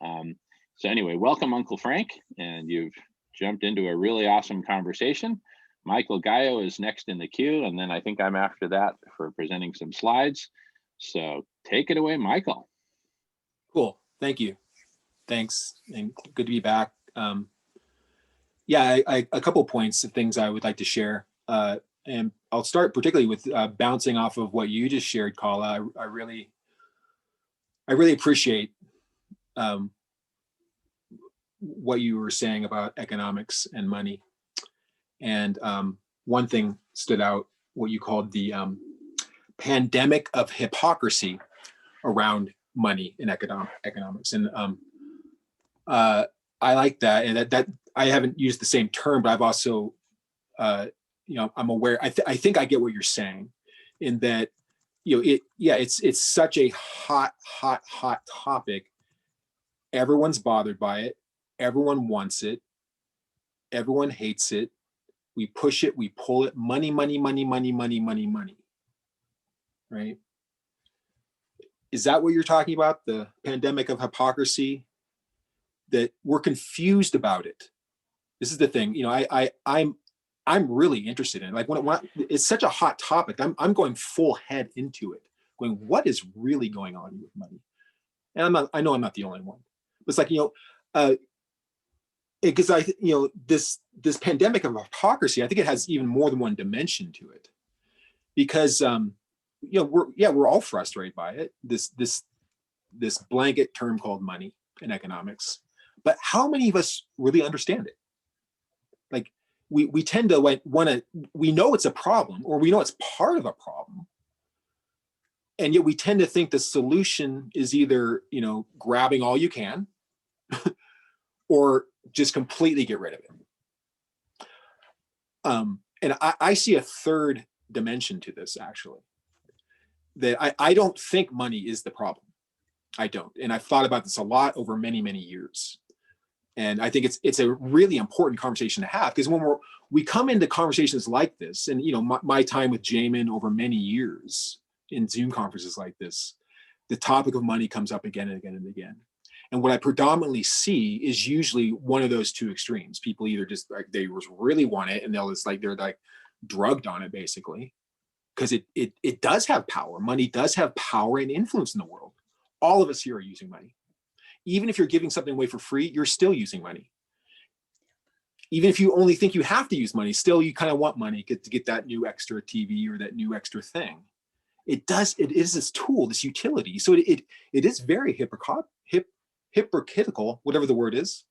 So anyway, welcome Uncle Frank, and you've jumped into a really awesome conversation. Michael Gallo is next in the queue, and then I think I'm after that for presenting some slides. So take it away, Michael. Cool. Thank you. Thanks. And good to be back. Yeah, a couple points of things I would like to share. And I'll start particularly with bouncing off of what you just shared, Kala. I really appreciate what you were saying about economics and money. And one thing stood out, what you called the pandemic of hypocrisy around money in economics. And I like that. And that I haven't used the same term, but I've also, I'm aware, I think I get what you're saying in that, it's such a hot topic. Everyone's bothered by it. Everyone wants it. Everyone hates it. We push it, we pull it, money, right? Is that what you're talking about? The pandemic of hypocrisy? That we're confused about it. This is the thing, I'm really interested in it. Like when it's such a hot topic, I'm going full head into it, going, what is really going on with money? And I know I'm not the only one. But it's like, because this pandemic of hypocrisy, I think it has even more than one dimension to it, because we're all frustrated by it. This blanket term called money in economics, but how many of us really understand it? Like we tend to we know it's a problem, or we know it's part of a problem, and yet we tend to think the solution is either grabbing all you can, or just completely get rid of it. And I see a third dimension to this, actually, that I don't think money is the problem. I don't. And I've thought about this a lot over many, many years. And I think it's a really important conversation to have, because when we come into conversations like this, and my time with Jamin over many years in Zoom conferences like this, the topic of money comes up again and again and again. And what I predominantly see is usually one of those two extremes. People either just like they really want it, and they're drugged on it, basically, because it does have power. Money does have power and influence in the world. All of us here are using money. Even if you're giving something away for free, you're still using money. Even if you only think you have to use money, still you kind of want money to get that new extra TV or that new extra thing. It is this tool, this utility. So it is very hypocritical, whatever the word is,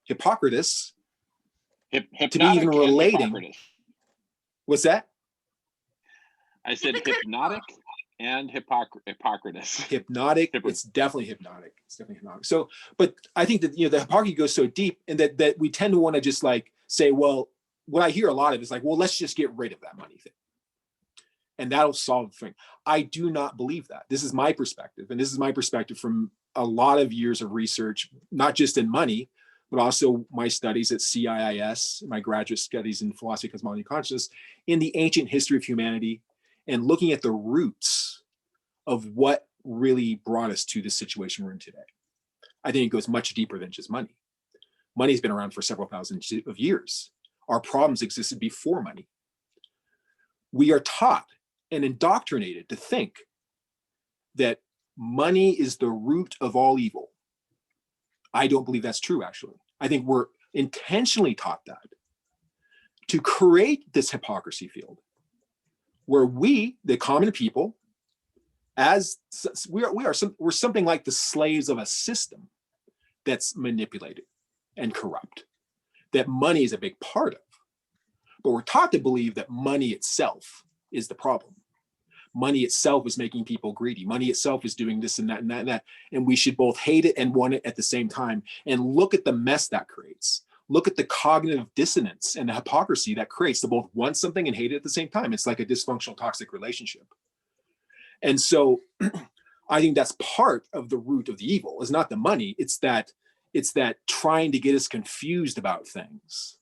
hypocritous, to be even relating. What's that? I said hypnotic and hypocritous. Hypnotic. It's definitely hypnotic. So, but I think that the hypocrisy goes so deep, and that we tend to want to just say, well, what I hear a lot of is well, let's just get rid of that money thing, and that'll solve the thing. I do not believe that. This is my perspective, and this is my perspective from a lot of years of research, not just in money, but also my studies at CIIS, my graduate studies in philosophy, cosmology, and consciousness, in the ancient history of humanity, and looking at the roots of what really brought us to this situation we're in today. I think it goes much deeper than just money. Money's been around for several thousand of years. Our problems existed before money. We are taught and indoctrinated to think that money is the root of all evil. I don't believe that's true, actually. I think we're intentionally taught that to create this hypocrisy field where we, the common people, we're something like the slaves of a system that's manipulated and corrupt, that money is a big part of. But we're taught to believe that money itself is the problem. Money itself is making people greedy. Money itself is doing this and that and that and that. And we should both hate it and want it at the same time. And look at the mess that creates. Look at the cognitive dissonance and the hypocrisy that creates to both want something and hate it at the same time. It's like a dysfunctional, toxic relationship. And so I think that's part of the root of the evil, is not the money. It's that trying to get us confused about things.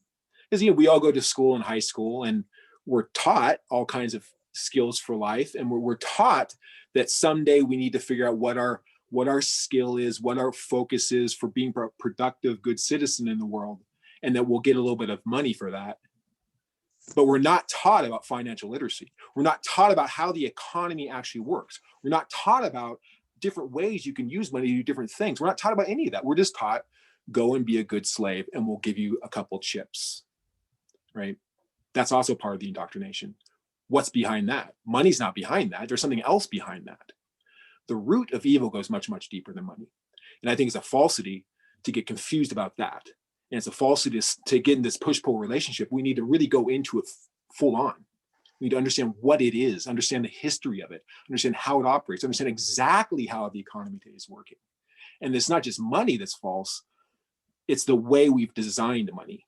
Because, you know, we all go to school in high school and we're taught all kinds of skills for life. And we're taught that someday we need to figure out what our skill is, what our focus is for being a productive, good citizen in the world, and that we'll get a little bit of money for that. But we're not taught about financial literacy. We're not taught about how the economy actually works. We're not taught about different ways you can use money to do different things. We're not taught about any of that. We're just taught, go and be a good slave and we'll give you a couple chips, right? That's also part of the indoctrination. What's behind that? Money's not behind that. There's something else behind that. The root of evil goes much, much deeper than money. And I think it's a falsity to get confused about that. And it's a falsity to get in this push-pull relationship. We need to really go into it full on. We need to understand what it is, understand the history of it, understand how it operates, understand exactly how the economy today is working. And it's not just money that's false, it's the way we've designed money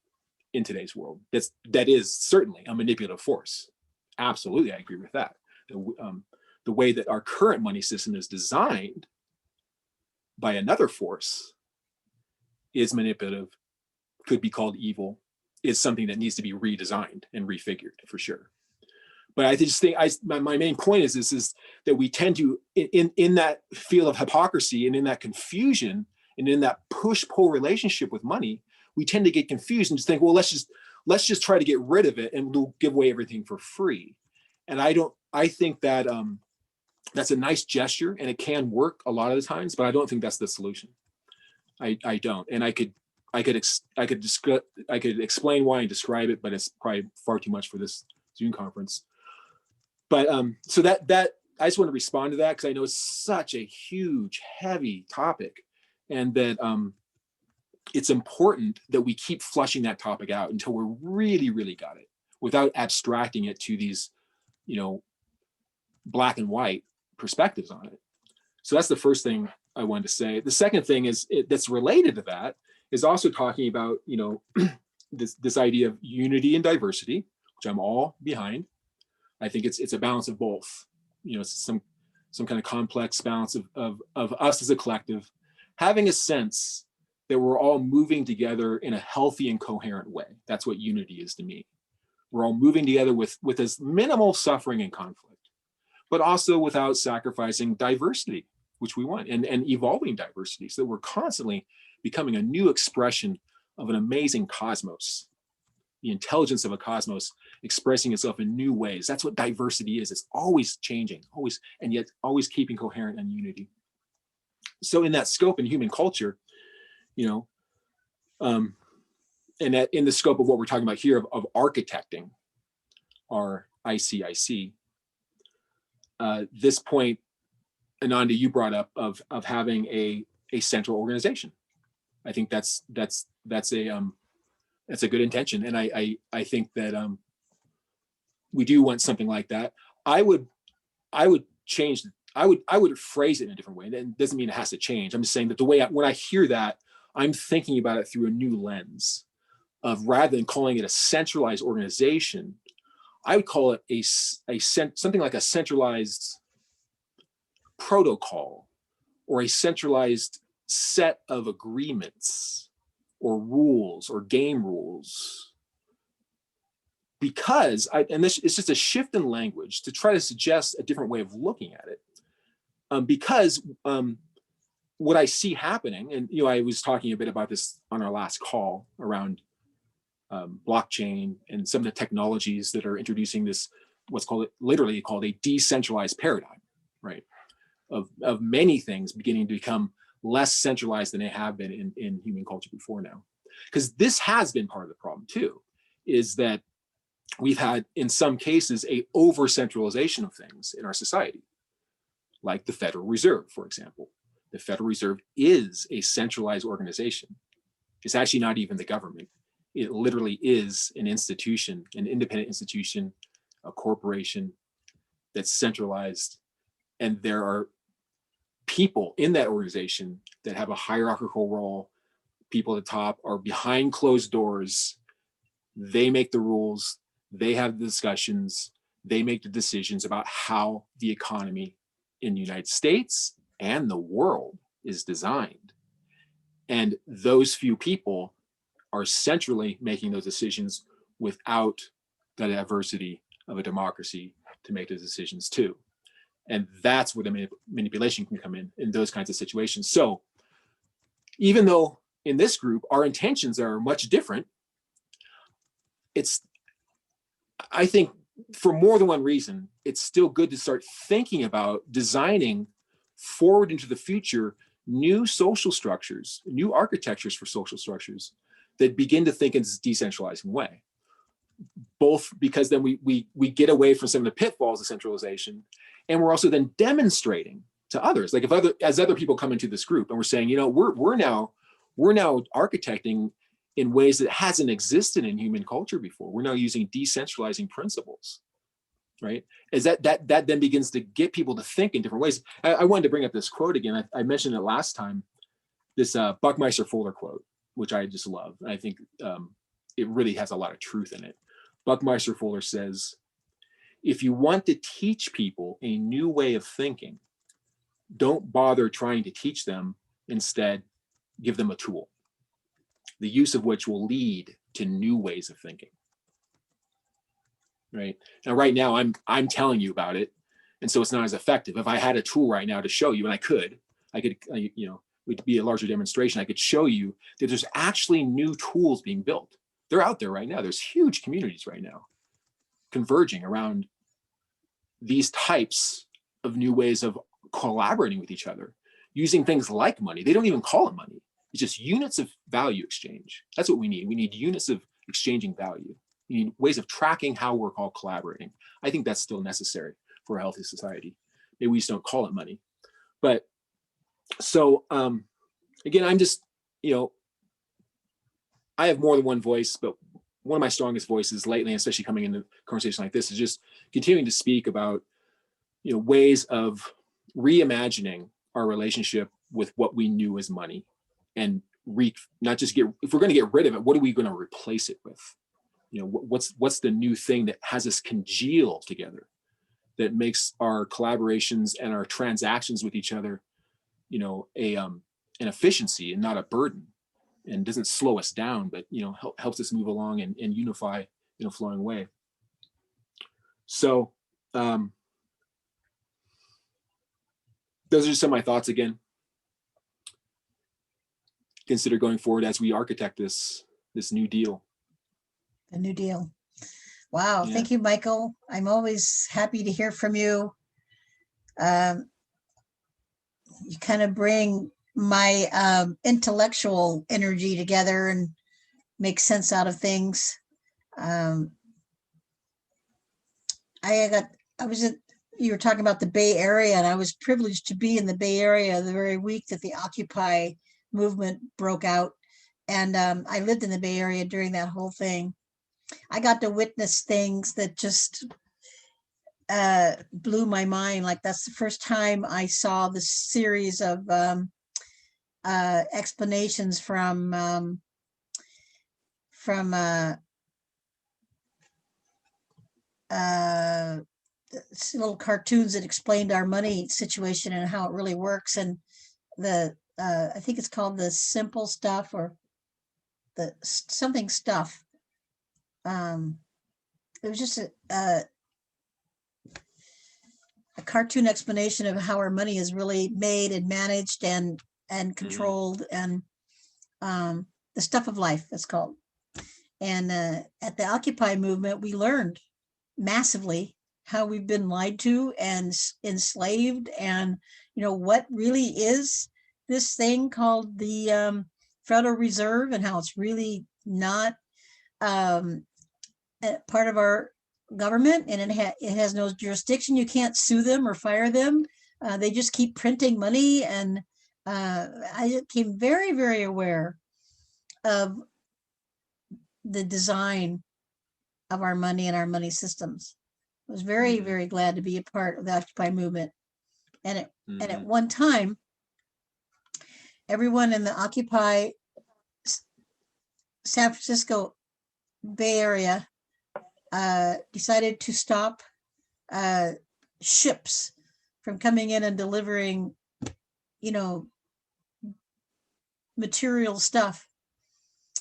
in today's world. That is certainly a manipulative force. Absolutely, I agree with that. The way that our current money system is designed by another force is manipulative, could be called evil, is something that needs to be redesigned and refigured for sure. But I just think my main point is that we tend to, in that field of hypocrisy and in that confusion and in that push-pull relationship with money, we tend to get confused and just think, well, let's just try to get rid of it and we'll give away everything for free. And I think that that's a nice gesture and it can work a lot of the times, but I don't think that's the solution. I don't. And I could explain why and describe it, but it's probably far too much for this Zoom conference. But so that I just want to respond to that because I know it's such a huge, heavy topic, and that it's important that we keep flushing that topic out until we're really, really got it, without abstracting it to these, black and white perspectives on it. So that's the first thing I wanted to say. The second thing is that's related to that is also talking about, this idea of unity and diversity, which I'm all behind. I think it's a balance of both. It's some kind of complex balance of us as a collective, having a sense that we're all moving together in a healthy and coherent way. That's what unity is to me. We're all moving together with as minimal suffering and conflict, but also without sacrificing diversity, which we want, and evolving diversity, so that we're constantly becoming a new expression of an amazing cosmos, the intelligence of a cosmos expressing itself in new ways. That's what diversity is. It's always changing, always, and yet always keeping coherent and unity. So in that scope in human culture, and that in the scope of what we're talking about here of architecting our ICIC, this point, Ananda, you brought up of having a central organization. I think that's a good intention, and I think that we do want something like that. I would change. I would phrase it in a different way. That doesn't mean it has to change. I'm just saying that the way when I hear that, I'm thinking about it through a new lens of, rather than calling it a centralized organization, I would call it something like a centralized protocol or a centralized set of agreements or rules or game rules. Because it's just a shift in language to try to suggest a different way of looking at it. Because what I see happening, and I was talking a bit about this on our last call around blockchain and some of the technologies that are introducing this, what's literally called a decentralized paradigm, right? Of many things beginning to become less centralized than they have been in human culture before now. Because this has been part of the problem too, is that we've had, in some cases, a over-centralization of things in our society, like the Federal Reserve, for example. The Federal Reserve is a centralized organization. It's actually not even the government. it literally is an institution, an independent institution, a corporation that's centralized, and there are people in that organization that have a hierarchical role. People at the top are behind closed doors. They make the rules, they have the discussions, they make the decisions about how the economy in the United States and the world is designed. And those few people are centrally making those decisions without the diversity of a democracy to make those decisions too. And that's where the manipulation can come in those kinds of situations. So even though in this group, our intentions are much different, I think for more than one reason, it's still good to start thinking about designing forward into the future new social structures, new architectures for social structures that begin to think in this decentralizing way. Both because then we get away from some of the pitfalls of centralization, and we're also then demonstrating to others, like as other people come into this group and we're saying, you know, we're now architecting in ways that hasn't existed in human culture before. We're now using decentralizing principles, right? As that then begins to get people to think in different ways. I wanted to bring up this quote again. I mentioned it last time, this Buckmeister-Fuller quote, which I just love. I think it really has a lot of truth in it. Buckmeister-Fuller says, if you want to teach people a new way of thinking, don't bother trying to teach them. Instead, give them a tool, the use of which will lead to new ways of thinking. Right now, right now, I'm telling you about it, and so it's not as effective. If I had a tool right now to show you, and I could, you know, it would be a larger demonstration. I could show you that there's actually new tools being built. They're out there right now. There's huge communities right now converging around these types of new ways of collaborating with each other, using things like money. They don't even call it money. It's just units of value exchange. That's what we need. We need units of exchanging value. We need ways of tracking how we're all collaborating. I think that's still necessary for a healthy society. Maybe we just don't call it money. But so again, I'm just, you know, I have more than one voice, but one of my strongest voices lately, especially coming into a conversation like this, is just continuing to speak about, you know, ways of reimagining our relationship with what we knew as money, and not just if we're going to get rid of it, what are we going to replace it with? You know, what's the new thing that has us congeal together, that makes our collaborations and our transactions with each other, you know, an efficiency and not a burden, and doesn't slow us down, but, you know, helps us move along and unify in a flowing way. So those are just some of my thoughts. Again, consider going forward as we architect this new deal. The New Deal. Wow. Yeah. Thank you, Michael. I'm always happy to hear from you. You kind of bring my intellectual energy together and make sense out of things. You were talking about the Bay Area, and I was privileged to be in the Bay Area the very week that the Occupy movement broke out. And I lived in the Bay Area during that whole thing. I got to witness things that just blew my mind. Like, that's the first time I saw this series of explanations from little cartoons that explained our money situation and how it really works. And I think it's called The Simple Stuff, or the something stuff. It was just a cartoon explanation of how our money is really made and managed and controlled, and the stuff of life, it's called. And at the Occupy movement, we learned massively how we've been lied to and enslaved, and, you know, what really is this thing called the Federal Reserve, and how it's really not part of our government, and it has no jurisdiction. You can't sue them or fire them. They just keep printing money. And I became very, very aware of the design of our money and our money systems. I was very, very glad to be a part of the Occupy movement. And at one time, everyone in the Occupy San Francisco Bay Area decided to stop ships from coming in and delivering, material stuff.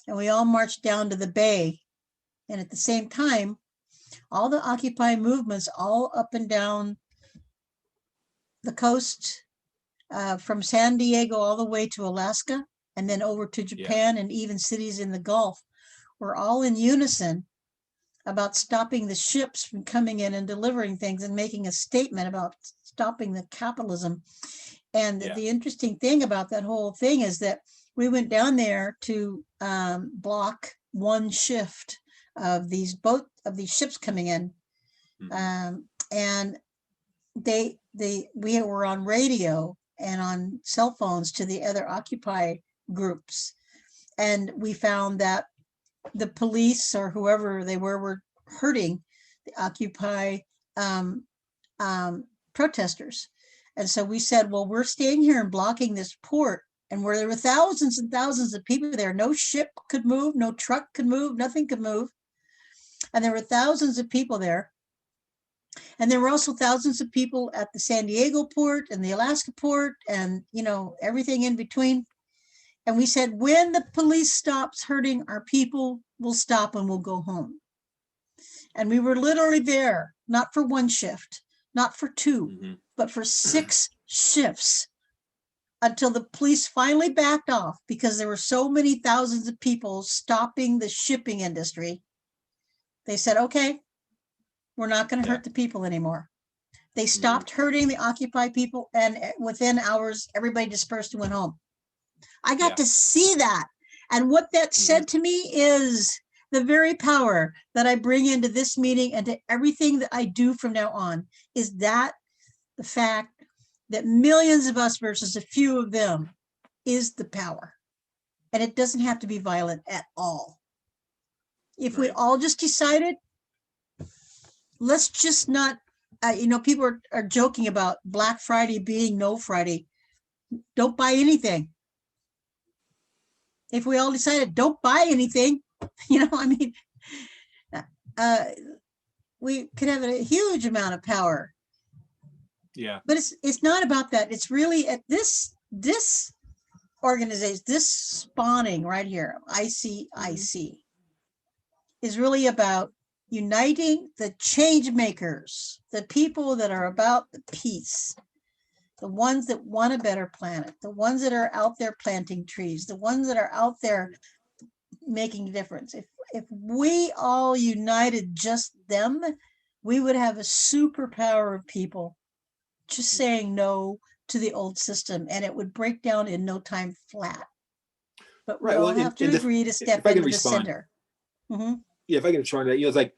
And we all marched down to the bay. And at the same time, all the Occupy movements all up and down the coast, from San Diego all the way to Alaska, and then over to Japan, and even cities in the Gulf, were all in unison about stopping the ships from coming in and delivering things and making a statement about stopping the capitalism. And the interesting thing about that whole thing is that we went down there to block one shift of these ships coming in. And we were on radio and on cell phones to the other Occupy groups. And we found that the police or whoever they were hurting the Occupy protesters. And so we said, well, we're staying here and blocking this port, and where there were thousands and thousands of people there, no ship could move, no truck could move, nothing could move. And there were thousands of people there. And there were also thousands of people at the San Diego port and the Alaska port and, everything in between. And we said, when the police stops hurting our people, we'll stop and we'll go home. And we were literally there, not for one shift, not for two, but for 6 shifts, until the police finally backed off because there were so many thousands of people stopping the shipping industry. They said, okay, we're not going to hurt the people anymore. They stopped hurting the Occupy people, and within hours, everybody dispersed and went home. I got to see that. And what that said to me is the very power that I bring into this meeting and to everything that I do from now on is that the fact that millions of us versus a few of them is the power. And it doesn't have to be violent at all. If we all just decided, let's just not, people are joking about Black Friday being no Friday. Don't buy anything. If we all decided, don't buy anything, we could have a huge amount of power. Yeah. But it's not about that. It's really at this organization, this spawning right here, ICIC, is really about uniting the change makers, the people that are about the peace, the ones that want a better planet, the ones that are out there planting trees, the ones that are out there making a difference. If we all united just them, we would have a superpower of people just saying no to the old system, and it would break down in no time flat. But we all have to agree to step into the center. Yeah, if I can respond to that, it's like,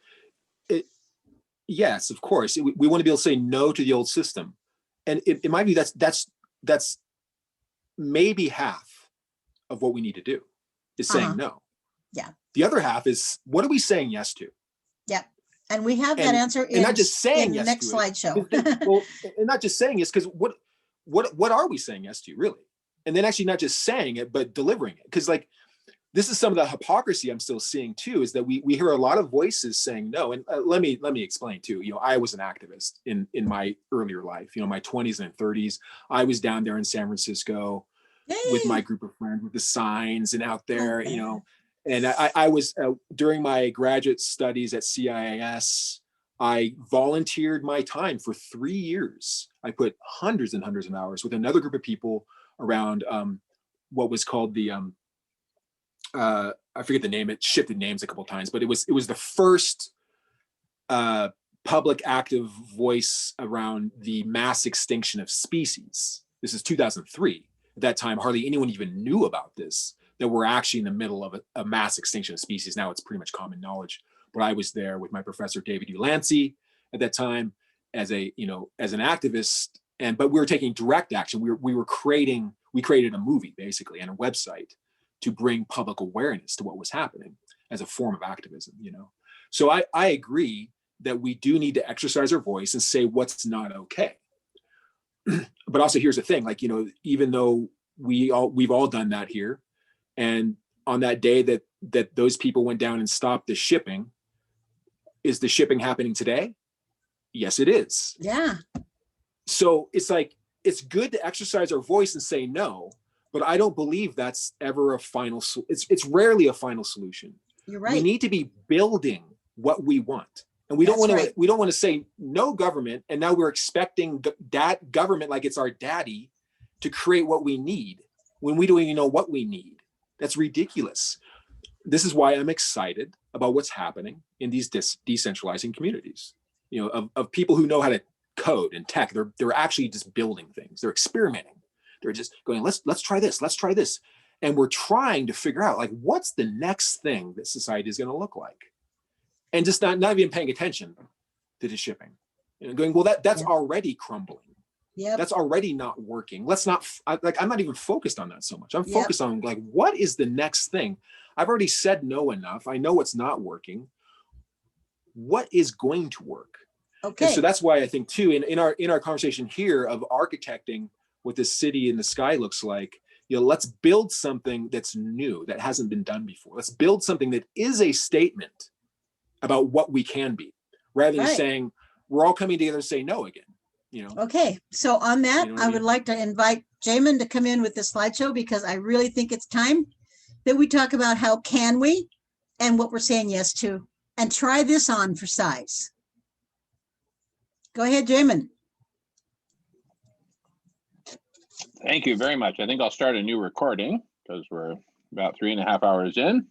yes, of course, we want to be able to say no to the old system. And in my view, that's maybe half of what we need to do is saying no. Yeah. The other half is, what are we saying yes to? Yeah. And we have that answer in, not just saying in yes the next slideshow. Well, and not just saying yes, because what are we saying yes to, really? And then actually not just saying it, but delivering it. Because this is some of the hypocrisy I'm still seeing too, is that we hear a lot of voices saying no. And let me explain too. I was an activist in my earlier life, my 20s and 30s. I was down there in San Francisco with my group of friends with the signs and out there, and I was during my graduate studies at CIIS, I volunteered my time for 3 years. I put hundreds and hundreds of hours with another group of people around what was called the I forget the name. It shifted names a couple of times, but it was the first public active voice around the mass extinction of species. This is 2003. At that time, hardly anyone even knew about this, that we're actually in the middle of a mass extinction of species. Now it's pretty much common knowledge. But I was there with my professor, David Ulansey, at that time as an activist. But we were taking direct action. We created a movie basically and a website to bring public awareness to what was happening. as a form of activism, you know? So I agree that we do need to exercise our voice and say what's not okay. But also here's the thing, like, you know, even though we've all done that here, and on that day that those people went down and stopped the shipping, is the shipping happening today? Yes, it is. Yeah. So it's like, it's good to exercise our voice and say no, but I don't believe that's ever a final, it's rarely a final solution. You're We right. need to be building what we want. And we don't That's want to, right. we don't want to say no government. And now we're expecting that government, like it's our daddy, to create what we need when we don't even know what we need. That's ridiculous. This is why I'm excited about what's happening in these decentralizing communities, you know, of people who know how to code and tech. They're actually just building things. They're experimenting. They're just going, let's try this. Let's try this. And we're trying to figure out, like, what's the next thing that society is going to look like? And just not even paying attention to the shipping, you know, going, well, that's already crumbling. Yep. That's already not working. Let's not, I'm not even focused on that so much. I'm focused on, like, what is the next thing? I've already said no enough. I know what's not working. What is going to work? Okay. And so that's why I think too, in our conversation here of architecting what this city in the sky looks like, you know, let's build something that's new, that hasn't been done before. Let's build something that is a statement about what we can be, rather than saying we're all coming together and say no again, you know? Okay, so on that, You know what I I would mean? like to invite Jamin to come in with the slideshow, because I really think it's time that we talk about how can we and what we're saying yes to, and try this on for size. Go ahead, Jamin. Thank you very much. I think I'll start a new recording because we're about 3.5 hours in.